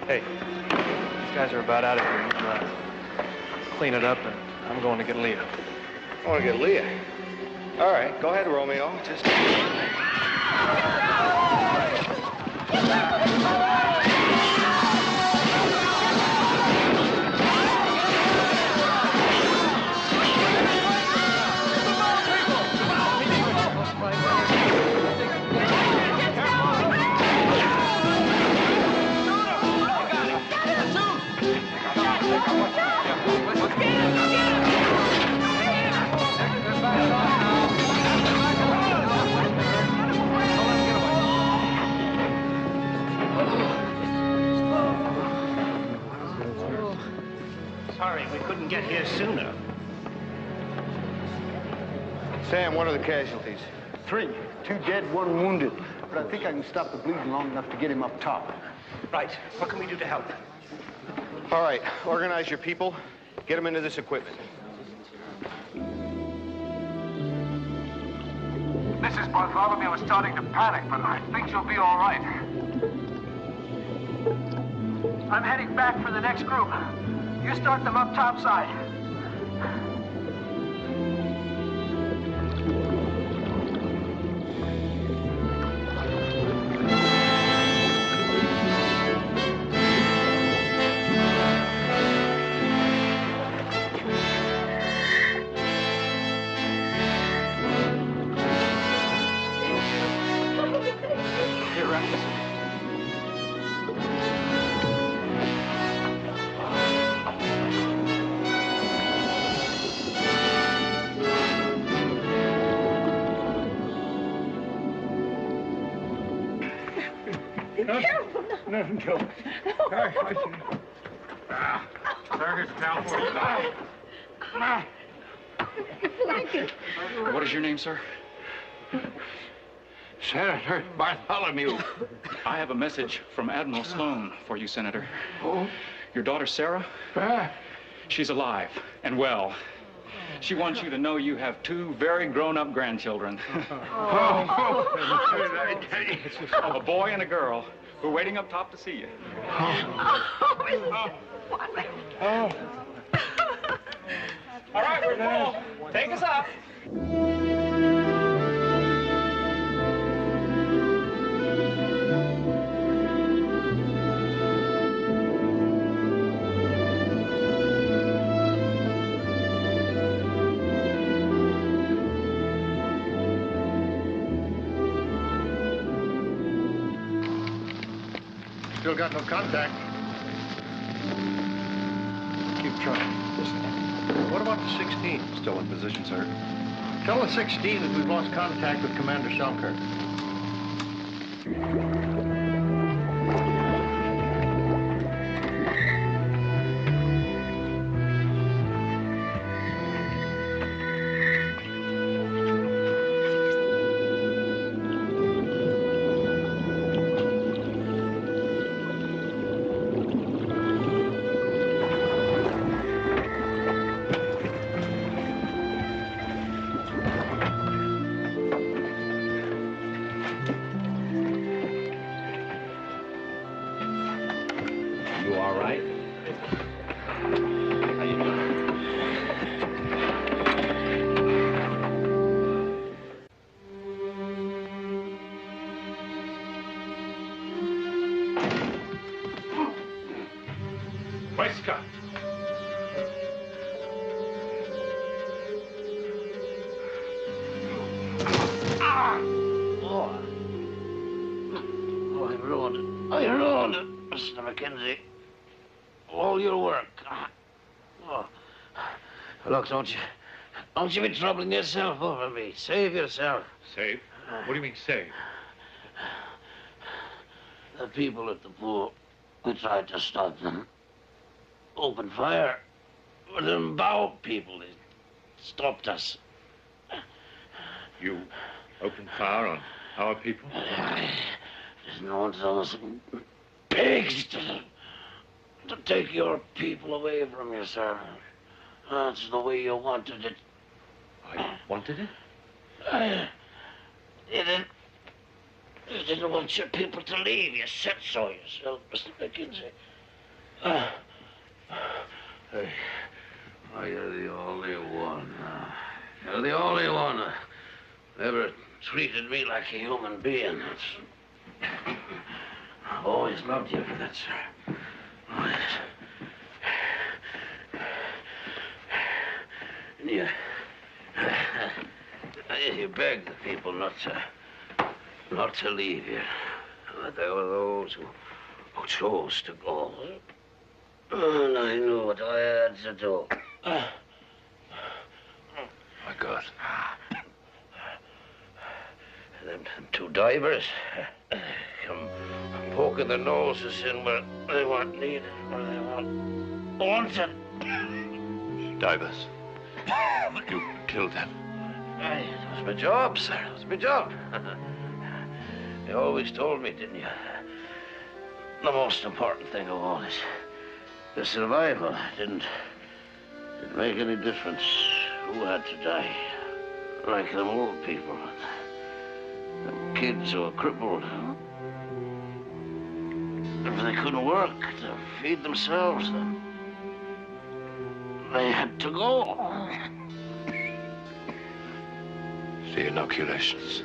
Hey, these guys are about out of here. You clean it up, and I'm going to get Leah. I want to get Leah. All right, go ahead, Romeo. Just... Sorry, we couldn't get here sooner. Sam, what are the casualties? 3. 2 dead, 1 wounded. But I think I can stop the bleeding long enough to get him up top. Right. What can we do to help? All right, organize your people. Get them into this equipment. Mrs. Bartholomew is starting to panic, but I think she'll be all right. I'm heading back for the next group. You start them up topside. Nothing to it. Circus down for you. What is your name, sir? Senator Bartholomew. I have a message from Admiral Sloan for you, Senator. Oh? Your daughter, Sarah? She's alive and well. She wants you to know you have 2 very grown-up grandchildren. A boy and a girl who are waiting up top to see you. All right, we're full. Take us up. Still got no contact. Keep trying. What about the 16? Still in position, sir. Tell the 16 that we've lost contact with Commander Selkirk. Wesker! Oh, I ruined it. I ruined it, Mr. Mackenzie. All your work. Oh. Look, don't you be troubling yourself over me. Save yourself. Save? What do you mean, save? The people at the pool, we tried to stop them. Open fire. But the Lmao people, they stopped us. You opened fire on our people? There's no one to us pigs to take your people away from you, sir. That's the way you wanted it. I wanted it? You didn't want your people to leave. You said so yourself, Mr. Mackenzie. Hey, you're the only one. You're the only one that ever treated me like a human being. I've always loved you for that, sir. Always. And you begged the people not to leave you. But there were those who chose to go. And I knew what I had to do. My God. Them two divers come poking their noses in where they weren't needed, where they weren't wanted. Divers. You killed them. Aye, it was my job, sir. It was my job. You always told me, didn't you? The most important thing of all is the survival. It didn't make any difference who had to die. Like them old people. Them kids who were crippled. If they couldn't work to feed themselves, then they had to go. The inoculations.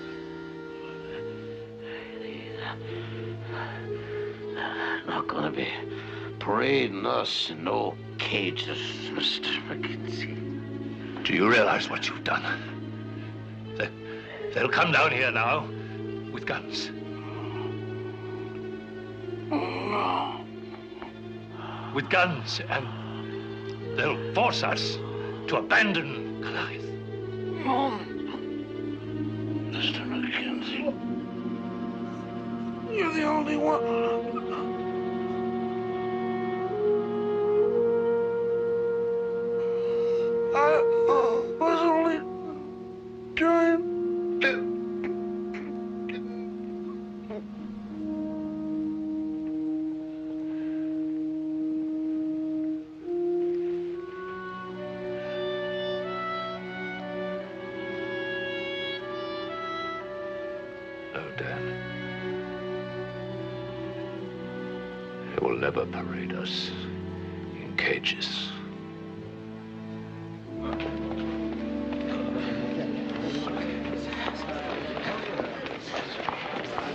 They're not going to be parading us in no cages, Mr. McKenzie. Do you realize what you've done? They'll come down here now with guns. No. With guns, and they'll force us to abandon Goliath. No. Mr. McKenzie, you're the only one. I was only trying to... No, Dan. They will never parade us in cages.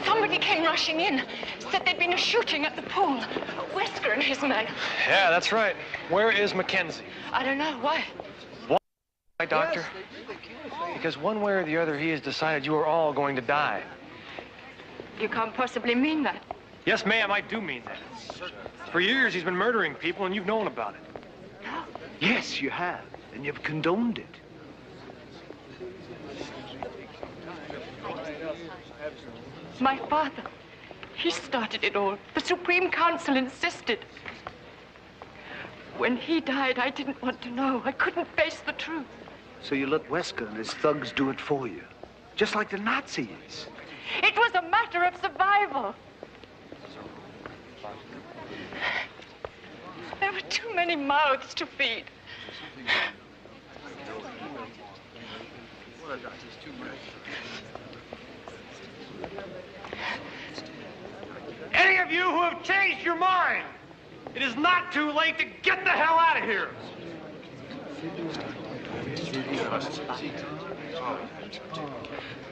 Somebody came rushing in. Said there'd been a shooting at the pool. Wesker and his men. Yeah, that's right. Where is Mackenzie? I don't know. Why? Why, Doctor? Because one way or the other, he has decided you are all going to die. You can't possibly mean that. Yes, ma'am, I do mean that. For years, he's been murdering people, and you've known about it. Yes, you have, and you've condoned it. My father. He started it all. The Supreme Council insisted. When he died, I didn't want to know. I couldn't face the truth. So you let Wesker and his thugs do it for you, just like the Nazis. It was a matter of survival. There were too many mouths to feed. Any of you who have changed your mind, it is not too late to get the hell out of here.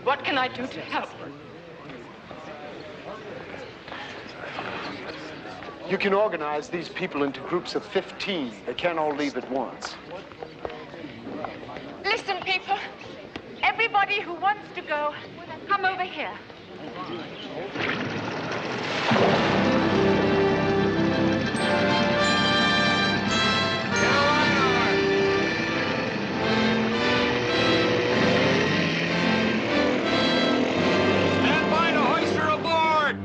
What can I do to help? You can organize these people into groups of 15. They can't all leave at once. Listen, people. Everybody who wants to go, come over here.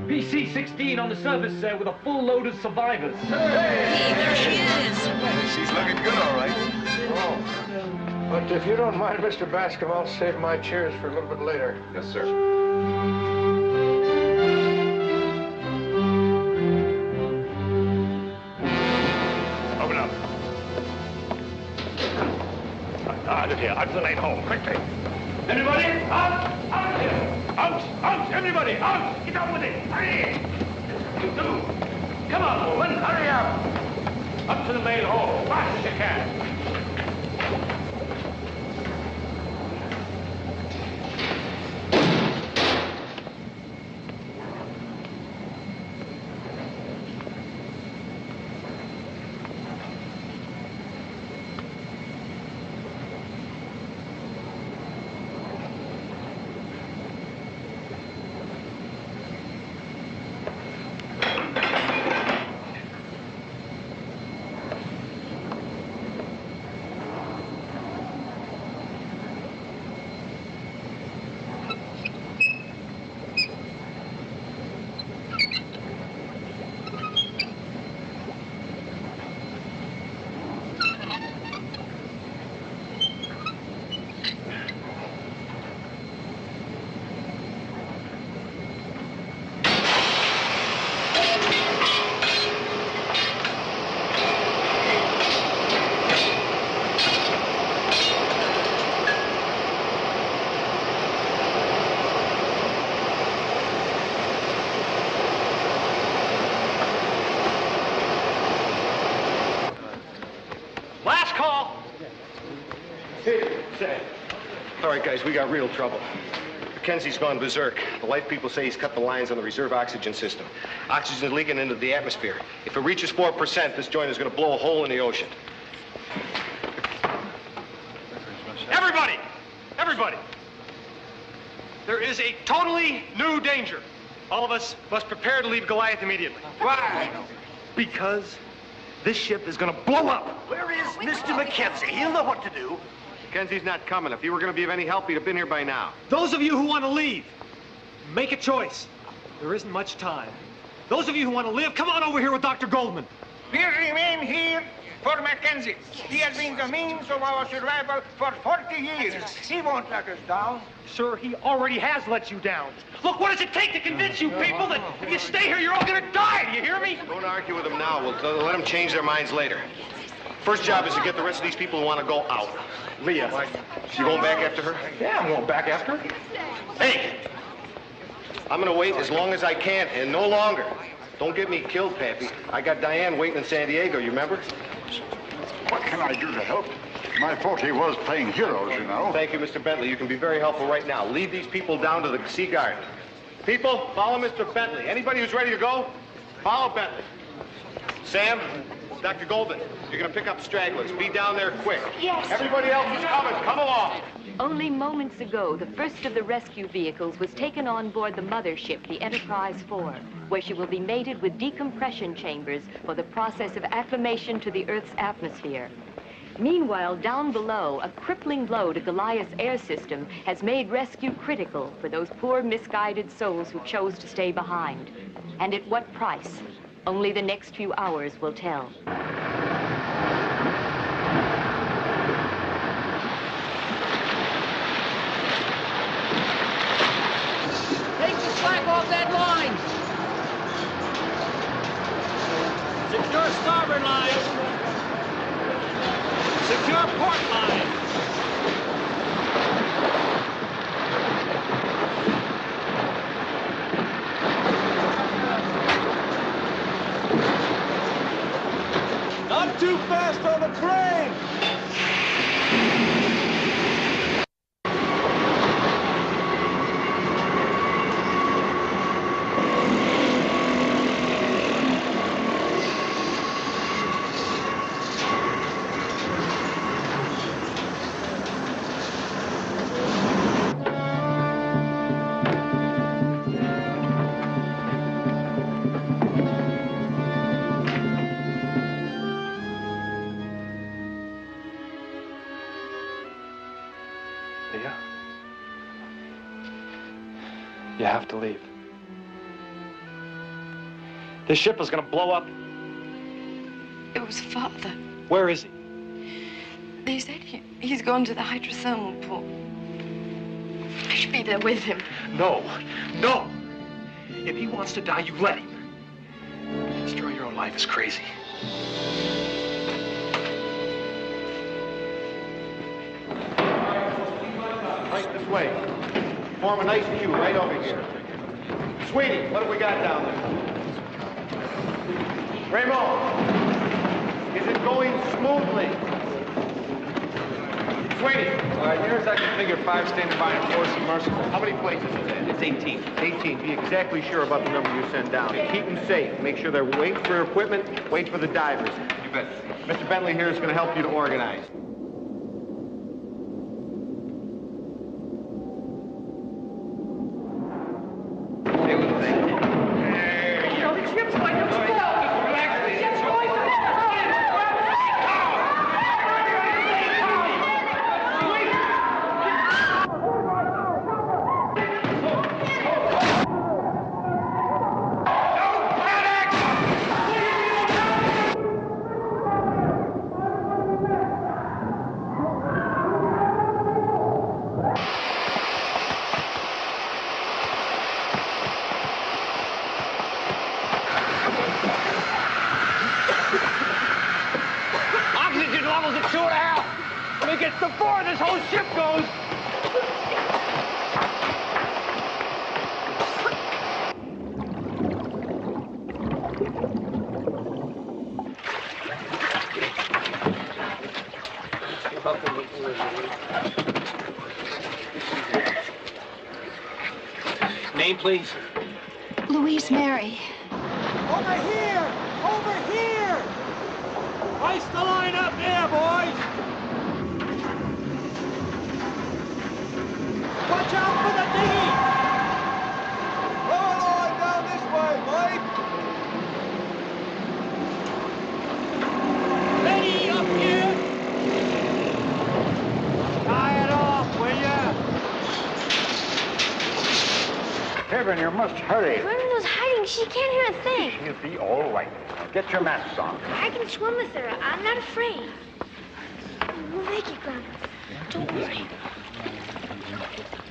PC-16 on the surface with a full load of survivors. Hey, there she is. She's looking good, all right. Oh. But if you don't mind, Mr. Bascom, I'll save my cheers for a little bit later. Yes, sir. Open up. Out of here, out to the main hall, quickly. Everybody, out! Out of here! Out! Out! Everybody, out! Get out with it! Hurry! Come on, Pullman, hurry up. Up to the main hole, fast as you can. All right, guys, we got real trouble. Mackenzie's gone berserk. The life people say he's cut the lines on the reserve oxygen system. Oxygen's leaking into the atmosphere. If it reaches 4%, this joint is going to blow a hole in the ocean. Everybody! Everybody! There is a totally new danger. All of us must prepare to leave Goliath immediately. Why? Because this ship is going to blow up. Where is Mr. Mackenzie? He'll know what to do. Mackenzie's not coming. If he were going to be of any help, he'd have been here by now. Those of you who want to leave, make a choice. There isn't much time. Those of you who want to live, come on over here with Dr. Goldman. We'll remain here for Mackenzie. He has been the means of our survival for 40 years. He won't let us down. Sir, he already has let you down. Look, what does it take to convince you people that if you stay here, you're all going to die? Do you hear me? Don't argue with them now. We'll let them change their minds later. First job is to get the rest of these people who want to go out. Leah. You going back after her? Yeah, I'm going back after her. Hey! I'm going to wait as long as I can, and no longer. Don't get me killed, Pappy. I got Diane waiting in San Diego, you remember? What can I do to help? My forte was playing heroes, you know. Thank you, Mr. Bentley. You can be very helpful right now. Lead these people down to the Sea Garden. People, follow Mr. Bentley. Anybody who's ready to go, follow Bentley. Sam, Dr. Goldman, you're going to pick up stragglers. Be down there quick. Yes. Everybody else is coming. Come along. Only moments ago, the first of the rescue vehicles was taken on board the mothership, the Enterprise 4, where she will be mated with decompression chambers for the process of acclimation to the Earth's atmosphere. Meanwhile, down below, a crippling blow to Goliath's air system has made rescue critical for those poor, misguided souls who chose to stay behind. And at what price? Only the next few hours will tell. Take the slack off that line. Secure starboard line. Secure port line. Not too fast on the train! Leah? You have to leave. This ship is gonna blow up. It was Father. Where is he? They said he's gone to the hydrothermal pool. I should be there with him. No, no! If he wants to die, you let him. Destroy your own life is crazy. Right this way. Form a nice queue right over here. Sweetie, what have we got down there? Raymond, is it going smoothly? Sweeney. All right, near as I can figure, 5 standing by and 4 submersible. How many places is that? It's 18. 18. Be exactly sure about the number you send down. Keep them safe. Make sure they're waiting for equipment, wait for the divers. You bet. Mr. Bentley here is going to help you to organize. Oxygen levels at 2.5. When it gets to 4, this whole ship goes. Name, please. Louise Mary. Over here! Over here! Hoist the line up there, boys! Watch out for the dinghy! Roll the line down this way, mate! Ready up here! Tie it off, will ya? Kevin, you must hurry. Verna's hiding. She can't hear a thing. She'll be all right. Get your masks on. I can swim with her. I'm not afraid. We'll make it, Grandma. Don't worry.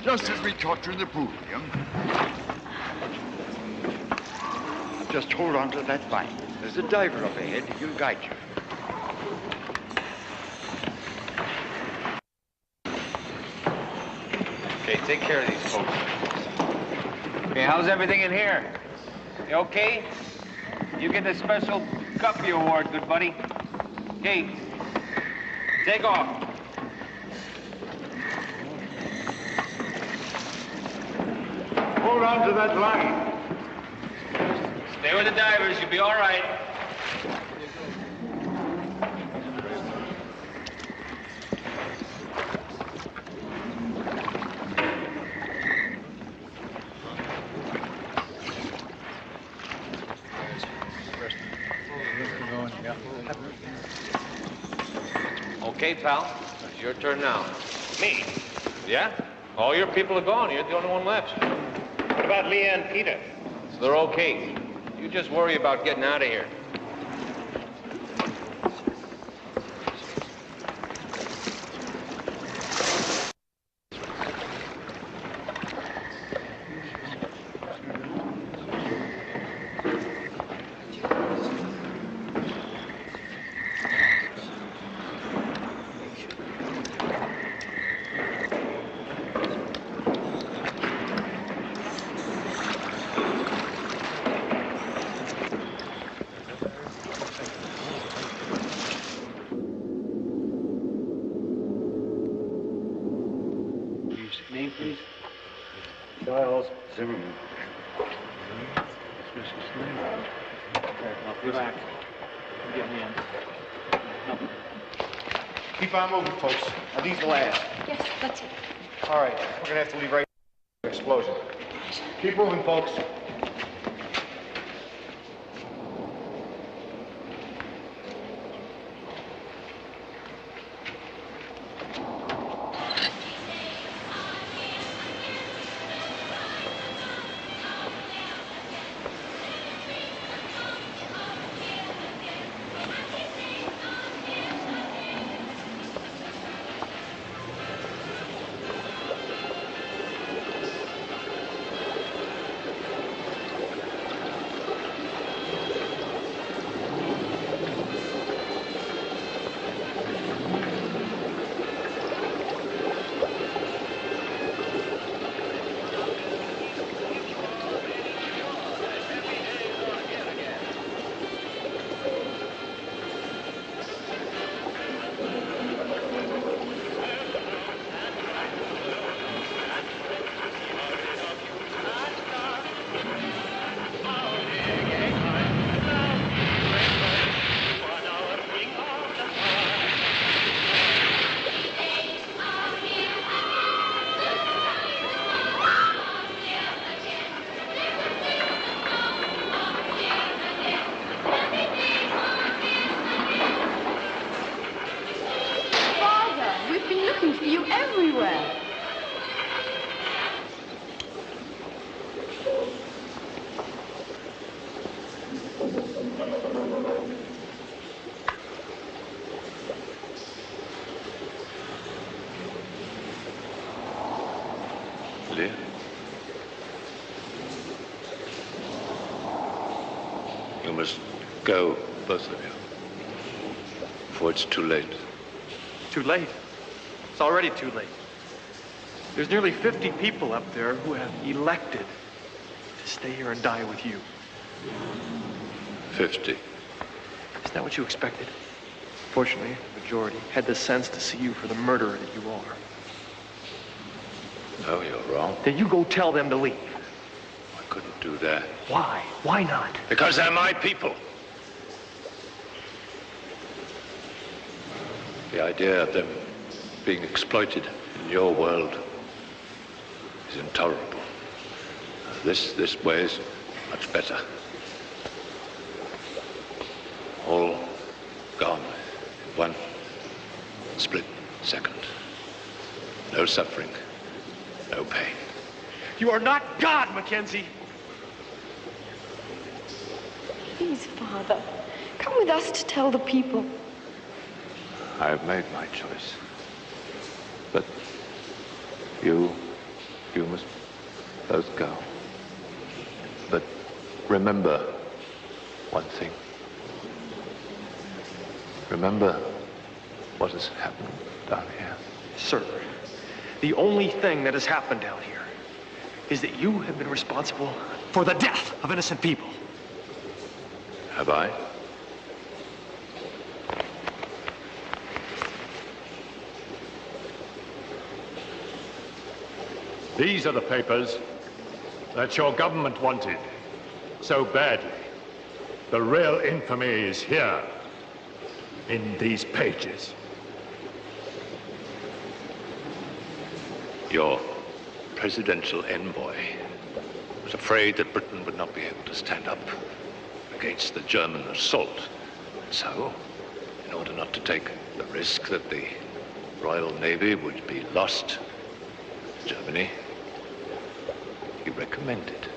Just as we taught you in the pool, young. Just hold on to that line. There's a diver up ahead. He'll guide you. Okay, take care of these folks. Okay, how's everything in here? You okay? You get the special Guppy Award, good buddy. Okay, take off. Hold on to that line. Stay with the divers, you'll be all right. Okay, pal, it's your turn now. Me? Yeah? All your people are gone. You're the only one left. What about Leah and Peter? So they're okay. You just worry about getting out of here. Name, please. Charles Zimmerman. Relax. Get me in. Keep on moving, folks. Are these the last? Yes, that's it. All right, we're gonna have to leave right now. Explosion. Keep moving, folks. Leah? You must go, both of you, before it's too late. Too late? It's already too late. There's nearly 50 people up there who have elected to stay here and die with you. 50. Isn't that what you expected? Fortunately, the majority had the sense to see you for the murderer that you are. No, you're wrong. Then you go tell them to leave. I couldn't do that. Why? Why not? Because they're my people. The idea of them being exploited in your world is intolerable. This way is much better. All gone in one split second. No suffering, no pain. You are not God, Mackenzie. Please, Father, come with us to tell the people. I have made my choice. But you must both go. But remember one thing. Remember what has happened down here. Sir, the only thing that has happened down here is that you have been responsible for the death of innocent people. Have I? These are the papers that your government wanted so badly. The real infamy is here, in these pages. Your presidential envoy was afraid that Britain would not be able to stand up against the German assault. And so, in order not to take the risk that the Royal Navy would be lost to Germany, he recommended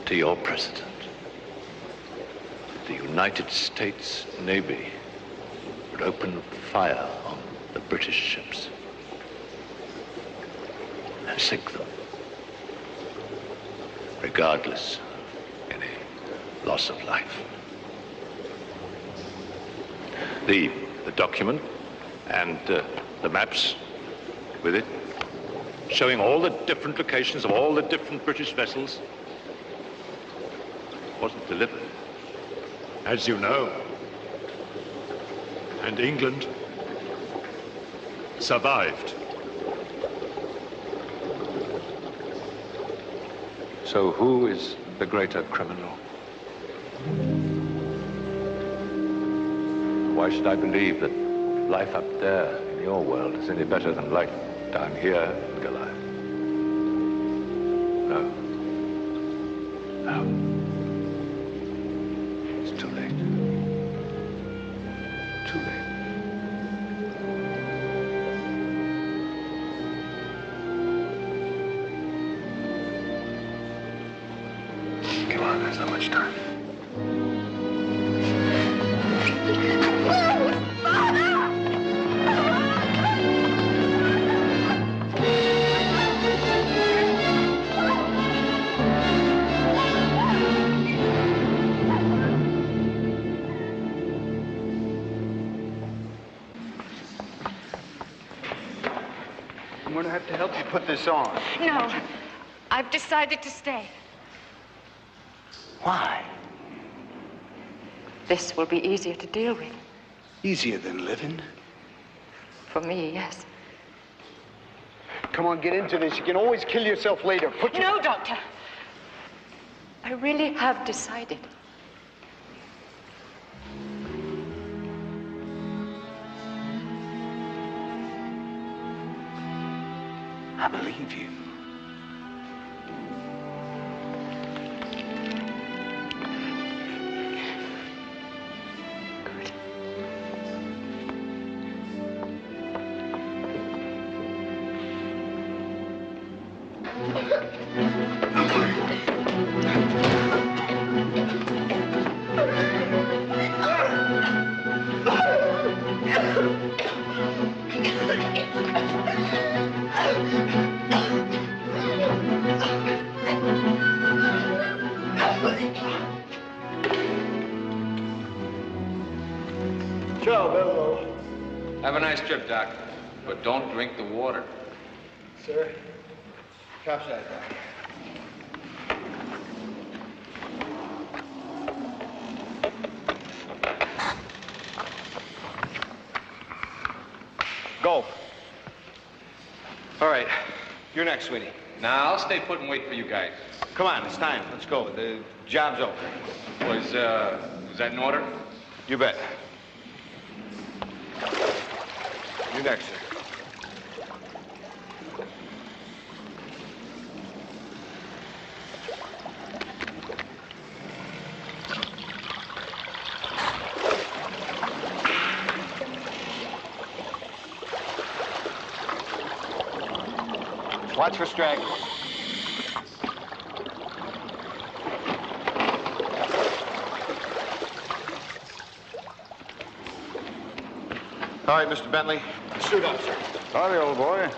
to your president that the United States Navy would open fire on the British ships and sink them, regardless of any loss of life. The document and the maps with it, showing all the different locations of all the different British vessels, wasn't delivered. As you know, and England survived. So who is the greater criminal? Why should I believe that life up there in your world is any better than life down here in Goliath? No. No. It's too late. Too late. Come on, there's not much time. I'm going to have to help you put this on. No, I've decided to stay. Why? This will be easier to deal with. Easier than living. For me, yes. Come on, get into this. You can always kill yourself later. Put your... No, Doctor. I really have decided. I believe you. Ciao, bello. Have a nice trip, Doc. But don't drink the water. Sir? Topside, Doc. Go. All right. You're next, Sweeney. Now, I'll stay put and wait for you guys. Come on, it's time. Let's go. The job's over. Was that in order? You bet. You next, sir. Watch for stragglers. All right, Mr. Bentley, suit up, sir. Sorry, old boy.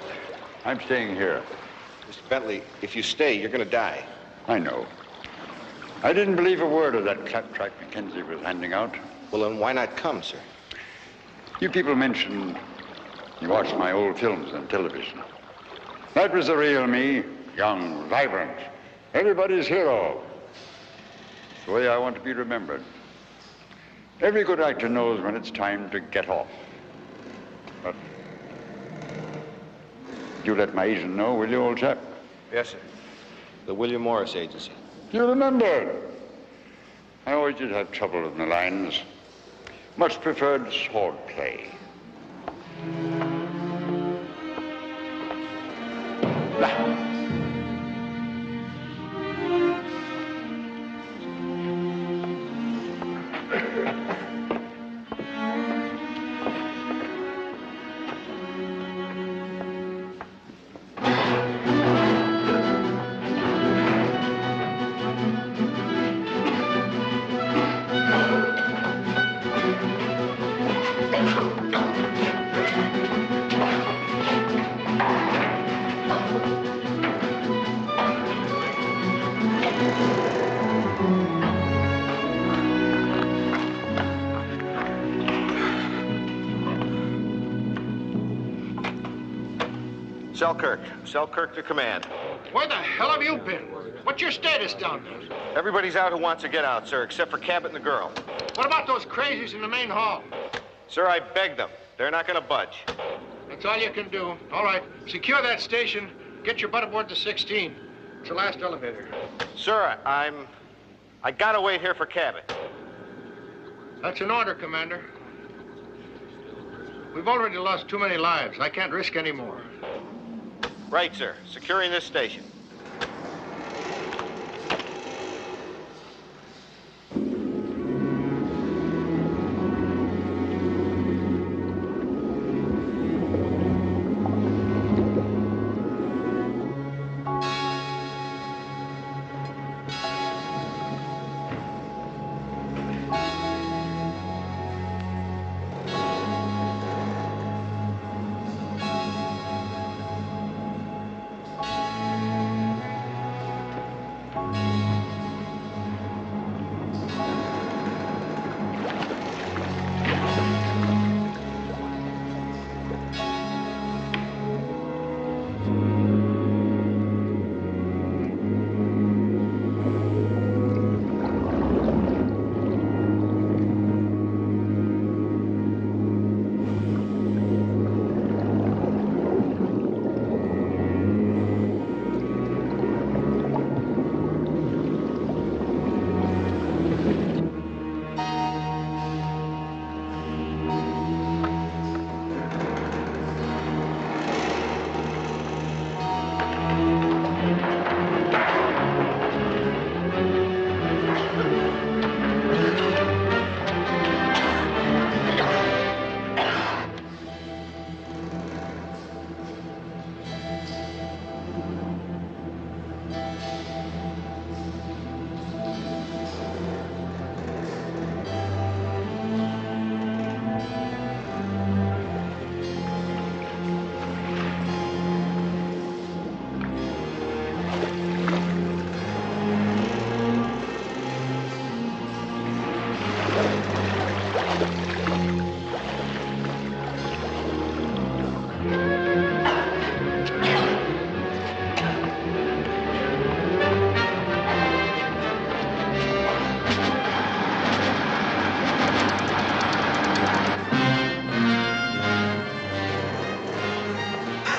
I'm staying here. Mr. Bentley, if you stay, you're going to die. I know. I didn't believe a word of that claptrap Mackenzie was handing out. Well, then why not come, sir? You people mentioned you watched my old films on television. That was the real me, young, vibrant, everybody's hero. It's the way I want to be remembered. Every good actor knows when it's time to get off. But you let my agent know, will you, old chap? Yes, sir. The William Morris Agency. You remember? I always did have trouble with my lines. Much preferred sword play. Selkirk to command. Where the hell have you been? What's your status down there? Everybody's out who wants to get out, sir, except for Cabot and the girl. What about those crazies in the main hall? Sir, I begged them. They're not going to budge. That's all you can do. All right, secure that station. Get your butt aboard the 16. It's the last elevator. Sir, I gotta wait here for Cabot. That's an order, Commander. We've already lost too many lives. I can't risk any more. Right, sir. Securing this station.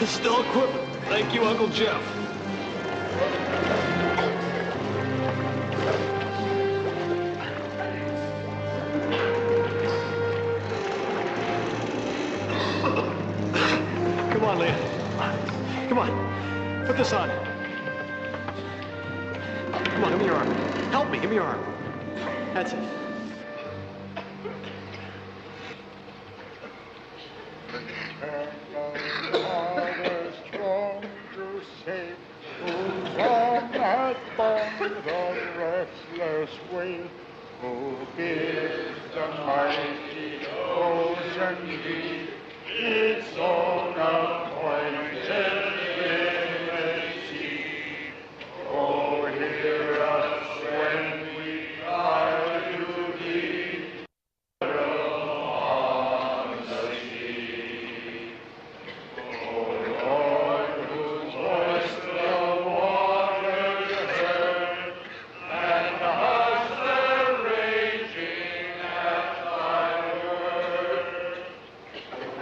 Still equipment. Thank you, Uncle Jeff. Come on, Leah. Come on. Put this on. Come on, give me your arm. Help me, give me your arm. That's it. Who bids the mighty ocean deep its own appointed liberty? Oh, hear us when we cry to thee, on the sea. Oh, Lord, whose voice the waters heard, and hushed the raging at thy word.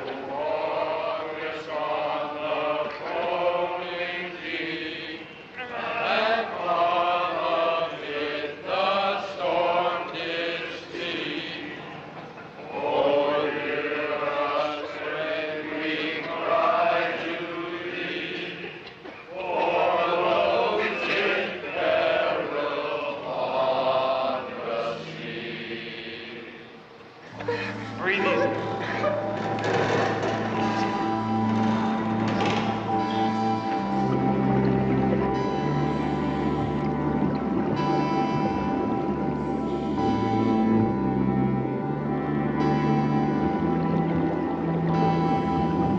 Who walkest on the foaming deep, and calm amid the storm didst sleep. Oh, hear us when we cry to thee, for those in peril on the sea. Breathe easy.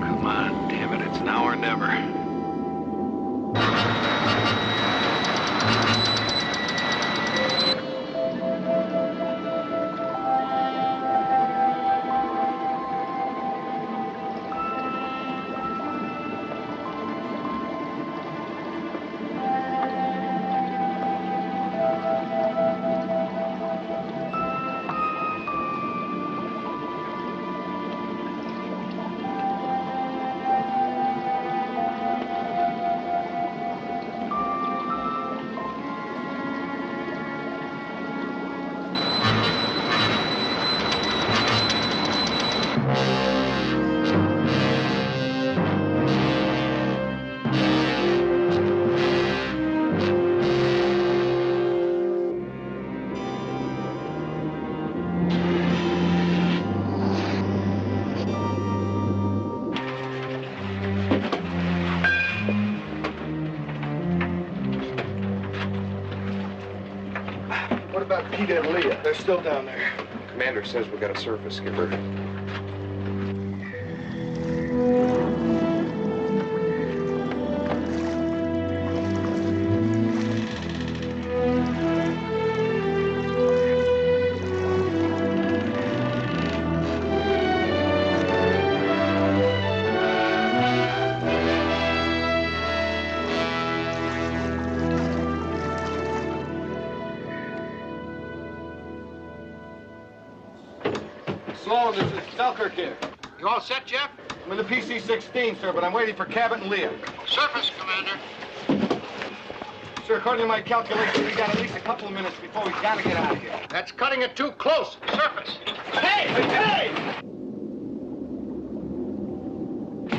Come on, damn it, it's now or never. What about Peter and Leah? They're still down there. Commander says we got a surface, Skipper. Sloan, this is Selkirk here. You all set, Jeff? I'm in the PC-16, sir, but I'm waiting for Cabot and Leah. Surface, Commander. Sir, according to my calculations, we got at least a couple of minutes before we gotta get out of here. That's cutting it too close. Surface. Hey! Hey!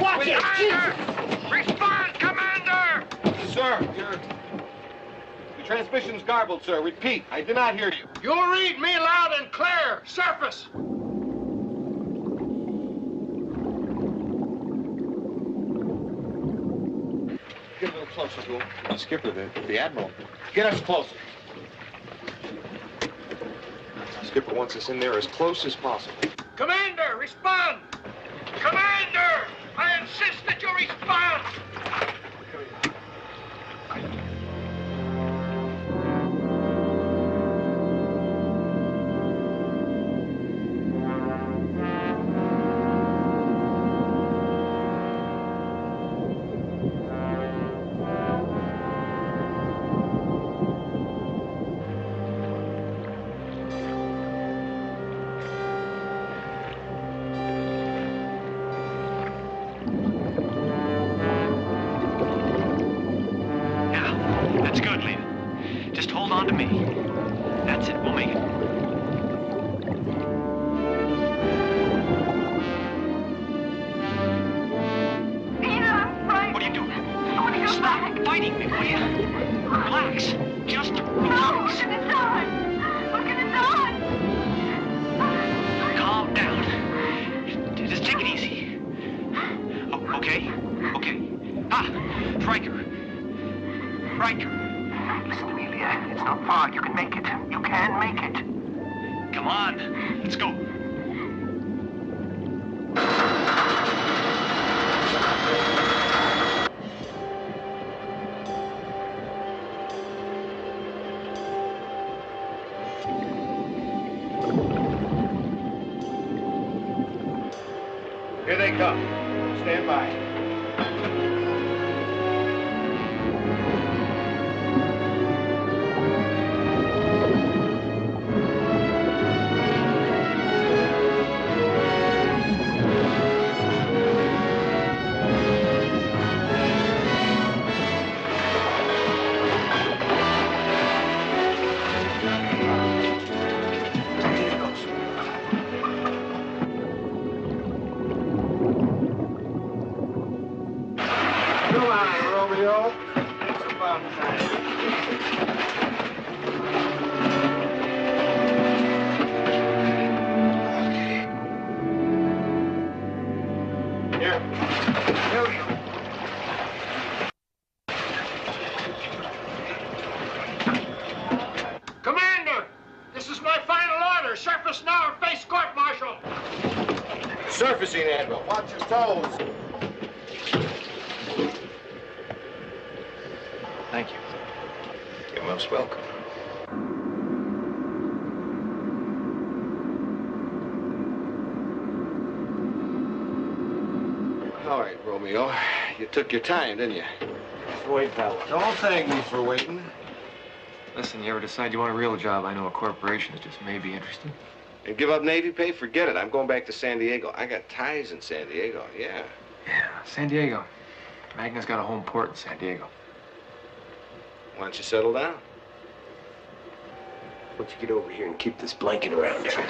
Watch it! Commander! Respond, Commander! Sir, your transmission's garbled, sir. Repeat, I did not hear you. You'll read me loud and clear. Surface. Get a little closer to him. Skipper, the Admiral. Get us closer. Skipper wants us in there as close as possible. Commander, respond! Commander! I insist that you respond! onto me. That's it. We'll make it. What are you doing? I want to go Stop back. fighting me, will you? Relax. Just relax. We're gonna die. We're gonna die. Calm down. Just take it easy. Oh, okay? Okay. Ah, Riker. Riker. Listen to me, Leah. It's not far. You can make it. You can make it. Come on. Let's go. Here they come. Stand by. Come on, Romeo. It's about time. Here. Here we go. Commander, this is my final order. Surface now and face court-martial. Surfacing, Admiral. Watch your toes. Thank you. You're most welcome. All right, Romeo. You took your time, didn't you? Just wait, pal. Don't thank me for waiting. Listen, you ever decide you want a real job, I know a corporation that just may be interested. And give up Navy pay? Forget it. I'm going back to San Diego. I got ties in San Diego, yeah. Yeah, San Diego. Magna's got a home port in San Diego. Why don't you settle down? Why don't you get over here and keep this blanket around there?